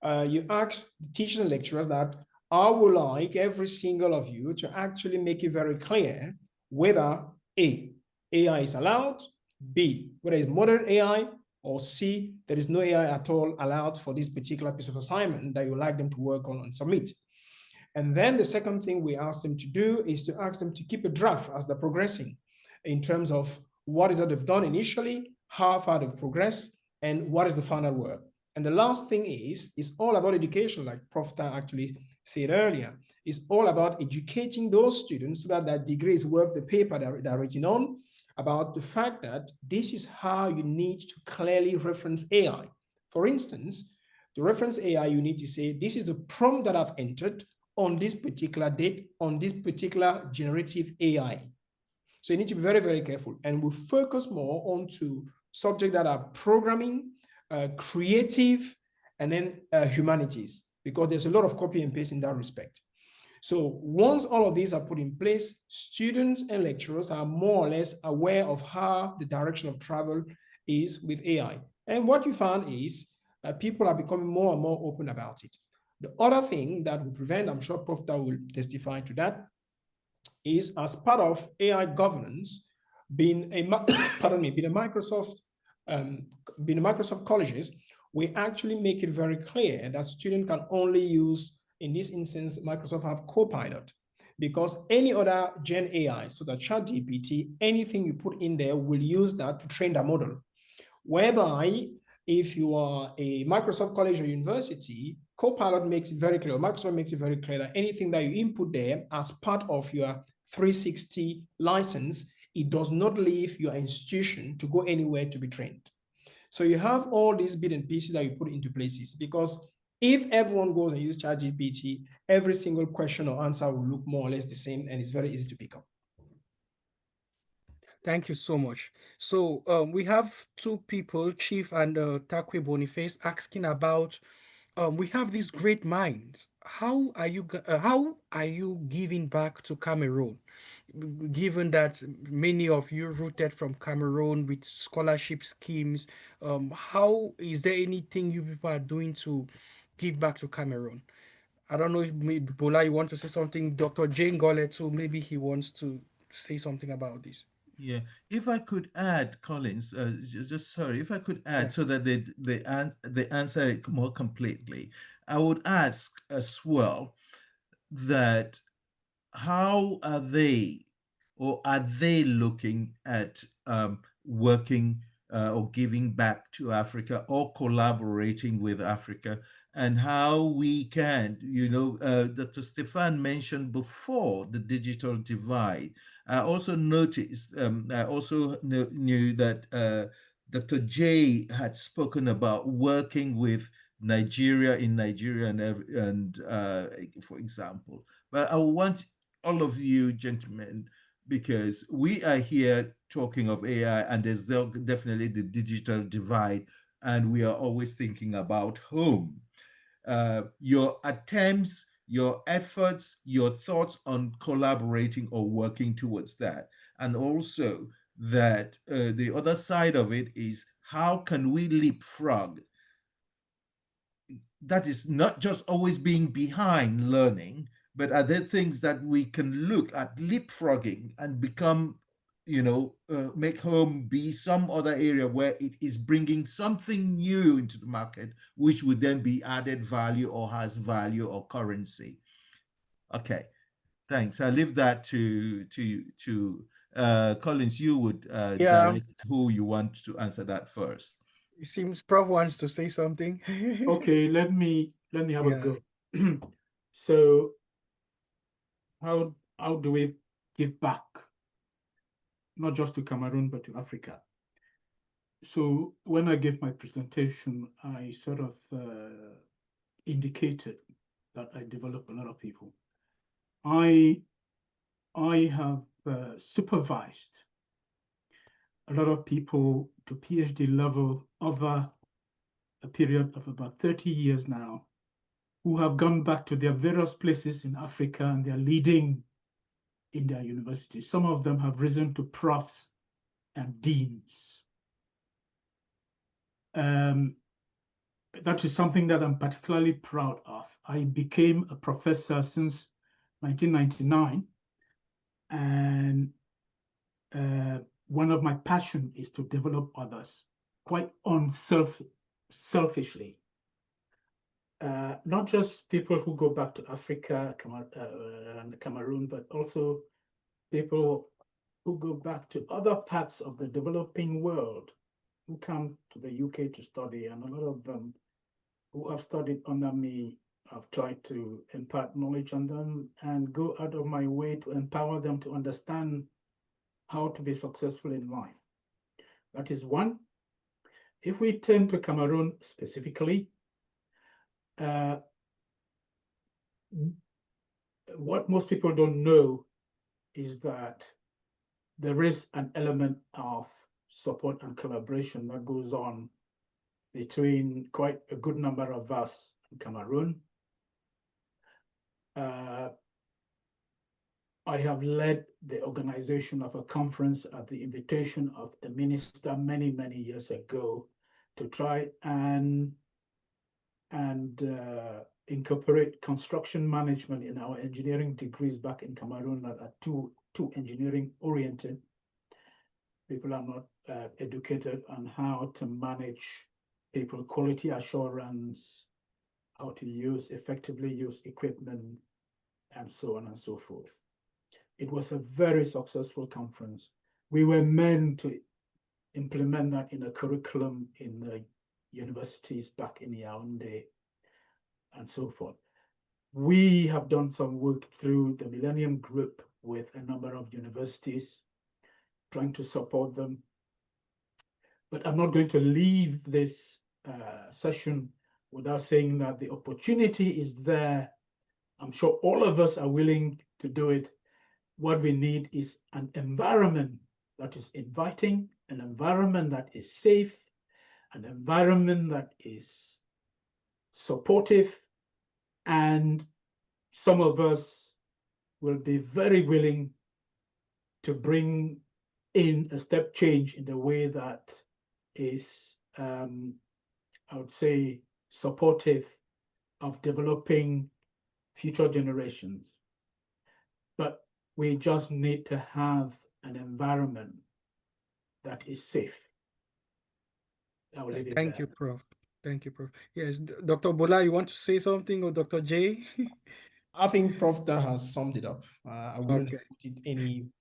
Speaker 5: You ask the teachers and lecturers that I would like every single of you to actually make it very clear whether A, AI is allowed, B, whether it's moderate AI, or C, there is no AI at all allowed for this particular piece of assignment that you like them to work on and submit. And then the second thing we ask them to do is to ask them to keep a draft as they're progressing in terms of what is that they've done initially, how far they've progressed, and what is the final work. And the last thing is all about education, like Prof. actually said earlier. It's all about educating those students so that that degree is worth the paper they're written on, about the fact that this is how you need to clearly reference AI. For instance, to reference AI, you need to say, this is the prompt that I've entered on this particular date, on this particular generative AI. So you need to be very, very careful. And we'll focus more onto subjects that are programming, creative, and then humanities, because there's a lot of copy and paste in that respect. So once all of these are put in place, students and lecturers are more or less aware of how the direction of travel is with AI. And what you found is people are becoming more and more open about it. The other thing that will prevent, I'm sure Prof. will testify to that, is as part of AI governance, being a Microsoft colleges, we actually make it very clear that students can only use, in this instance, Microsoft have Copilot, because any other Gen AI, so that ChatGPT, anything you put in there will use that to train the model. Whereby, if you are a Microsoft college or university, Copilot makes it very clear, Microsoft makes it very clear that anything that you input there as part of your 360 license, it does not leave your institution to go anywhere to be trained. So you have all these bits and pieces that you put into places, because if everyone goes and uses ChatGPT, every single question or answer will look more or less the same, and it's very easy to pick up.
Speaker 6: Thank you so much. So we have two people, Chief and Takwe Boniface, asking about we have these great minds. How are you giving back to Cameroon? Given that many of you rooted from Cameroon with scholarship schemes, how is there anything you people are doing to give back to Cameroon? I don't know if maybe Bola, you want to say something. Dr. Jey Ngole too, maybe he wants to say something about this.
Speaker 2: Yeah, if I could add, Collins, just sorry, if I could add
Speaker 6: Yeah.
Speaker 2: so that they answer it more completely, I would ask as well that how are they, or are they looking at working or giving back to Africa or collaborating with Africa, and how we can, Dr. Stephane mentioned before the digital divide. I also noticed, I also knew that Dr. Jey had spoken about working with Nigeria and for example. But I want all of you gentlemen, because we are here talking of AI, and there's definitely the digital divide, and we are always thinking about home. Your attempts, your efforts, your thoughts on collaborating or working towards that. And also that the other side of it is, how can we leapfrog? That is not just always being behind learning, but are there things that we can look at leapfrogging and become, make home be some other area where it is bringing something new into the market, which would then be added value or has value or currency. Okay, thanks. I leave that to Collins. You would
Speaker 6: Yeah,
Speaker 2: direct who you want to answer that first.
Speaker 6: it seems Prof wants to say something.
Speaker 4: Okay, let me have a
Speaker 6: Yeah.
Speaker 4: go. So how do we give back, not just to Cameroon but to Africa? So when I gave my presentation, I sort of indicated that I develop a lot of people. I have supervised a lot of people to PhD level over a period of about 30 years now, who have gone back to their various places in Africa, and they're leading in their universities. Some of them have risen to profs and deans. That is something that I'm particularly proud of. I became a professor since 1999, and one of my passion is to develop others, quite selfishly. Not just people who go back to Africa and Cameroon, but also people who go back to other parts of the developing world, who come to the UK to study, and a lot of them who have studied under me. I've tried to impart knowledge on them and go out of my way to empower them to understand how to be successful in life. That is one. If we turn to Cameroon specifically, what most people don't know is that there is an element of support and collaboration that goes on between quite a good number of us in Cameroon. I have led the organization of a conference at the invitation of the minister many, many years ago to try and incorporate construction management in our engineering degrees back in Cameroon that are too engineering oriented. People are not educated on how to manage people, quality assurance, how to effectively use equipment, and so on and so forth. It was a very successful conference. We were meant to implement that in a curriculum in the universities back in Yaoundé and so forth. We have done some work through the Millennium Group with a number of universities, trying to support them. But I'm not going to leave this session without saying that the opportunity is there. I'm sure all of us are willing to do it. What we need is an environment that is inviting, an environment that is safe, an environment that is supportive, and some of us will be very willing to bring in a step change in the way that is, I would say, supportive of developing future generations. But we just need to have an environment that is safe. I will leave it
Speaker 6: Thank
Speaker 4: there.
Speaker 6: you, Prof. Thank you, Prof. Yes, Dr. Bolla, you want to say something, or Dr. Jey?
Speaker 5: I think Prof Dan has summed it up. I wouldn't
Speaker 6: Okay.
Speaker 5: put it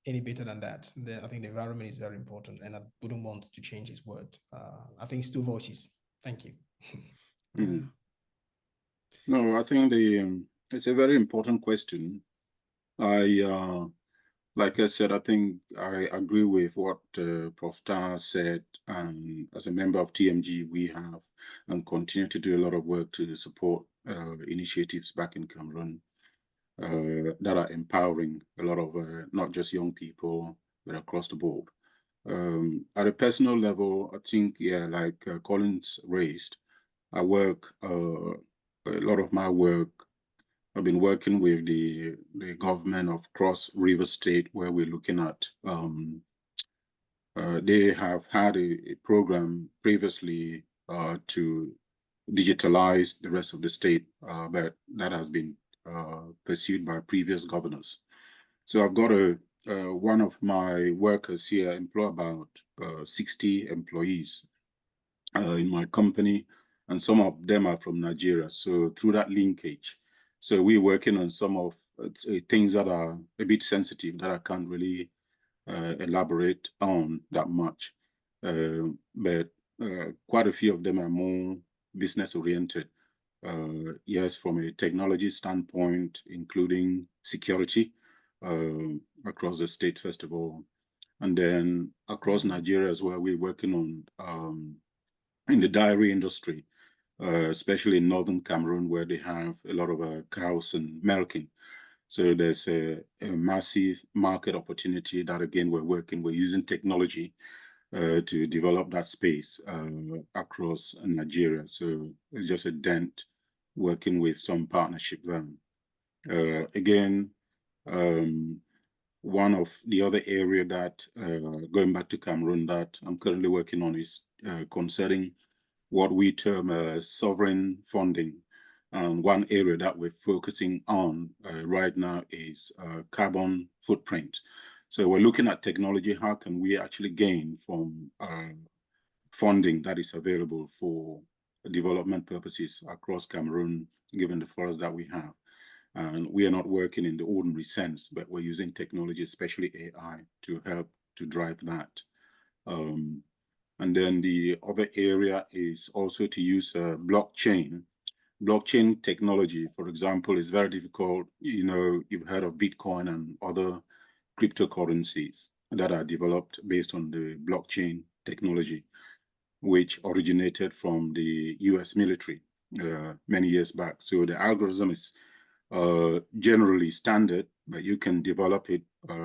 Speaker 5: any better than that. I think the environment is very important, and I wouldn't want to change his word. I think it's two voices. Thank you.
Speaker 3: Mhm. No, I think it's a very important question. Like I said, I think I agree with what Prof. Dan said. As a member of TMG, we have and continue to do a lot of work to support initiatives back in Cameroon that are empowering a lot of not just young people, but across the board. At a personal level, I think, yeah, like Collins raised, I work, a lot of my work, I've been working with the government of Cross River State, where we're looking at, they have had a program previously to digitalize the rest of the state, but that has been pursued by previous governors. So I've got one of my workers here employ about 60 employees in my company, and some of them are from Nigeria. So through that linkage, so we're working on some of things that are a bit sensitive that I can't really elaborate on that much. But quite a few of them are more business oriented. Yes, from a technology standpoint, including security across the state, first of all. And then across Nigeria as well, we're working on in the dairy industry, especially in northern Cameroon, where they have a lot of cows and milking. So there's a massive market opportunity that, again, we're using technology to develop that space across Nigeria. So it's just a dent working with some partnership there. Again, one of the other area that, going back to Cameroon, that I'm currently working on is concerning what we term sovereign funding. And one area that we're focusing on right now is carbon footprint. So we're looking at technology. How can we actually gain from funding that is available for development purposes across Cameroon, given the forests that we have? And we are not working in the ordinary sense, but we're using technology, especially AI, to help to drive that. And then the other area is also to use blockchain. Blockchain technology, for example, is very difficult. You know, you've heard of Bitcoin and other cryptocurrencies that are developed based on the blockchain technology, which originated from the US military many years back. So the algorithm is generally standard, but you can develop it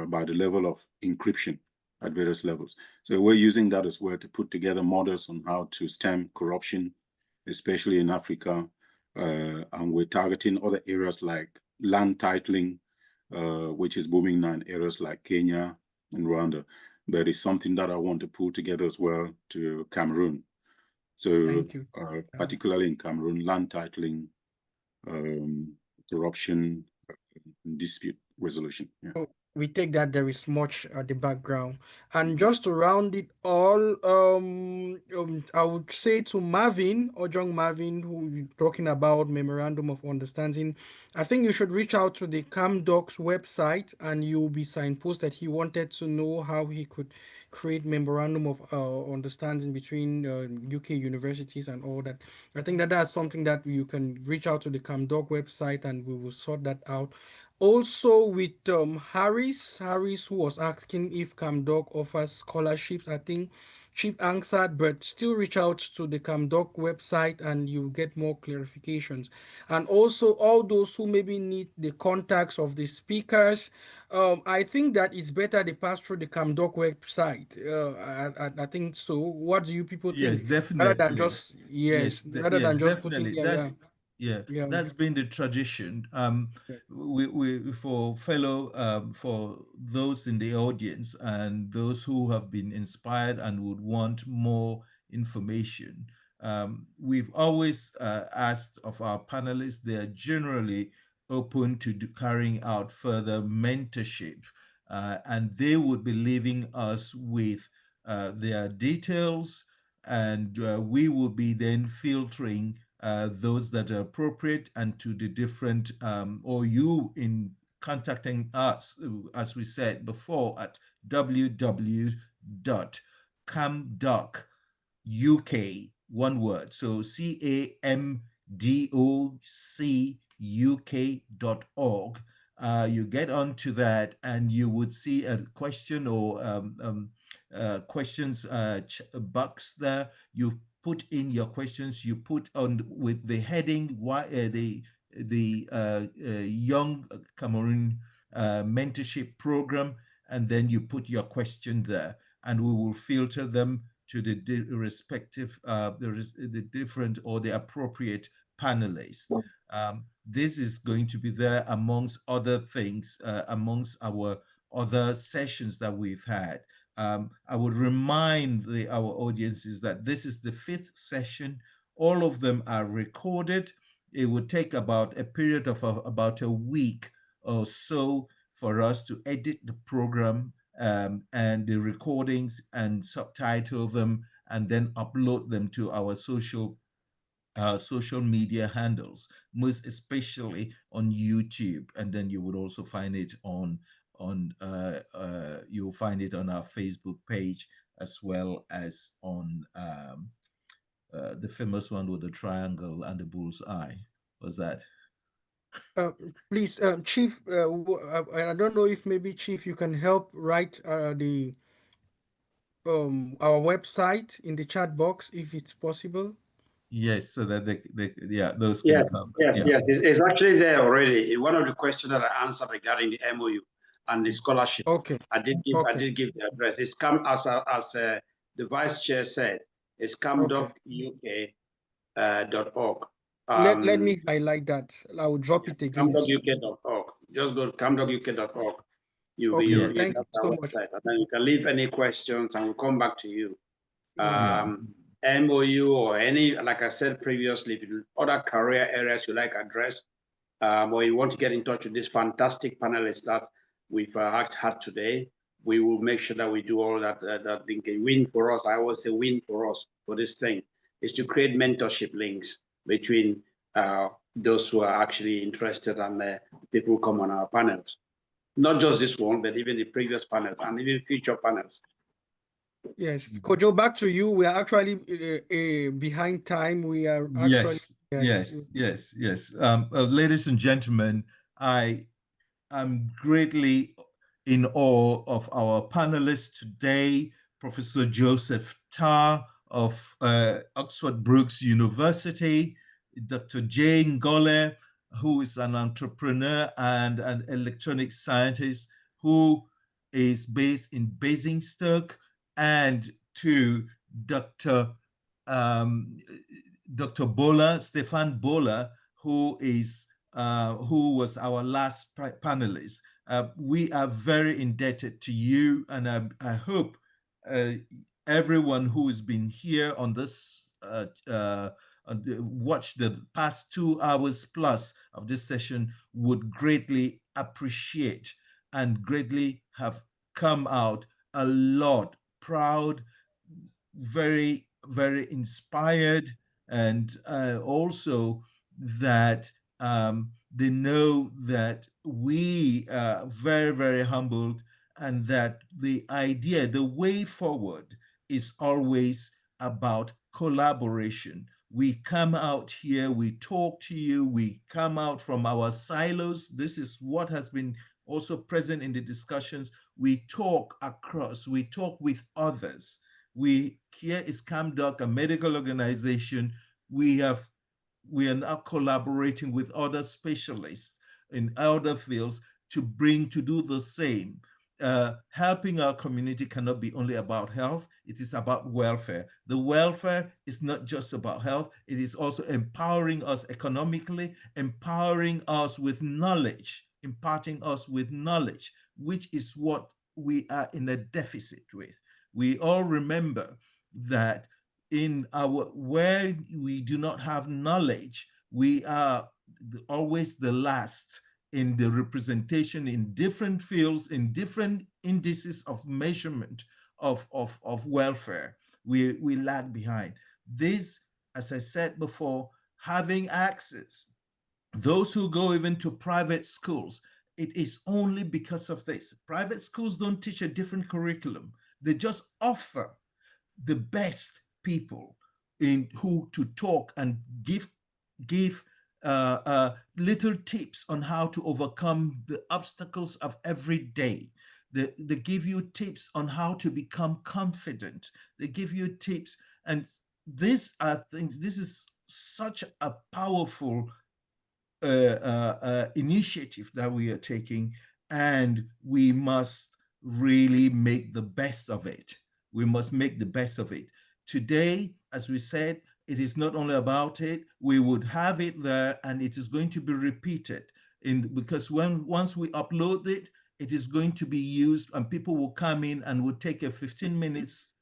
Speaker 3: by the level of encryption at various levels. So we're using that as well to put together models on how to stem corruption, especially in Africa. And we're targeting other areas like land titling, which is booming now in areas like Kenya and Rwanda. But it's something that I want to pull together as well to Cameroon. So
Speaker 6: Thank you.
Speaker 3: particularly in Cameroon, land titling, corruption, dispute resolution. Yeah.
Speaker 6: So we take that there is much at the background. And just to round it all, I would say to Marvin, or Young Marvin, who is talking about Memorandum of Understanding, I think you should reach out to the CamDoc's website, and you'll be signposted. He wanted to know how he could create Memorandum of Understanding between UK universities and all that. I think that that's something that you can reach out to the CamDoc website, and we will sort that out. Also with Harris, who was asking if CamDoc offers scholarships. I think Chief answered, but still reach out to the CamDoc website and you get more clarifications. And also all those who maybe need the contacts of the speakers, I think that it's better they pass through the CamDoc website. I think so. What do you people
Speaker 2: Yes,
Speaker 6: think? Rather than
Speaker 2: definitely.
Speaker 6: just, yes, rather
Speaker 2: Yes,
Speaker 6: than just putting
Speaker 2: definitely.
Speaker 6: there, yeah. Yeah.
Speaker 2: That's been the tradition. We for fellow for those in the audience and those who have been inspired and would want more information. We've always asked of our panelists; they are generally open to carrying out further mentorship, and they would be leaving us with their details, and we will be then filtering those that are appropriate and to the different, or you in contacting us, as we said before, at www.CamDocUK, one word, so CamDocUK.org. You get onto that and you would see a question or questions box there. You put in your questions. You put on with the heading why the Young Cameroon mentorship program, and then you put your question there, and we will filter them to the respective the different or the appropriate panelists. This is going to be there amongst other things, amongst our other sessions that we've had. I would remind our audiences that this is the 5th session. All of them are recorded. It would take about a period of about a week or so for us to edit the program and the recordings and subtitle them and then upload them to our social media handles, most especially on YouTube, and then you would also find it you'll find it on our Facebook page as well as on the famous one with the triangle and the bull's eye. Was that?
Speaker 6: Please, Chief, I don't know if maybe Chief, you can help write the our website in the chat box if it's possible.
Speaker 2: Yes, so that those
Speaker 1: can
Speaker 2: come.
Speaker 1: Yes, it's actually there already. One of the questions that I answered regarding the MOU and the scholarship.
Speaker 6: Okay.
Speaker 1: I did give the address. It's come as the Vice Chair said. It's CamDocUK.org.
Speaker 6: Let me highlight that. I will drop it again.
Speaker 1: CamDocUK.org. Just go to CamDocUK.org. Thank you so much. And then you can leave any questions and we'll come back to you. MOU or any, like I said previously, if you other career areas you like addressed, or you want to get in touch with this fantastic panelists that we've had today, we will make sure that we do all that. That being a win for us. I always say win for us for this thing is to create mentorship links between those who are actually interested and people who come on our panels. Not just this one, but even the previous panels and even future panels.
Speaker 6: Yes, Kojo, back to you. We are actually behind time. We are actually
Speaker 2: yes. Ladies and gentlemen, I am greatly in awe of our panelists today, Professor Joseph Tarr of Oxford Brookes University, Dr. Jey Ngole, who is an entrepreneur and an electronic scientist who is based in Basingstoke, and to Dr. Bolla, Stephane Bolla, who was our last panelist. We are very indebted to you, and I hope everyone who has been here on this watch the past 2 hours plus of this session would greatly appreciate and greatly have come out a lot proud, very, very inspired, and also that they know that we are very, very humbled, and that the idea, the way forward is always about collaboration. We come out here, we talk to you, we come out from our silos. This is what has been also present in the discussions. We talk across, we talk with others. Here is CamDoc, a medical organization. We are now collaborating with other specialists in other fields to do the same. Helping our community cannot be only about health, it is about welfare. The welfare is not just about health, it is also empowering us economically, empowering us with knowledge, imparting us with knowledge, which is what we are in a deficit with. We all remember that where we do not have knowledge, we are always the last in the representation in different fields, in different indices of measurement of welfare. We lag behind. This, as I said before, having access, those who go even to private schools, it is only because of this. Private schools don't teach a different curriculum. They just offer the best people in who to talk and give little tips on how to overcome the obstacles of every day. They give you tips on how to become confident. They give you tips, and these are things. This is such a powerful initiative that we are taking, and we must really make the best of it. We must make the best of it. Today, as we said, it is not only about it. We would have it there, and it is going to be repeated. Because once we upload it, it is going to be used, and people will come in and will take a 15 minutes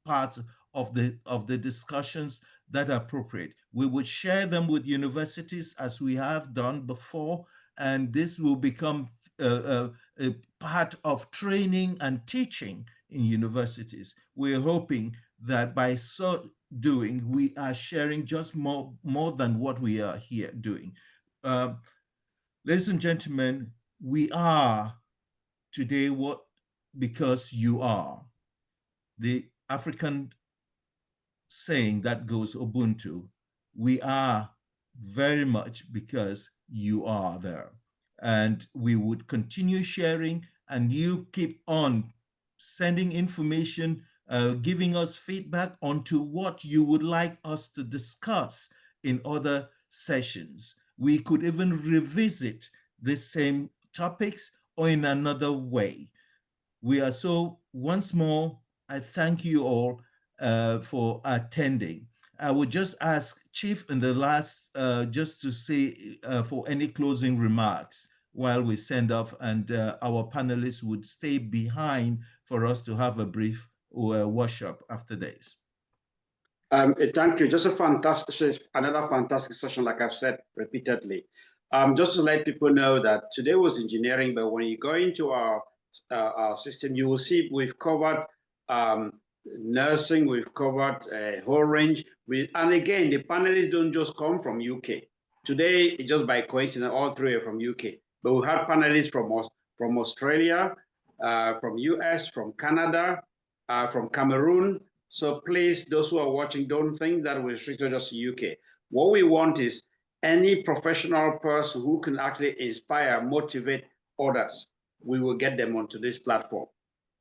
Speaker 2: part of the discussions that are appropriate. We would share them with universities as we have done before, and this will become a part of training and teaching in universities. We're hoping that by so doing, we are sharing just more than what we are here doing. Ladies and gentlemen, we are today what because you are. The African saying that goes Ubuntu, we are very much because you are there. And we would continue sharing, and you keep on sending information, giving us feedback onto what you would like us to discuss in other sessions. We could even revisit the same topics or in another way. We are so, once more, I thank you all for attending. I would just ask Chief in the last, just to say for any closing remarks while we send off, and our panelists would stay behind for us to have a brief workshop after this.
Speaker 1: Thank you. Just another fantastic session, like I've said repeatedly. Just to let people know that today was engineering, but when you go into our system, you will see we've covered nursing, we've covered a whole range. And again, the panelists don't just come from UK. Today, just by coincidence, all three are from UK. But we have panelists from Australia, from US, from Canada, from Cameroon. So please, those who are watching, don't think that we're restricted just to UK. What we want is any professional person who can actually inspire, motivate others. We will get them onto this platform.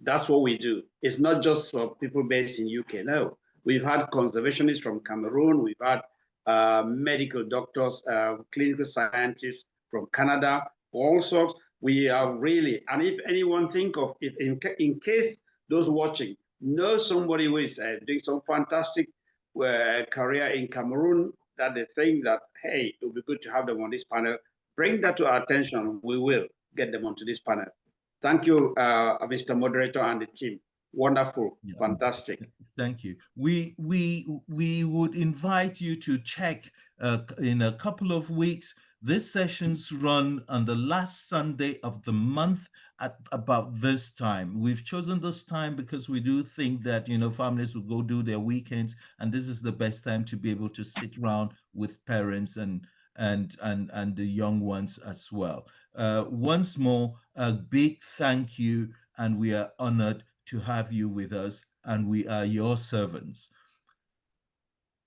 Speaker 1: That's what we do. It's not just for people based in UK. No, we've had conservationists from Cameroon. We've had medical doctors, clinical scientists from Canada, all sorts. We are really, and if anyone think of it, in case those watching know somebody who is doing some fantastic career in Cameroon, that they think that, hey, it would be good to have them on this panel, bring that to our attention. We will get them onto this panel. Thank you, Mr. Moderator and the team. Wonderful, fantastic.
Speaker 2: Thank you. We would invite you to check in a couple of weeks. These sessions run on the last Sunday of the month at about this time. We've chosen this time because we do think that, you know, families will go do their weekends, and this is the best time to be able to sit around with parents and the young ones as well. Once more, a big thank you, and we are honored to have you with us, and we are your servants.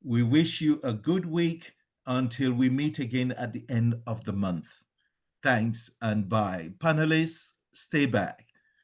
Speaker 2: We wish you a good week until we meet again at the end of the month. Thanks and bye. Panelists, stay back.